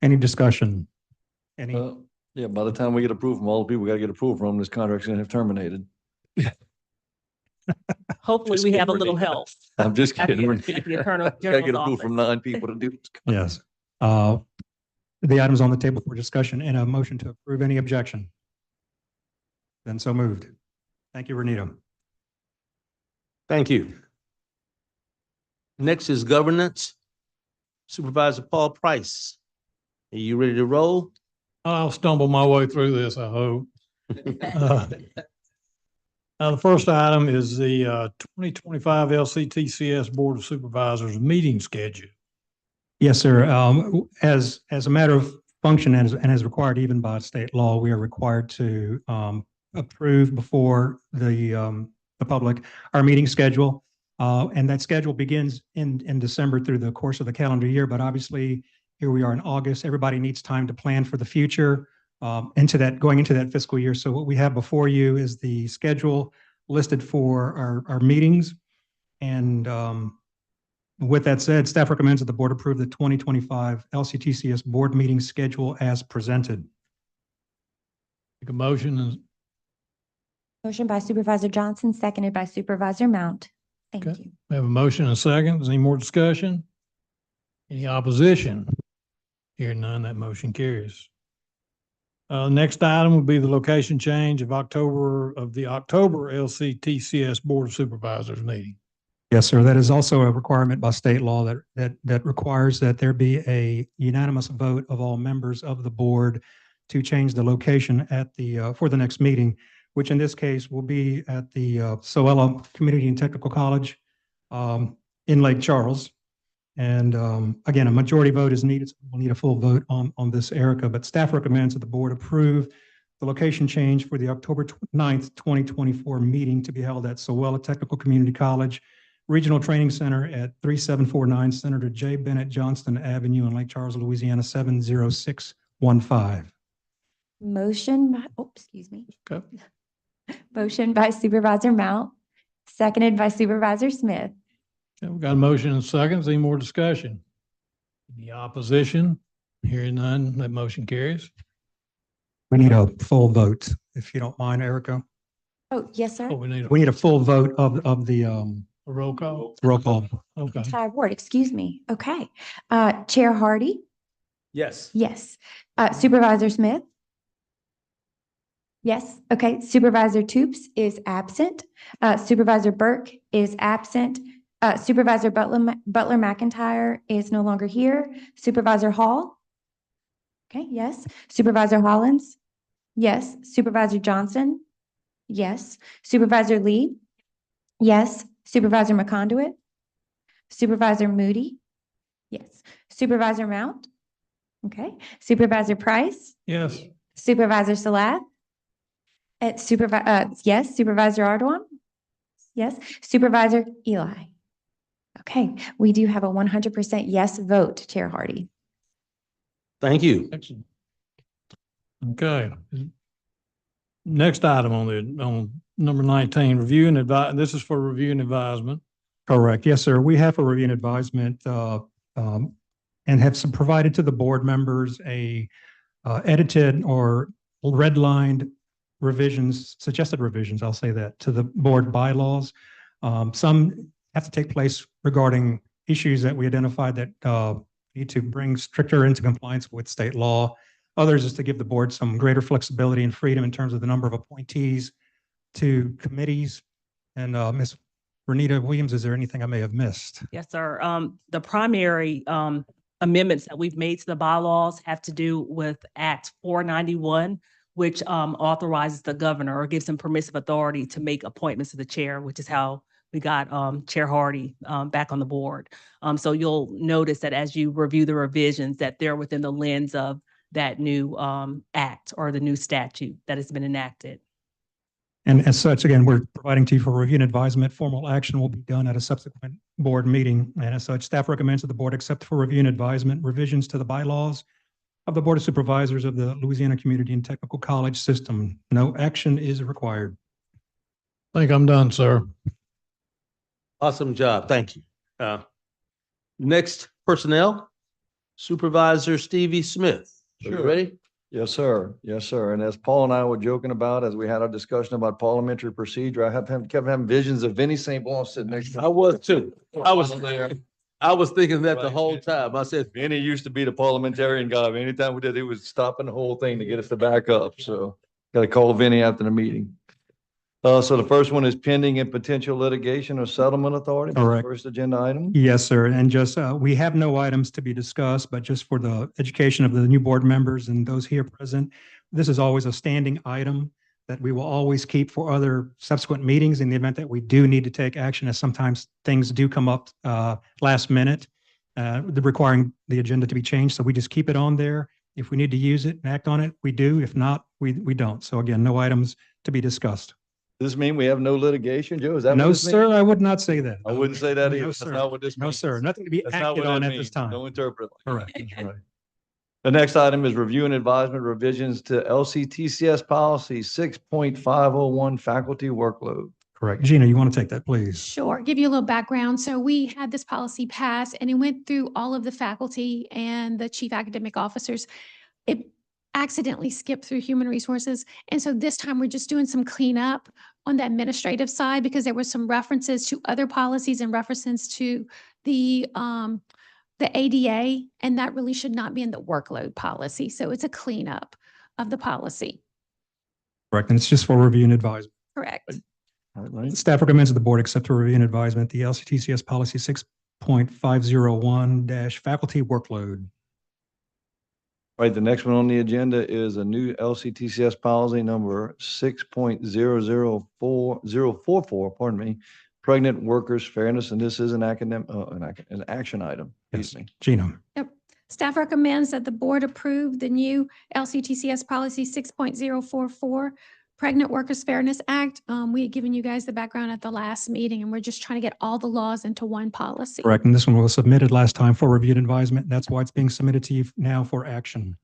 Any discussion? Any? Yeah, by the time we get approval from all the people, we gotta get approval from, this contract's gonna have terminated. Hopefully, we have a little help. I'm just At the- kidding. at the Attorney Gotta get General's approval office. from 9 people to do this. Yes. The items on the table for discussion and a motion to approve. Any objection? Then so moved. Thank you, Renita. Thank you. Next is governance. Supervisor Paul Price. Are you ready to roll? I'll stumble my way through this, I hope. The first item is the 2025 LCTCS Board of Supervisors meeting schedule. Yes, sir. As a matter of function and as required even by state law, we are required to approve before the public our meeting schedule. And that schedule begins in December through the course of the calendar year. But obviously, here we are in August. Everybody needs time to plan for the future going into that fiscal year. So what we have before you is the schedule listed for our meetings. And with that said, staff recommends that the board approve the 2025 LCTCS board meeting schedule as presented. Make a motion. Motion by Supervisor Johnson, seconded by Supervisor Mount. Thank you. We have a motion and a second. Is any more discussion? Any opposition? Hearing none, that motion carries. Next item would be the location change of the October LCTCS Board of Supervisors meeting. Yes, sir. That is also a requirement by state law that requires that there be a unanimous vote of all members of the board to change the location at for the next meeting, which in this case will be at the Soella Community and Technical College in Lake Charles. And again, a majority vote is needed. So we'll need a full vote on this, Erica, but staff recommends that the board approve the location change for the October 9th, 2024 meeting to be held at Soella Technical Community College Regional Training Center at 3749 Senator J. Bennett Johnston Avenue in Lake Charles, Louisiana, 70615. Motion by, oh, excuse me. Okay. Motion by Supervisor Mount, seconded by Supervisor Smith. Okay, we've got a motion and seconds. Any more discussion? Any opposition? Hearing none, that motion carries. We need a full vote, if you don't mind, Erica. Oh, yes, sir. Oh, we need We need a full vote of the a roll call. roll call. Okay. Entire board, excuse me. Okay. Chair Hardy? Yes. Yes. Supervisor Smith? Yes. Okay. Supervisor Toops is absent. Supervisor Burke is absent. Supervisor Butler McIntyre is no longer here. Supervisor Hall? Okay, yes. Supervisor Hollins? Yes. Supervisor Johnson? Yes. Supervisor Lee? Yes. Supervisor McConduit? Supervisor Moody? Yes. Supervisor Mount? Okay. Supervisor Price? Yes. Supervisor Salat? Yes. Supervisor Ardoin? Yes. Supervisor Eli? Okay, we do have a 100% yes vote, Chair Hardy. Thank you. Excellent. Okay. Next item on number 19, review and advise, this is for review and advisement. Correct. Yes, sir. We have a review and advisement and have some provided to the board members a edited or redlined revisions, suggested revisions, I'll say that, to the board bylaws. Some have to take place regarding issues that we identified that need to bring stricter into compliance with state law. Others is to give the board some greater flexibility and freedom in terms of the number of appointees to committees. And Ms. Renita Williams, is there anything I may have missed? Yes, sir. The primary amendments that we've made to the bylaws have to do with Act 491, which authorizes the governor or gives him permissive authority to make appointments to the chair, which is how we got Chair Hardy back on the board. So you'll notice that as you review the revisions, that they're within the lens of that new act or the new statute that has been enacted. And as such, again, we're providing to you for review and advisement. Formal action will be done at a subsequent board meeting. And as such, staff recommends that the board accept for review and advisement revisions to the bylaws of the Board of Supervisors of the Louisiana Community and Technical College System. No action is required. I think I'm done, sir. Awesome job. Thank you. Next, personnel, Supervisor Stevie Smith. Are you Sure. ready? Yes, sir. Yes, sir. And as Paul and I were joking about, as we had our discussion about parliamentary procedure, I kept having visions of Vinnie St. Paul sitting next to me. I was too. I was thinking that the Right. whole time. I said, Vinnie used to be the parliamentarian guy. Anytime we did, he was stopping the whole thing to get us to back up. So got to call Vinnie after the meeting. So the first one is pending and potential litigation or settlement authority. That's the Correct. First agenda item. Yes, sir. And just, we have no items to be discussed, but just for the education of the new board members and those here present, this is always a standing item that we will always keep for other subsequent meetings in the event that we do need to take action, as sometimes things do come up last minute, requiring the agenda to be changed. So we just keep it on there. If we need to use it and act on it, we do. If not, we don't. So again, no items to be discussed. Does this mean we have no litigation, Joe? Is that what No, this means? sir, I would not say that. I wouldn't say that either. No, That's sir. not what this No, means. sir. Nothing to be That's not acted what on that at means. this time. Don't interpret it. Correct. Right. The next item is review and advisement revisions to LCTCS policy 6.501 faculty workload. Correct. Gina, you want to take that, please? Sure. Give you a little background. So we had this policy pass and it went through all of the faculty and the chief academic officers. It accidentally skipped through human resources. And so this time we're just doing some cleanup on the administrative side because there were some references to other policies and references to the ADA, and that really should not be in the workload policy. So it's a cleanup. of the policy. Correct. And it's just for review and advisement. Correct. All right. Staff recommends that the board accept for review and advisement the LCTCS policy 6.501 faculty workload. Right, the next one on the agenda is a new LCTCS policy number 6.004044, pardon me, pregnant workers fairness, and this is an an action item. Yes, Excuse me. Gina. Yep. Staff recommends that the board approve the new LCTCS policy 6.044, Pregnant Workers Fairness Act. We had given you guys the background at the last meeting, and we're just trying to get all the laws into one policy. Correct. And this one was submitted last time for review and advisement. That's why it's being submitted to you now for action.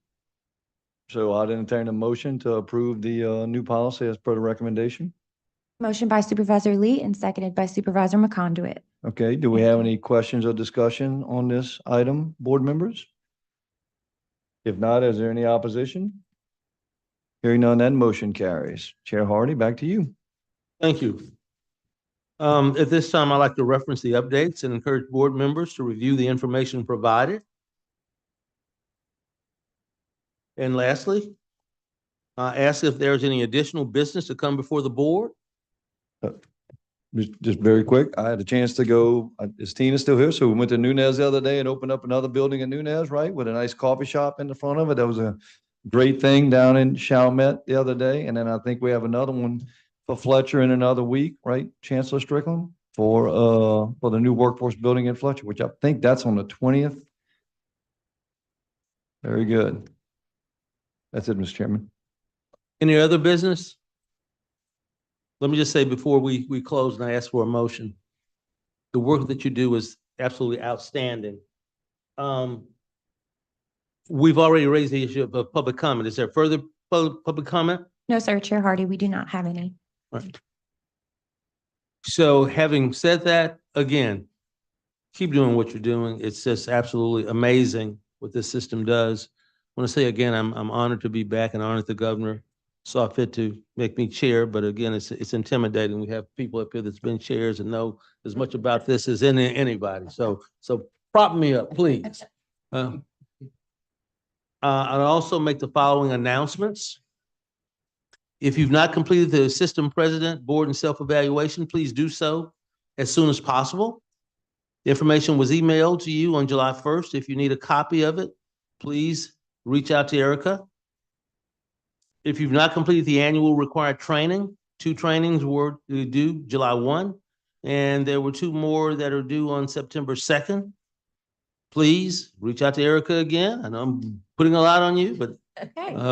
So I'd entertain a motion to approve the new policy as per the recommendation. Motion by Supervisor Lee and seconded by Supervisor McConduit. Okay, do we have any questions or discussion on this item, board members? If not, is there any opposition? Hearing none, that motion carries. Chair Hardy, back to you. Thank you. At this time, I'd like to reference the updates and encourage board members to review the information provided. And lastly, ask if there's any additional business to come before the board. Just very quick, I had a chance to go, is Tina still here? So we went to Nunez the other day and opened up another building in Nunez, right? With a nice coffee shop in the front of it. That was a great thing down in Chalmette the other day. And then I think we have another one for Fletcher in another week, right? Chancellor Strickland for the new workforce building in Fletcher, which I think that's on the 20th. Very good. That's it, Mr. Chairman. Any other business? Let me just say before we close and I ask for a motion, the work that you do is absolutely outstanding. We've already raised the issue of public comment. Is there further public comment? No, sir, Chair Hardy, we do not have any. Right. So having said that, again, keep doing what you're doing. It's just absolutely amazing what this system does. I want to say again, I'm honored to be back and honored the governor saw fit to make me chair, but again, it's intimidating. We have people up here that's been chairs and know as much about this as anybody. So prop me up, please. I'll also make the following announcements. If you've not completed the system president, board, and self-evaluation, please do so as soon as possible. The information was emailed to you on July 1st. If you need a copy of it, please reach out to Erica. If you've not completed the annual required training, 2 trainings were due July 1, and there were 2 more that are due on September 2nd. Please reach out to Erica again. I know I'm putting a lot on you, but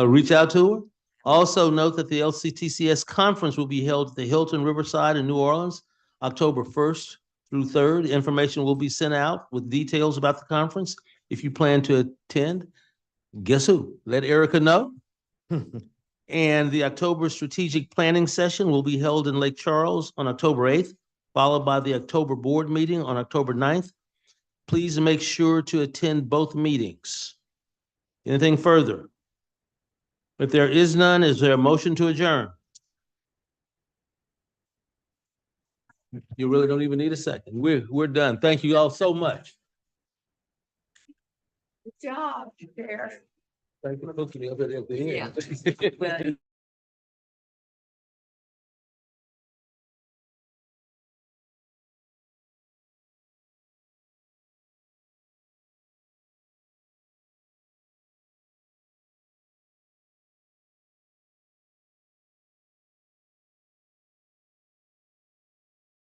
reach out to her. Also note that the LCTCS conference will be held at the Hilton Riverside in New Orleans, October 1st through 3rd. Information will be sent out with details about the conference. If you plan to attend, guess who? Let Erica know. And the October strategic planning session will be held in Lake Charles on October 8th, followed by the October board meeting on October 9th. Please make sure to attend both meetings. Anything further? If there is none, is there a motion to adjourn? You really don't even need a second. We're done. Thank you all so much. Good job, Chair. Thank you for looking me up at the end.